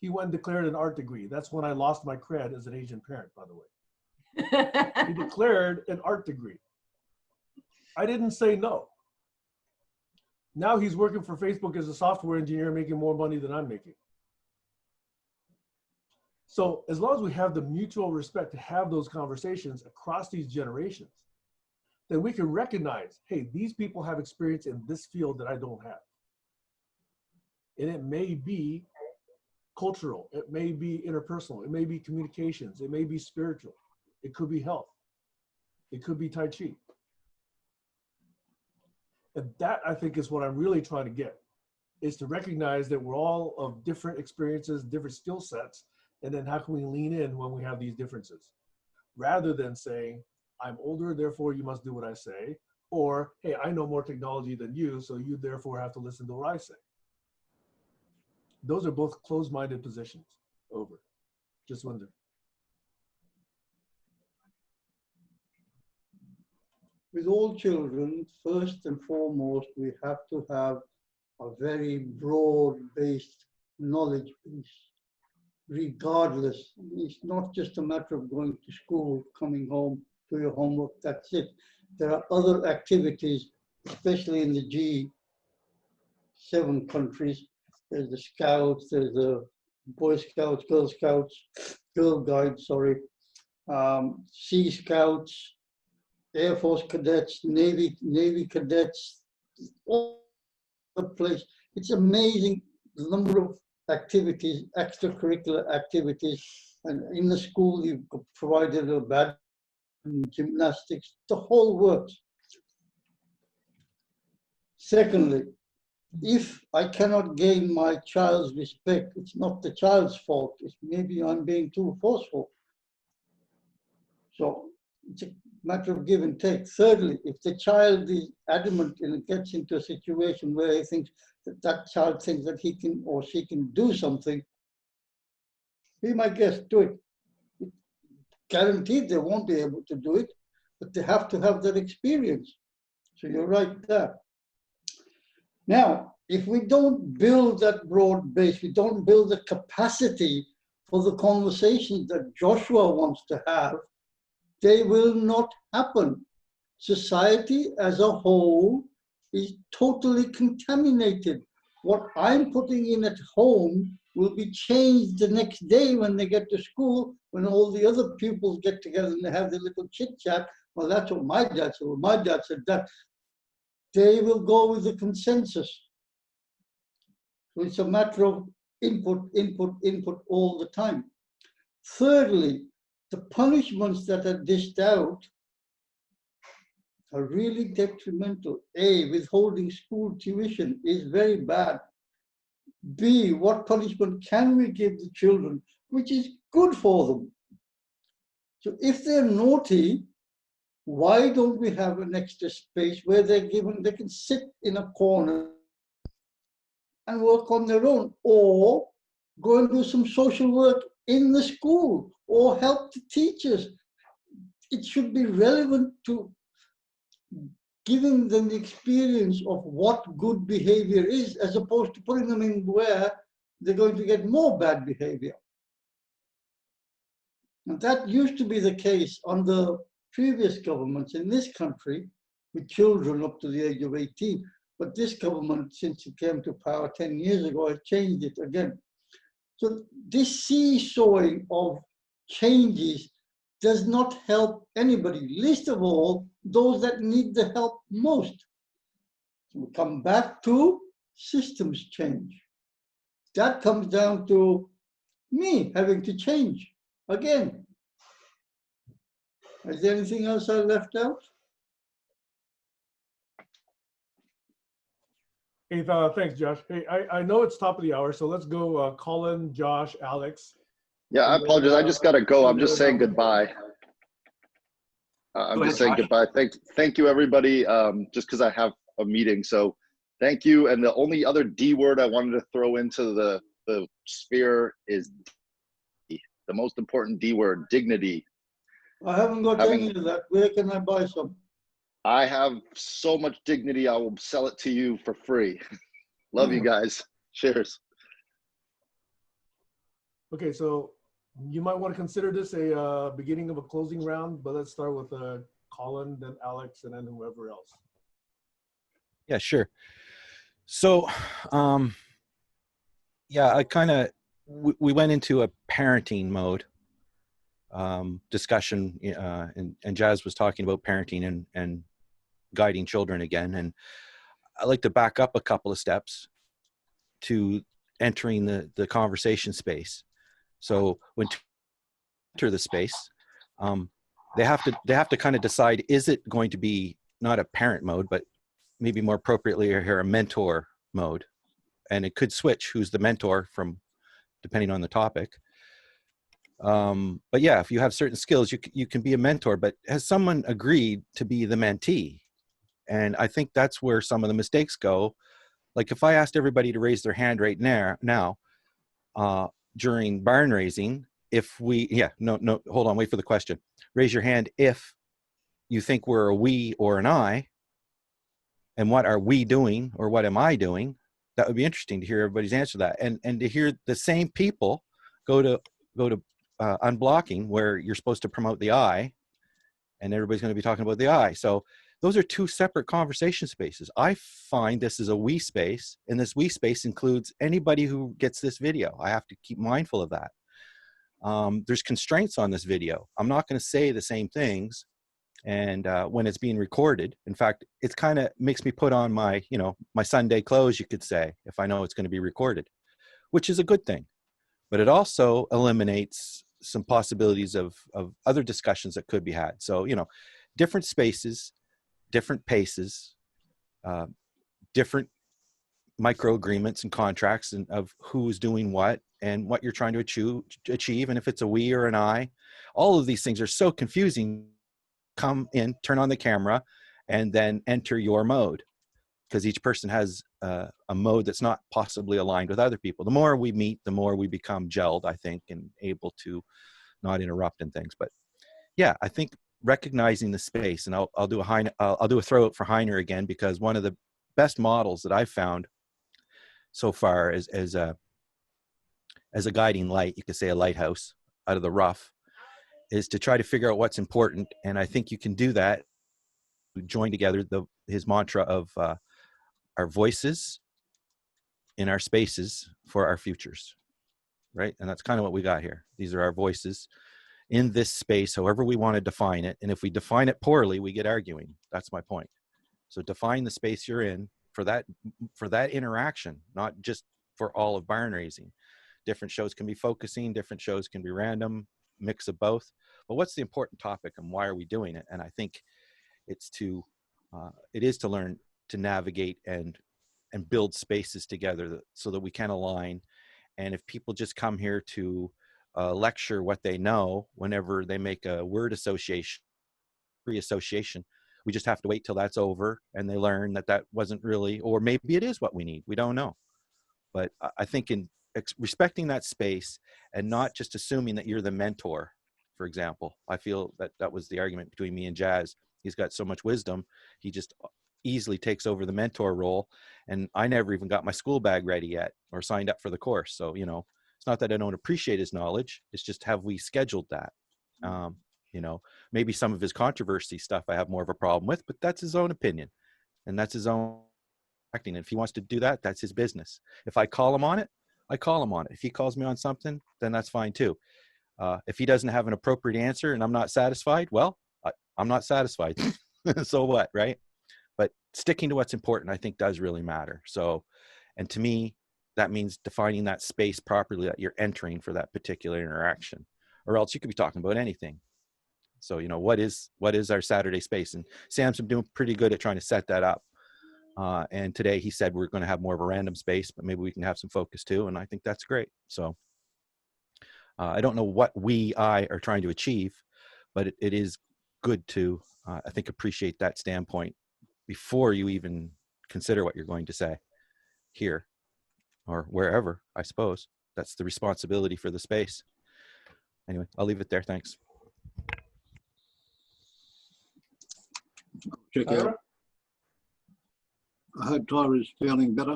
He went and declared an art degree. That's when I lost my cred as an Asian parent, by the way. He declared an art degree. I didn't say no. Now he's working for Facebook as a software engineer, making more money than I'm making. So as long as we have the mutual respect to have those conversations across these generations, then we can recognize, hey, these people have experience in this field that I don't have. And it may be cultural, it may be interpersonal, it may be communications, it may be spiritual, it could be health, it could be Tai Chi. And that, I think, is what I'm really trying to get, is to recognize that we're all of different experiences, different skill sets, and then how can we lean in when we have these differences? Rather than saying, I'm older, therefore you must do what I say, or, hey, I know more technology than you, so you therefore have to listen to what I say. Those are both closed-minded positions. Over. Just wonder.
With all children, first and foremost, we have to have a very broad-based knowledge base, regardless. It's not just a matter of going to school, coming home, do your homework, that's it. There are other activities, especially in the G7 countries. There's the Scouts, there's the Boy Scouts, Girl Guides, sorry, Sea Scouts, Air Force cadets, Navy cadets, all over the place. It's amazing the number of activities, extracurricular activities, and in the school you've provided a badminton, gymnastics, the whole works. Secondly, if I cannot gain my child's respect, it's not the child's fault. It's maybe I'm being too forceful. So it's a matter of give and take. Thirdly, if the child is adamant and gets into a situation where he thinks that child thinks that he can or she can do something, be my guest, do it. Guaranteed they won't be able to do it, but they have to have that experience. So you're right there. Now, if we don't build that broad base, we don't build the capacity for the conversations that Joshua wants to have, they will not happen. Society as a whole is totally contaminated. What I'm putting in at home will be changed the next day when they get to school, when all the other pupils get together and they have their little chit chat. Well, that's what my dad said. Well, my dad said that. They will go with the consensus. So it's a matter of input all the time. Thirdly, the punishments that are dished out are really detrimental. A, withholding school tuition is very bad. B, what punishment can we give the children, which is good for them? So if they're naughty, why don't we have an extra space where they're given, they can sit in a corner and work on their own, or go and do some social work in the school or help the teachers. It should be relevant to giving them the experience of what good behavior is, as opposed to putting them in where they're going to get more bad behavior. And that used to be the case under previous governments in this country with children up to the age of 18. But this government, since it came to power 10 years ago, has changed it again. So this seesawing of changes does not help anybody, least of all those that need the help most. So we come back to systems change. That comes down to me having to change again. Is there anything else I left out?
Hey, thanks, Josh. Hey, I know it's top of the hour, so let's go Colin, Josh, Alex.
Yeah, I
And then,
apologize. I just got to go. I'm just saying
then,
goodbye. I'm
Go
just
ahead,
saying
Josh.
goodbye. Thank you, everybody. Just because I have a meeting, so thank you. And the only other D word I wanted to throw into the sphere is D, the most important D word, dignity.
I haven't got any of that. Where can I buy some?
I have so much dignity. I will sell it to you for free. Love you guys. Cheers.
Okay, so you might want to consider this a beginning of a closing round, but let's start with Colin, then Alex, and then whoever else.
Yeah, sure. So, yeah, I kind of, we went into a parenting mode discussion, and Jazz was talking about parenting and guiding children again. And I like to back up a couple of steps to entering the conversation space. So when to enter the space, they have to kind of decide, is it going to be not a parent mode, but maybe more appropriately here a mentor mode? And it could switch who's the mentor from depending on the topic. But yeah, if you have certain skills, you can be a mentor, but has someone agreed to be the mentee? And I think that's where some of the mistakes go. Like if I asked everybody to raise their hand right now during barn raising, hold on, wait for the question. Raise your hand if you think we're a we or an I, and what are we doing or what am I doing? That would be interesting to hear everybody's answer to that, and to hear the same people go to unblocking, where you're supposed to promote the I, and everybody's going to be talking about the I. So those are two separate conversation spaces. I find this is a we space, and this we space includes anybody who gets this video. I have to keep mindful of that. There's constraints on this video. I'm not going to say the same things, and when it's being recorded, in fact, it's kind of makes me put on my, my Sunday clothes, you could say, if I know it's going to be recorded, which is a good thing. But it also eliminates some possibilities of other discussions that could be had. So, different spaces, different paces, different micro agreements and contracts, and of who's doing what and what you're trying to achieve. And if it's a we or an I, all of these things are so confusing. Come in, turn on the camera, and then enter your mode, because each person has a mode that's not possibly aligned with other people. The more we meet, the more we become gelled, I think, and able to not interrupt and things. But yeah, I think recognizing the space, and I'll do a throw out for Heiner again, because one of the best models that I've found so far as a guiding light, you could say a lighthouse out of the rough, is to try to figure out what's important. And I think you can do that. Join together his mantra of our voices in our spaces for our futures, right? And that's kind of what we got here. These are our voices in this space, however we want to define it. And if we define it poorly, we get arguing. That's my point. So define the space you're in for that interaction, not just for all of barn raising. Different shows can be focusing, different shows can be random, mix of both. But what's the important topic and why are we doing it? And I think it is to learn to navigate and build spaces together so that we can align. And if people just come here to lecture what they know, whenever they make a word association, we just have to wait till that's over and they learn that wasn't really, or maybe it is what we need. We don't know. But I think in respecting that space and not just assuming that you're the mentor, for example. I feel that that was the argument between me and Jazz. He's got so much wisdom. He just easily takes over the mentor role. And I never even got my school bag ready yet or signed up for the course. So, you know, it's not that I don't appreciate his knowledge. It's just, have we scheduled that? You know, maybe some of his controversy stuff I have more of a problem with, but that's his own opinion and that's his own acting. And if he wants to do that, that's his business. If I call him on it, I call him on it. If he calls me on something, then that's fine too. If he doesn't have an appropriate answer and I'm not satisfied, well, I'm not satisfied. So what, right? But sticking to what's important, I think, does really matter. So, and to me, that means defining that space properly that you're entering for that particular interaction, or else you could be talking about anything. So, you know, what is our Saturday space? And Sam's been doing pretty good at trying to set that up. And today he said we're going to have more of a random space, but maybe we can have some focus too. And I think that's great. So I don't know what I are trying to achieve, but it is good to, I think, appreciate that standpoint before you even consider what you're going to say here or wherever. I suppose that's the responsibility for the space. Anyway, I'll leave it there. Thanks.
Check out. I hope Tyra's feeling better.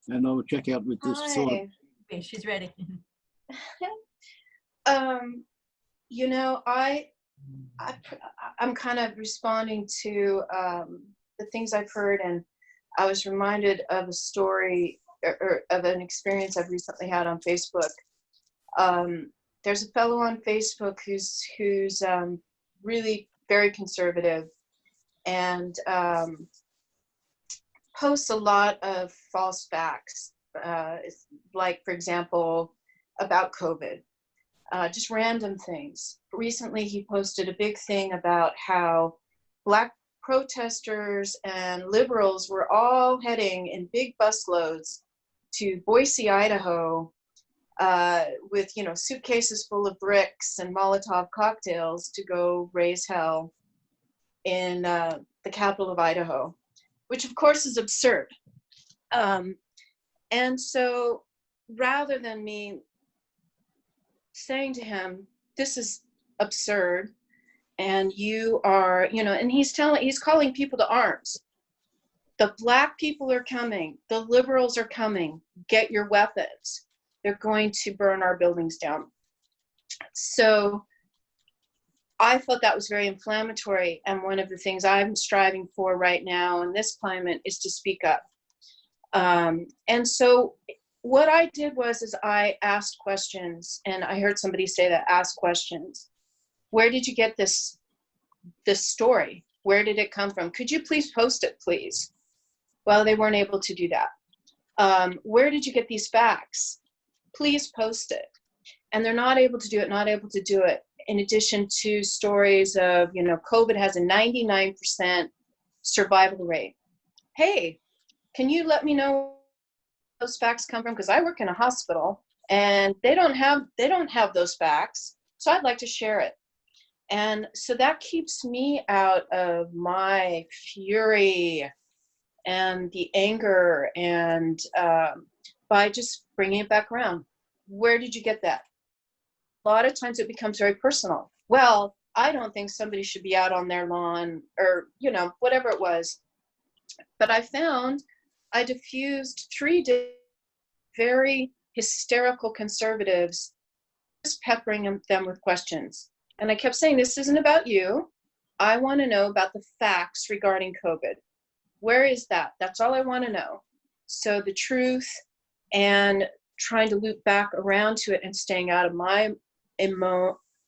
And I'll check out with this sort of.
Okay, she's ready.
You know, I'm kind of responding to the things I've heard, and I was reminded of a story or of an experience I've recently had on Facebook. There's a fellow on Facebook who's really very conservative and posts a lot of false facts, like, for example, about COVID. Just random things. Recently, he posted a big thing about how Black protesters and liberals were all heading in big busloads to Boise, Idaho, with, you know, suitcases full of bricks and Molotov cocktails to go raise hell in the capital of Idaho, which of course is absurd. And so rather than me saying to him, this is absurd, and you are, you know, and he's calling people to arms. The Black people are coming, the liberals are coming, get your weapons. They're going to burn our buildings down. So I thought that was very inflammatory, and one of the things I'm striving for right now in this climate is to speak up. And so what I did was I asked questions, and I heard somebody say that, ask questions. Where did you get this story? Where did it come from? Could you please post it, please? Well, they weren't able to do that. Where did you get these facts? Please post it. And they're not able to do it, in addition to stories of, you know, COVID has a 99% survival rate. Hey, can you let me know where those facts come from? Because I work in a hospital and they don't have those facts. So I'd like to share it. And so that keeps me out of my fury and the anger, and by just bringing it back around. Where did you get that? A lot of times it becomes very personal. Well, I don't think somebody should be out on their lawn, or, you know, whatever it was. But I diffused 3 very hysterical conservatives, just peppering them with questions. And I kept saying, this isn't about you. I want to know about the facts regarding COVID. Where is that? That's all I want to know. So the truth, and trying to loop back around to it and staying out of my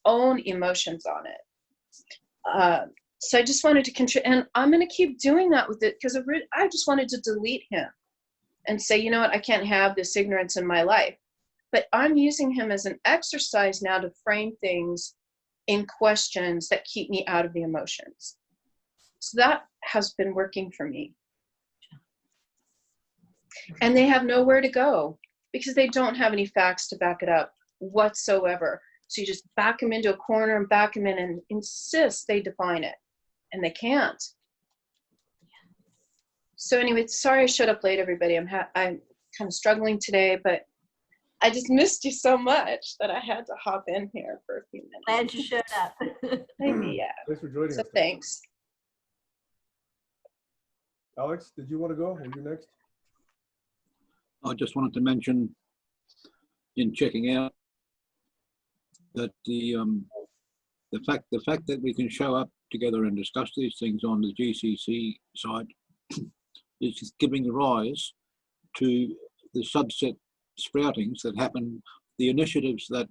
own emotions on it. So I just wanted to and I'm going to keep doing that with it, because I just wanted to delete him and say, you know what, I can't have this ignorance in my life. But I'm using him as an exercise now to frame things in questions that keep me out of the emotions. So that has been working for me. And they have nowhere to go because they don't have any facts to back it up whatsoever. So you just back them into a corner and back them in and insist they define it. And they can't. So anyway, sorry I showed up late, everybody. kind of struggling today, but I just missed you so much that I had to hop in here for a few minutes.
Glad you showed up.
Yeah.
Thanks for joining
So
us.
thanks.
Alex, did you want to go? Were you next?
I just wanted to mention in checking out that the fact that we can show up together and discuss these things on the GCC side is giving rise to the subset sproutings that happen, the initiatives that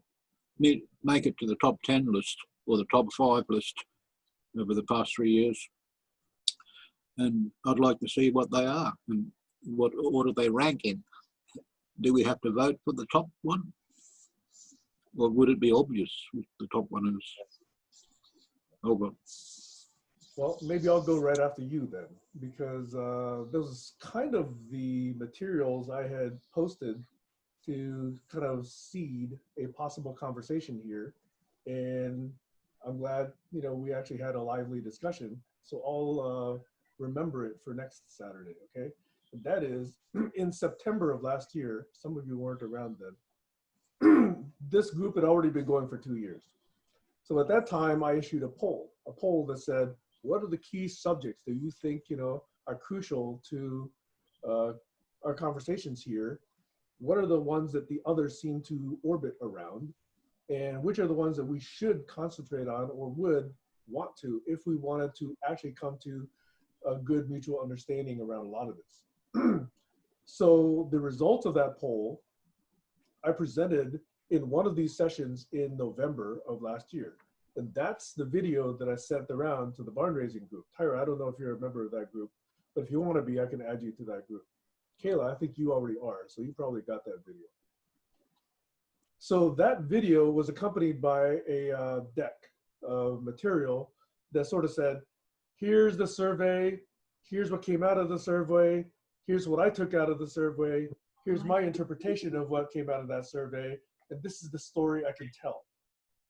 make it to the top 10 list or the top 5 list over the past 3 years. And I'd like to see what they are and what order they rank in. Do we have to vote for the top one? Or would it be obvious if the top one is over?
Well, maybe I'll go right after you then, because those was kind of the materials I had posted to kind of seed a possible conversation here. And I'm glad, we actually had a lively discussion. So I'll remember it for next Saturday, okay? And that is in September of last year. Some of you weren't around then. This group had already been going for 2 years. So at that time, I issued a poll that said, what are the key subjects that you think, are crucial to our conversations here? What are the ones that the others seem to orbit around? And which are the ones that we should concentrate on or would want to if we wanted to actually come to a good mutual understanding around a lot of this? So the results of that poll, I presented in one of these sessions in November of last year. And that's the video that I sent around to the barn raising group. Tyra, I don't know if you're a member of that group, but if you want to be, I can add you to that group. Kayla, I think you already are, so you probably got that video. So that video was accompanied by a deck of material that sort of said, here's the survey, here's what came out of the survey, here's what I took out of the survey, here's my interpretation of what came out of that survey, and this is the story I can tell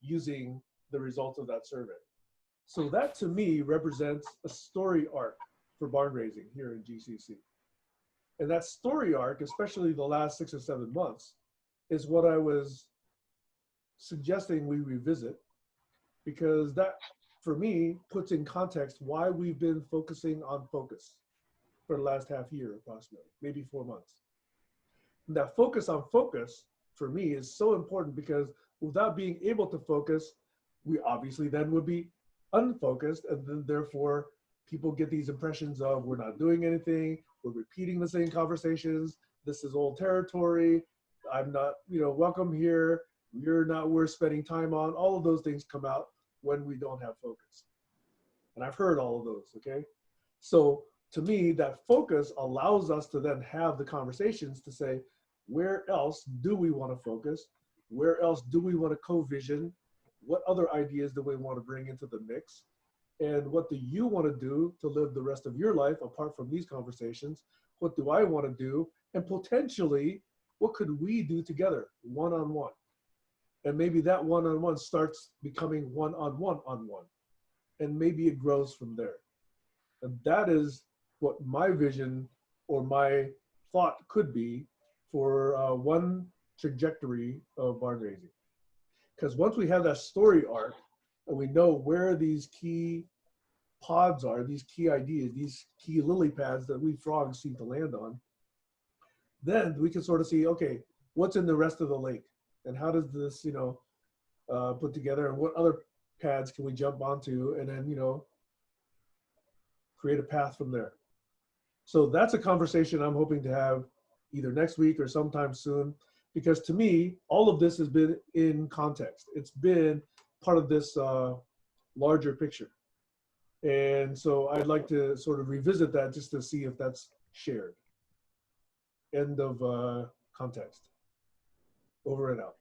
using the results of that survey. So that to me represents a story arc for barn raising here in GCC. And that story arc, especially the last 6 or 7 months, is what I was suggesting we revisit, because that, for me, puts in context why we've been focusing on focus for the last half year, approximately, maybe 4 months. And that focus on focus, for me, is so important because without being able to focus, we obviously then would be unfocused, and then therefore people get these impressions of we're not doing anything, we're repeating the same conversations, this is old territory, I'm not, welcome here, you're not worth spending time on. All of those things come out when we don't have focus. And I've heard all of those, okay? So to me, that focus allows us to then have the conversations to say, where else do we want to focus? Where else do we want to co-vision? What other ideas do we want to bring into the mix? And what do you want to do to live the rest of your life apart from these conversations? What do I want to do? And potentially, what could we do together, one-on-one? And maybe that one-on-one starts becoming one-on-one-on-one. And maybe it grows from there. And that is what my vision or my thought could be for one trajectory of barn raising. Because once we have that story arc and we know where these key pods are, these key ideas, these key lily pads that we frogs seem to land on, then we can sort of see, okay, what's in the rest of the lake? And how does this, put together, and what other pads can we jump onto, and then, create a path from there. So that's a conversation I'm hoping to have either next week or sometime soon, because to me, all of this has been in context. It's been part of this larger picture. And so I'd like to sort of revisit that just to see if that's shared. End of context. Over and out.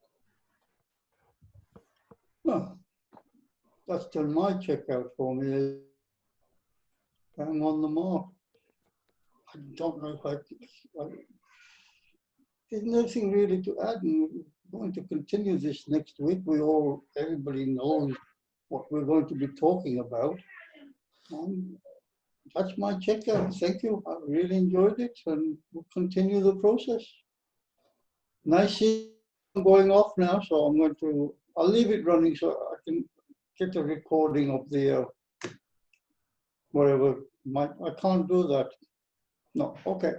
Well, that's done my checkout for me. I'm on the mark. I don't know if there's nothing really to add, and we're going to continue this next week. Everybody knows what we're going to be talking about. that's my check-in. Thank you. I really enjoyed it, and we'll continue the process. Nice seeing you. I'm going off now, so I'll leave it running so I can get a recording of the whatever. I can't do that. No. Okay.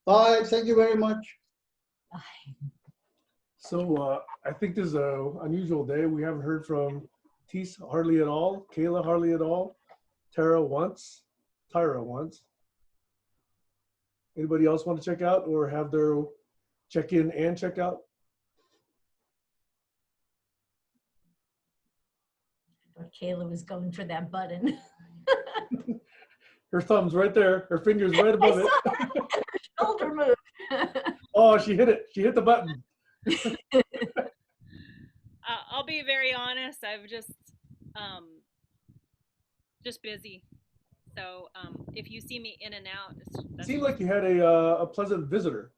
Bye. Thank you very much.
So I think this is an unusual day. We haven't heard from Tis hardly at all, Kayla hardly at all, Tyra once. Anybody else want to check out or have their check in and check out?
I thought Kayla was going for that button.
Her thumb's right there. Her finger's right above
I
it.
saw her shoulder move.
Oh, she hit it. She hit the button.
I'll be very honest. I've just busy. So if you see me in and out,
It seemed like you had a pleasant visitor.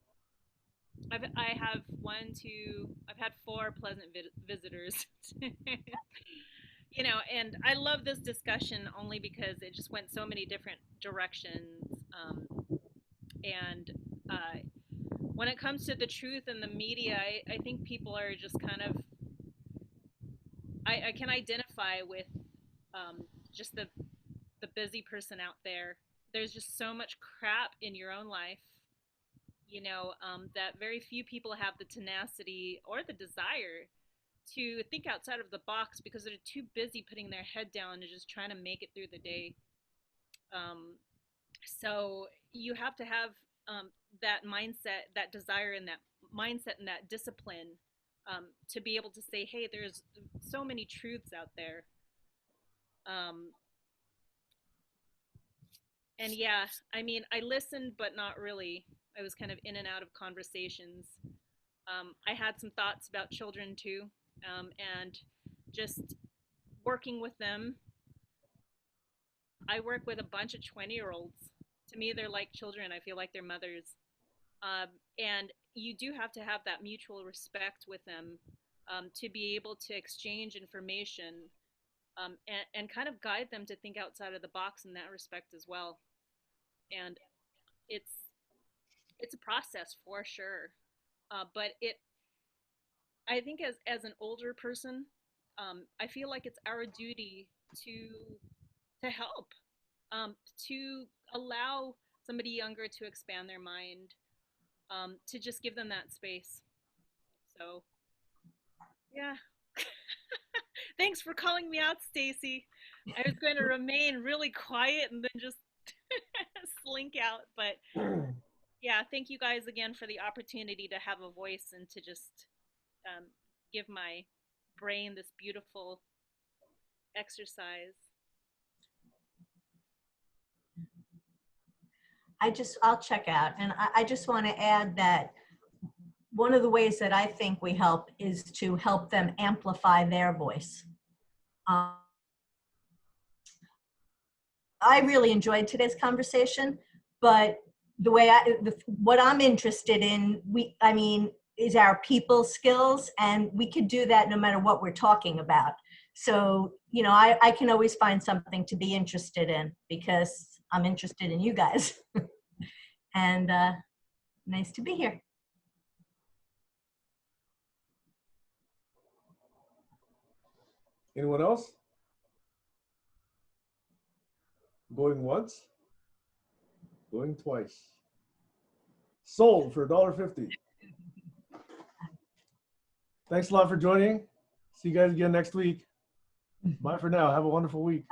I've had 4 pleasant visitors. You know, and I love this discussion only because it just went so many different directions. And when it comes to the truth and the media, I think people are just kind of, I can identify with just the busy person out there. There's just so much crap in your own life, you know, that very few people have the tenacity or the desire to think outside of the box because they're too busy putting their head down and just trying to make it through the day. So you have to have that mindset, that desire, and that mindset and that discipline to be able to say, hey, there's so many truths out there. And yeah, I mean, I listened, but not really. I was kind of in and out of conversations. I had some thoughts about children too, and just working with them. I work with a bunch of 20-year-olds. To me, they're like children. I feel like they're mothers. And you do have to have that mutual respect with them to be able to exchange information and kind of guide them to think outside of the box in that respect as well. And it's a process for sure. But I think as an older person, I feel like it's our duty to help, to allow somebody younger to expand their mind, to just give them that space. So, yeah. Thanks for calling me out, Stacy. I was going to remain really quiet and then just slink out, but yeah, thank you guys again for the opportunity to have a voice and to just give my brain this beautiful exercise.
I'll check out. And I just want to add that one of the ways that I think we help is to help them amplify their voice. I really enjoyed today's conversation, but the way what I'm interested in, is our people skills, and we could do that no matter what we're talking about. So, you know, I can always find something to be interested in because I'm interested in you guys. And nice to be here.
Anyone else? Going once? Going twice. Sold for $1.50. Thanks a lot for joining. See you guys again next week. Bye for now. Have a wonderful week.